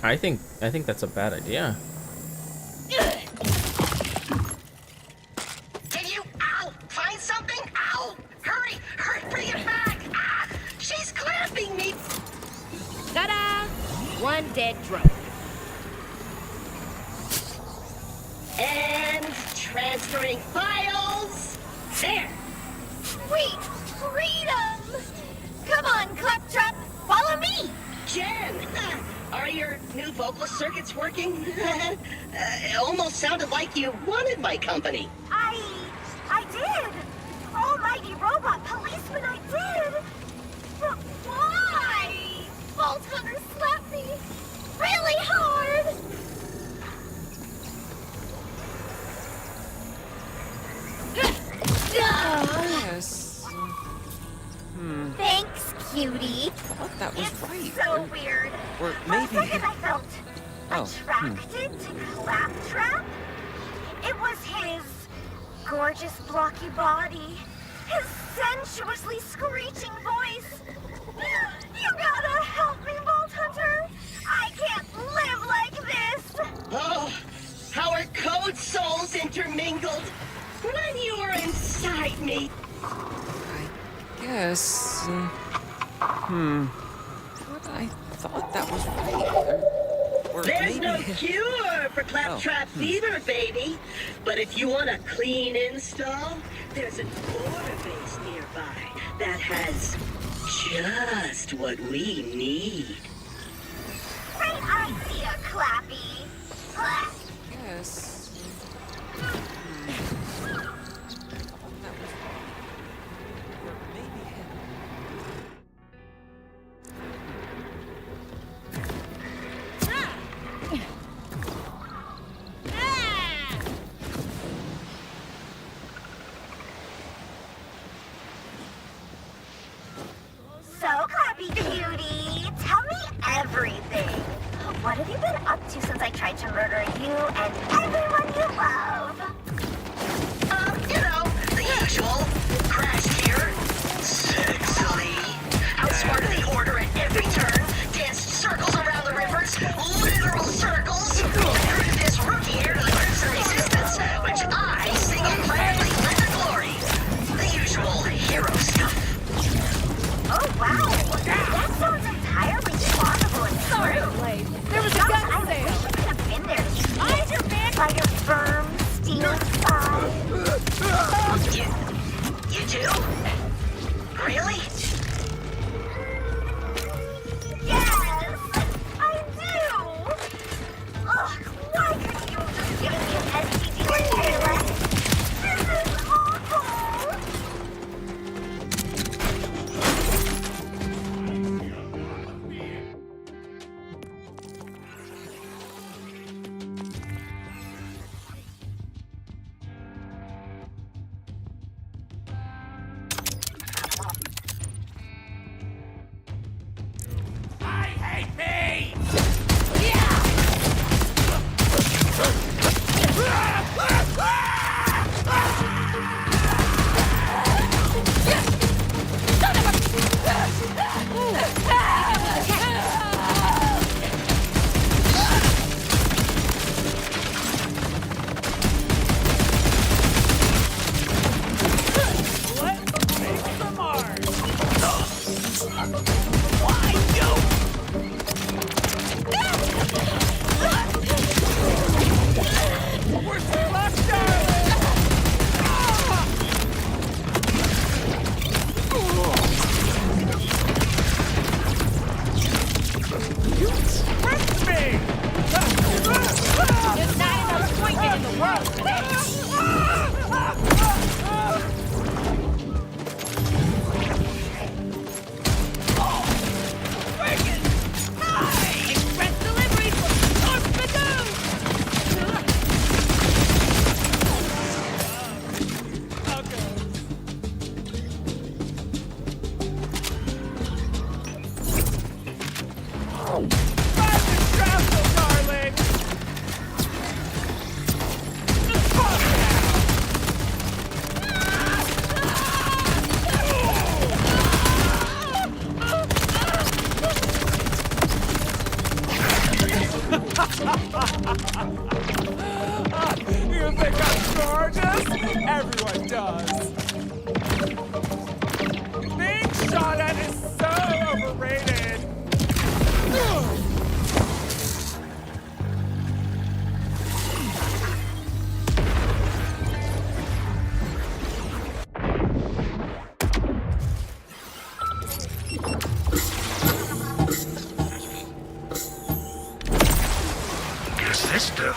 I think that's a bad idea. Can you, find something? Ow! Hurry, bring it back! She's clamping me! Ta-da! One dead drone. And transferring files. There. Sweet freedom! Come on, Claptrap, follow me! Jen, are your new vocal circuits working? It almost sounded like you wanted my company. I did! Almighty robot policeman, I did! But why? Vault Hunter slapped me really hard! Yes. Thanks, cutie. I thought that was right. So weird. Or For a maybe. second I felt attracted to Claptrap. It was his gorgeous blocky body, his sensuously screeching voice. You gotta help me, Vault Hunter. I can't live like this. Oh, how our code souls intermingled when you were inside me. Yes. But I thought that was right. Or There's maybe. no cure for claptrap fever, baby. But if you want a clean install, there's an order base nearby that has just what we need. Great idea, Clappy. Yes. So, Clappy cutie, tell me everything. What have you been up to since I tried to murder you and everyone you love? You know, the usual. Crashed here. Sexily. Outsmarted the order at every turn. Danced circles around the rivers. Literal circles. Recruited this rookie here to the Crimson Resistance, which I single-handedly led to glory. The usual hero stuff. Oh, wow. That sounds entirely plausible and true. There was a gun I there. wish I could have been there to see it. By your berms.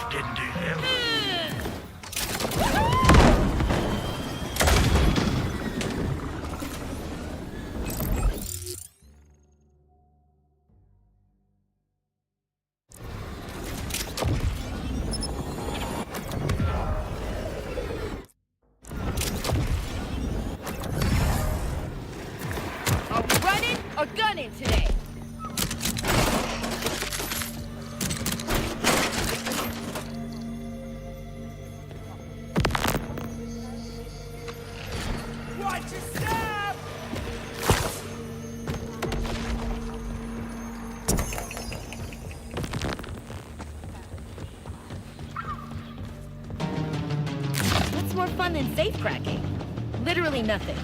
didn't do them. Are we running or gunning today? Watch your step! What's more fun than safe cracking? Literally nothing.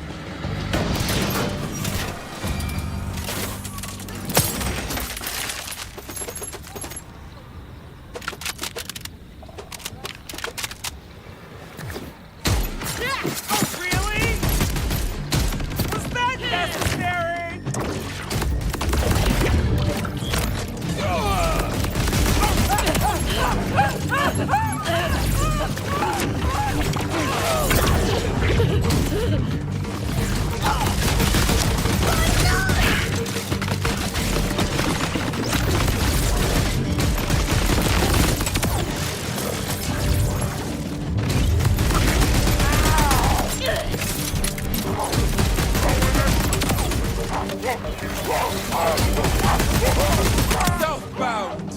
Oh, really? Was that necessary? Southbound!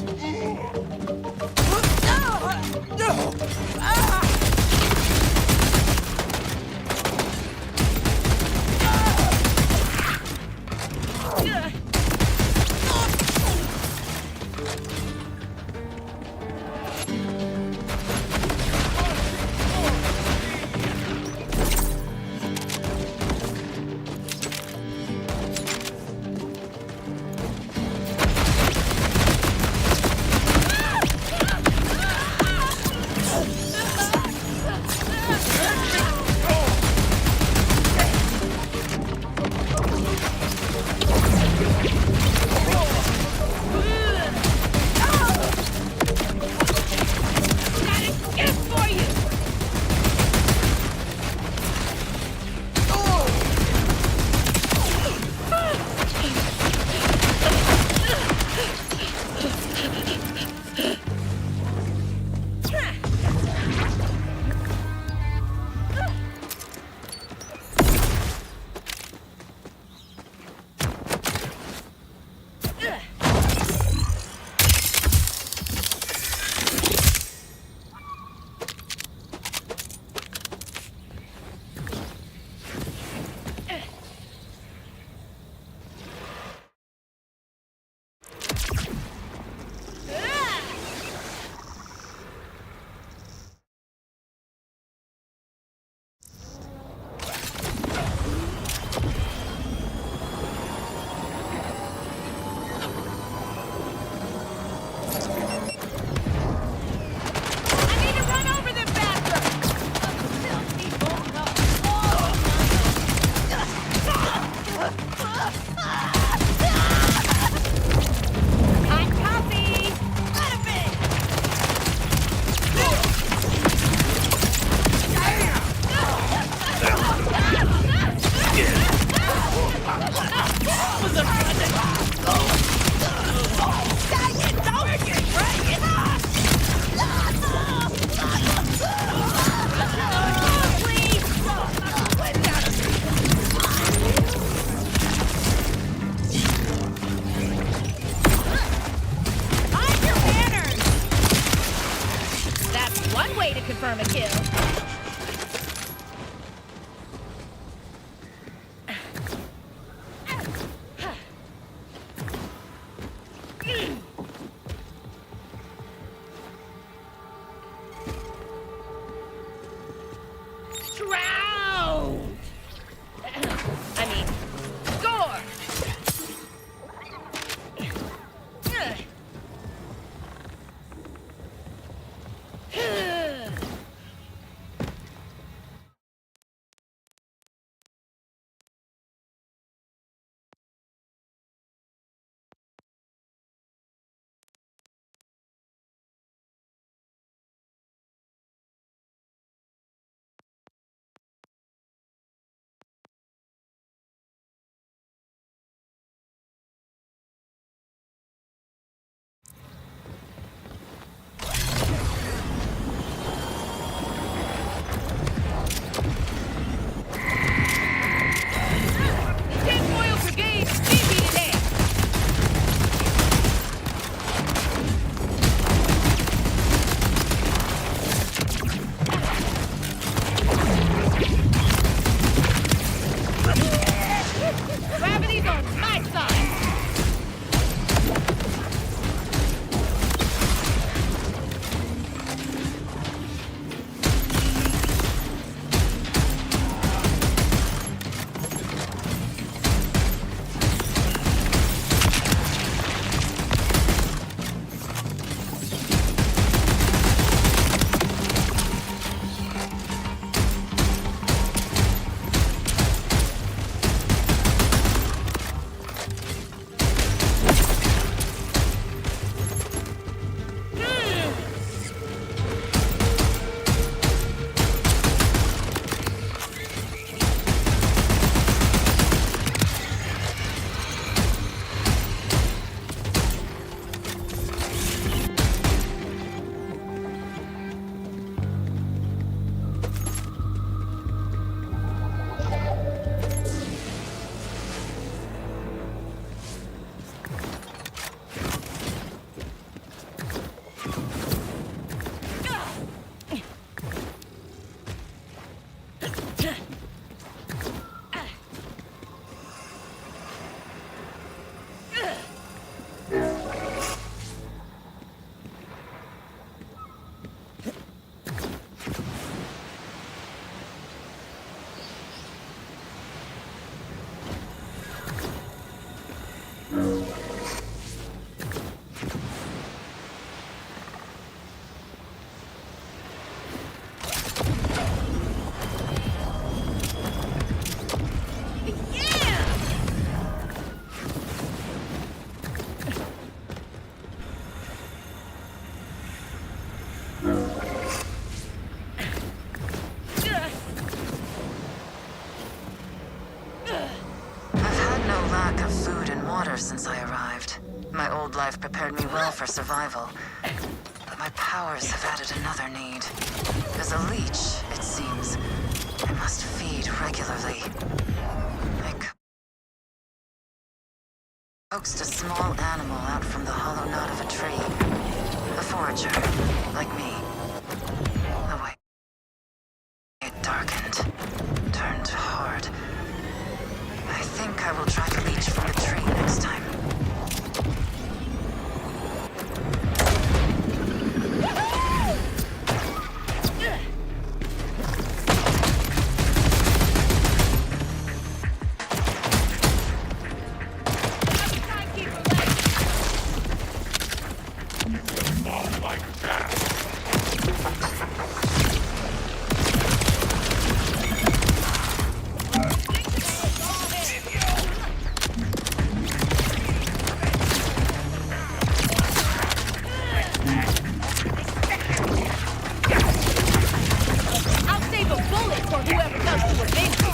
food and water since I arrived. My old life prepared me well for survival, but my powers have added another need. As a leech, it seems, I must feed regularly. I coaxed a small animal out from the hollow knot of a tree. A forager, like me. The way it darkened, turned hard. I think I will try to leech from the tree next time. I'll save a bullet for whoever comes to avenge me.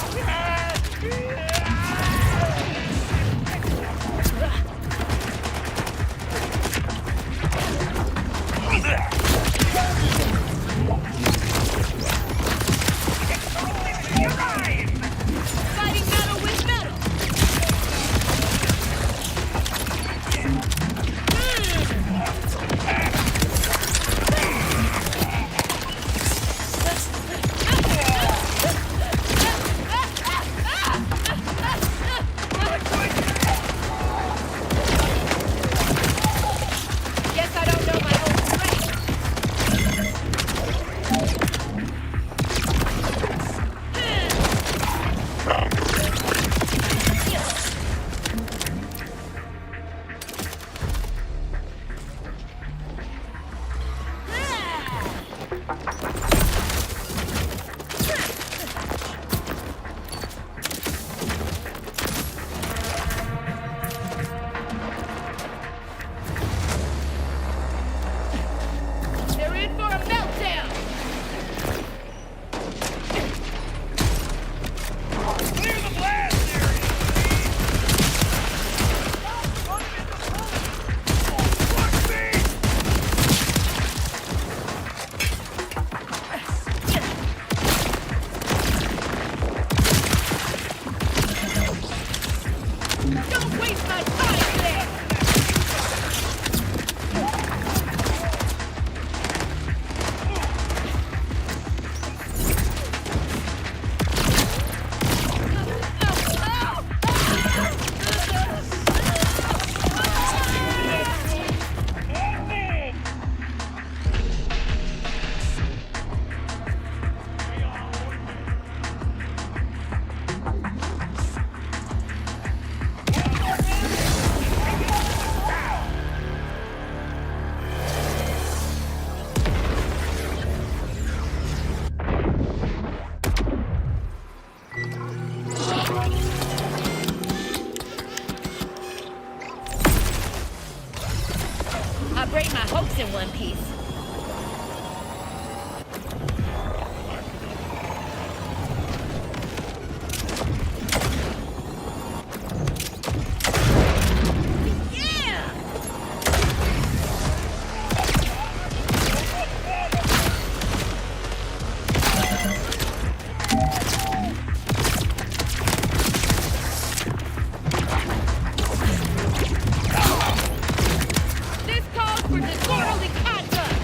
Fighting metal with metal. Guess I don't know my own strength. They're in for a meltdown. Clear the blast area! Don't waste my time there. I break my hopes in one piece. This calls for disorderly conduct!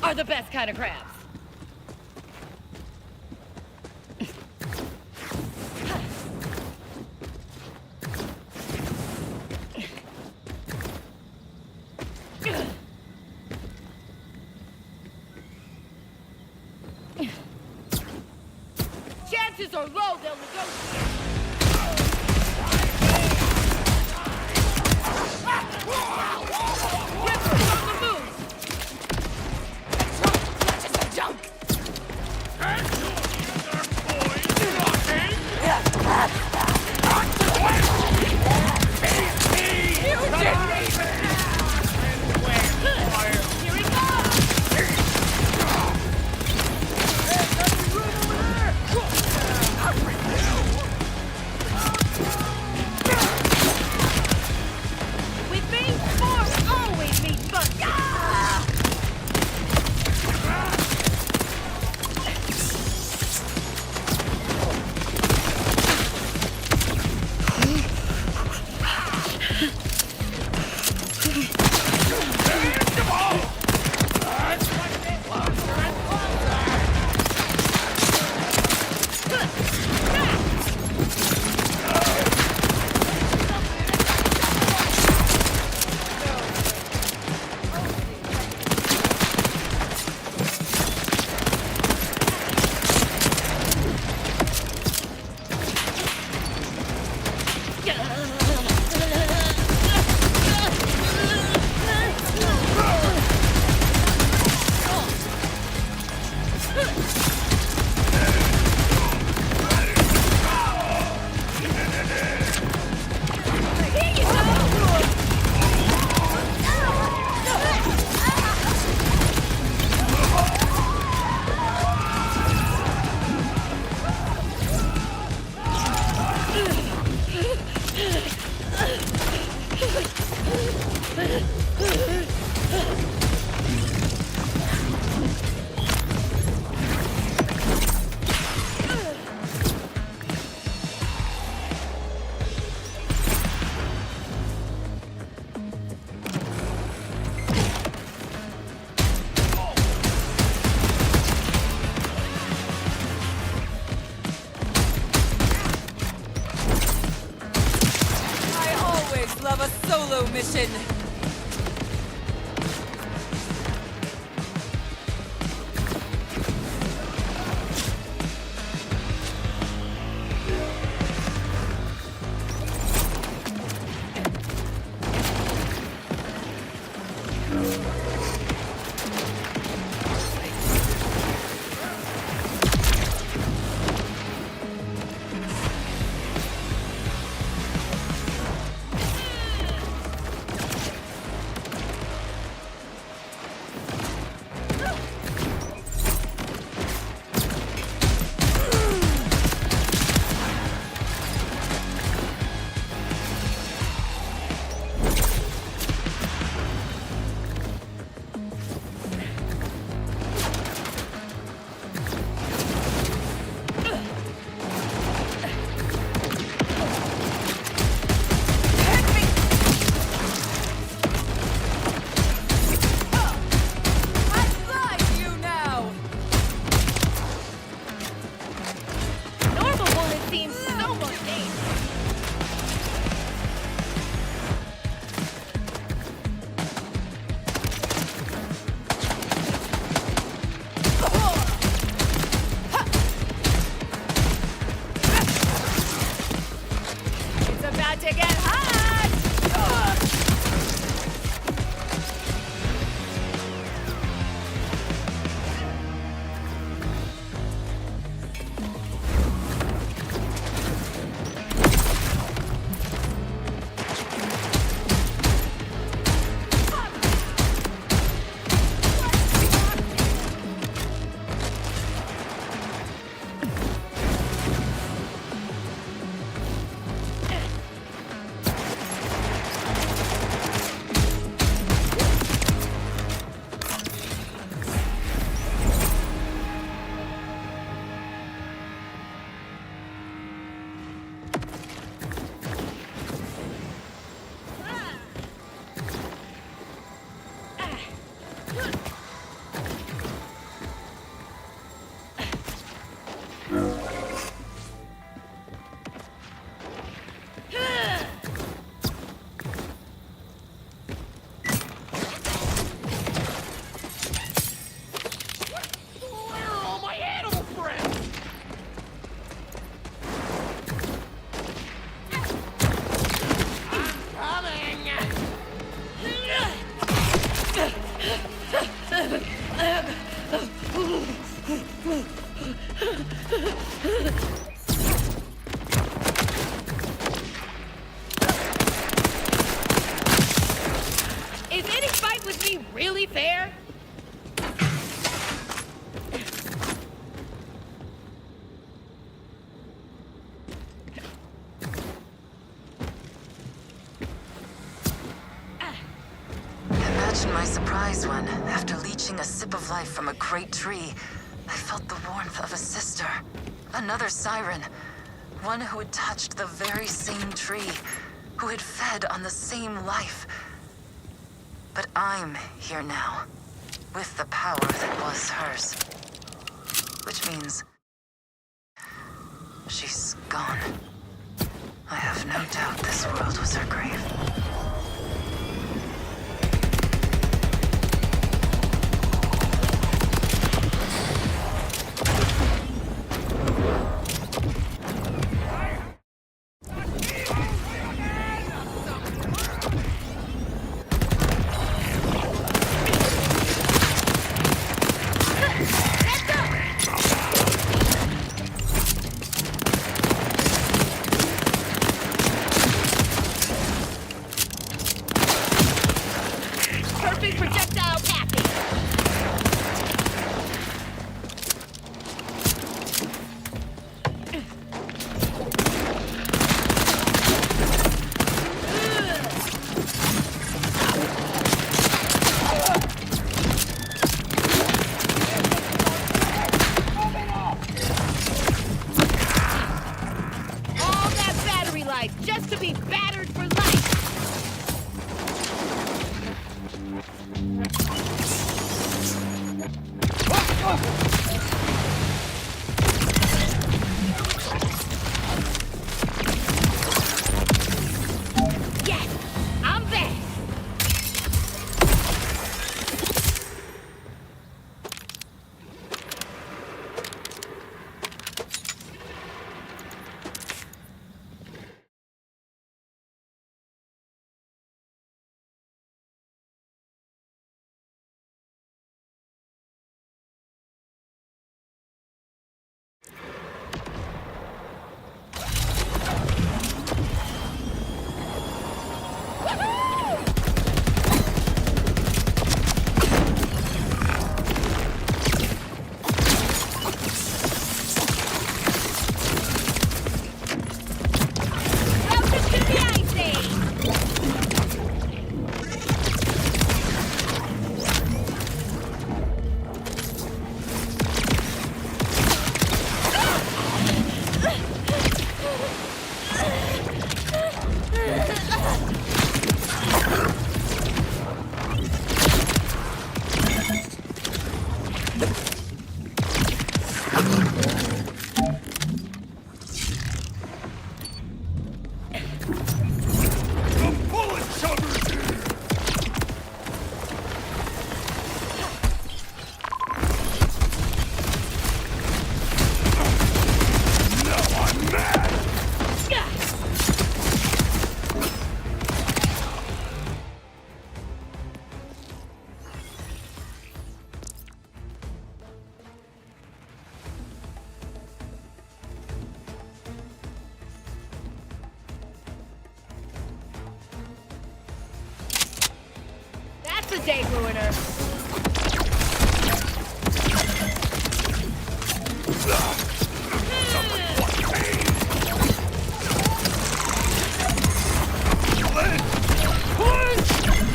are the best kind of crabs. Chances are low they'll negotiate. Ripper's on the move! Jump! Here he comes! With me, force always means fun. Yeah! I always love a solo mission. imagine my surprise when, after leeching a sip of life from a great tree, I felt the warmth of a sister. Another siren. One who had touched the very same tree, who had fed on the same life. But I'm here now, with the power that was hers. Which means she's gone. I have no doubt this world was her grave. Perfect projectile package. All that battery life just to be battered for life. Yes, I'm back. That's a day ruiner.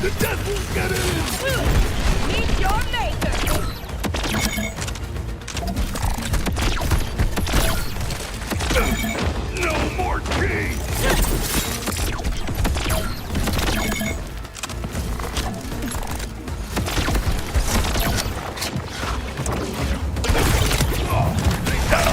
The death will get in! Meet your maker! No more tea! Oh, they died.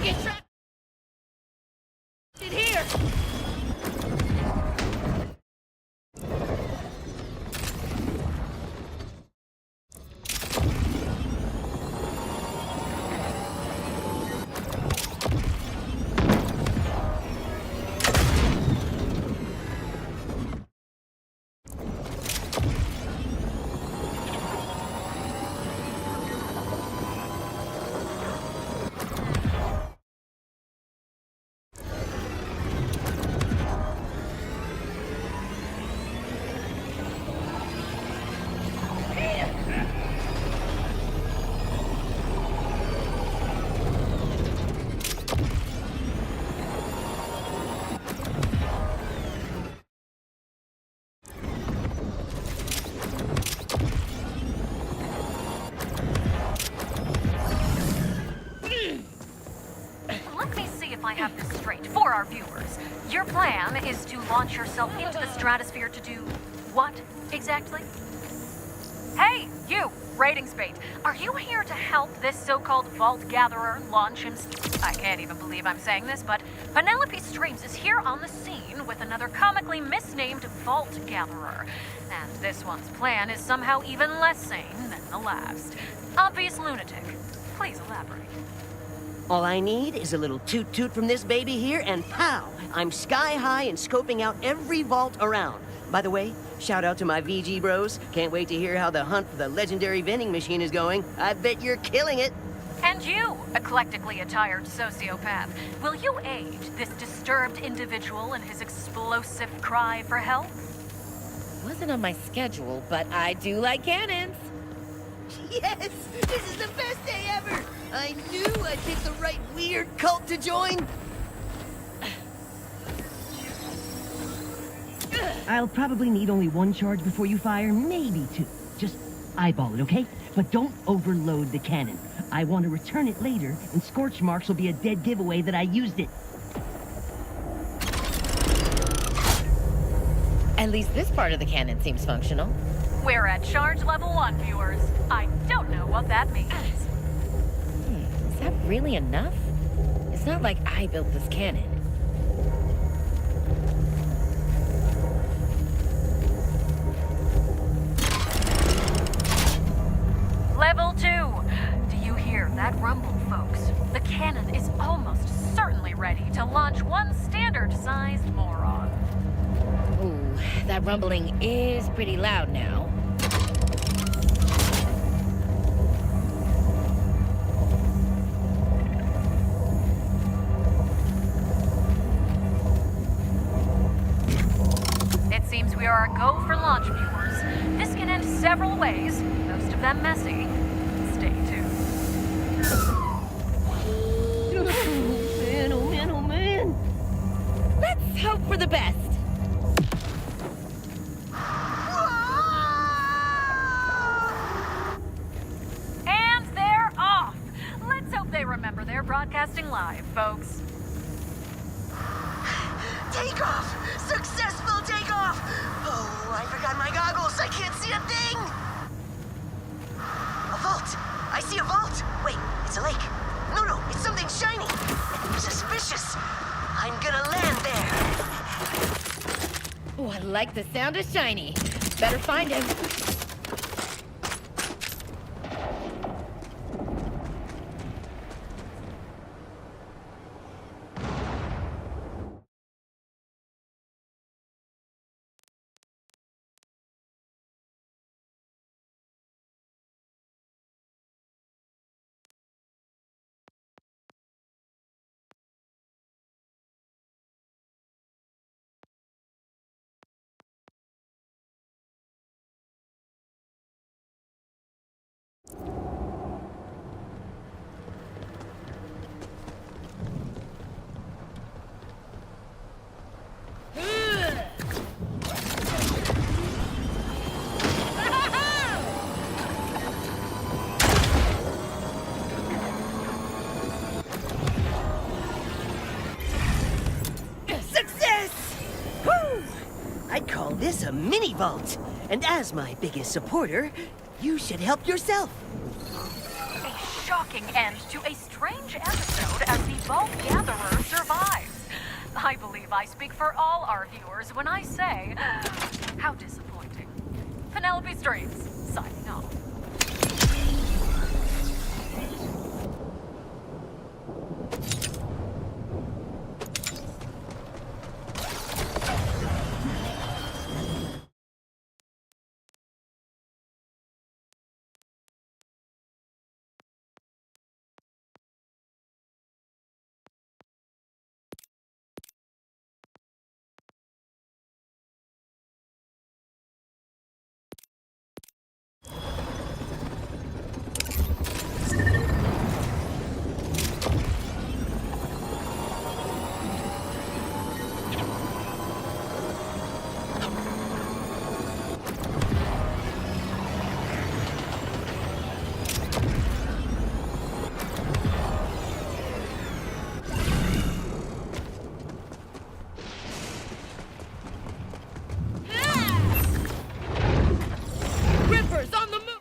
Get trapped in here! Let me see if I have this straight for our viewers. Your plan is to launch yourself into the stratosphere to do what exactly? Hey, you, ratings bait. Are you here to help this so-called Vault Gatherer launch I can't even believe I'm saying this, but Penelope Streams is here on the scene with another comically misnamed Vault Gatherer. And this one's plan is somehow even less sane than the last. Obvious lunatic. Please elaborate. All I need is a little toot-toot from this baby here, and pow! I'm sky high and scoping out every vault around. By the way, shout out to my VG bros. Can't wait to hear how the hunt for the legendary vending machine is going. I bet you're killing it. And you, eclectically attired sociopath, will you aid this disturbed individual in his explosive cry for help? Wasn't on my schedule, but I do like cannons. Yes! This is the best day ever! I knew I'd pick the right weird cult to join! I'll probably need only one charge before you fire, maybe two. Just eyeball it, okay? But don't overload the cannon. I want to return it later, and scorch marks will be a dead giveaway that I used it. At least this part of the cannon seems functional. We're at charge level 1, viewers. I don't know what that means. Is that really enough? It's not like I built this cannon. Level 2. Do you hear that rumble, folks? The cannon is almost certainly ready to launch one standard-sized moron. Ooh, that rumbling is pretty loud now. It seems we are a go for launch, viewers. This can end several ways, most of them messy. Stay tuned. Oh man, oh man! Let's hope for the best. And they're off! Let's hope they remember they're broadcasting live, folks. Takeoff! Successful takeoff! Oh, I forgot my goggles. I can't see a thing! A vault! I see a vault! Wait, it's a lake. No, it's something shiny. Suspicious. I'm gonna land there. Oh, I like the sound of shiny. Better find him. I'd call this a mini vault. And as my biggest supporter, you should help yourself. A shocking end to a strange episode as the Vault Gatherer survives. I believe I speak for all our viewers when I say, how disappointing. Penelope Streets, signing off. Rippers on the move!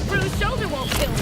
Bruce's shoulder won't kill me.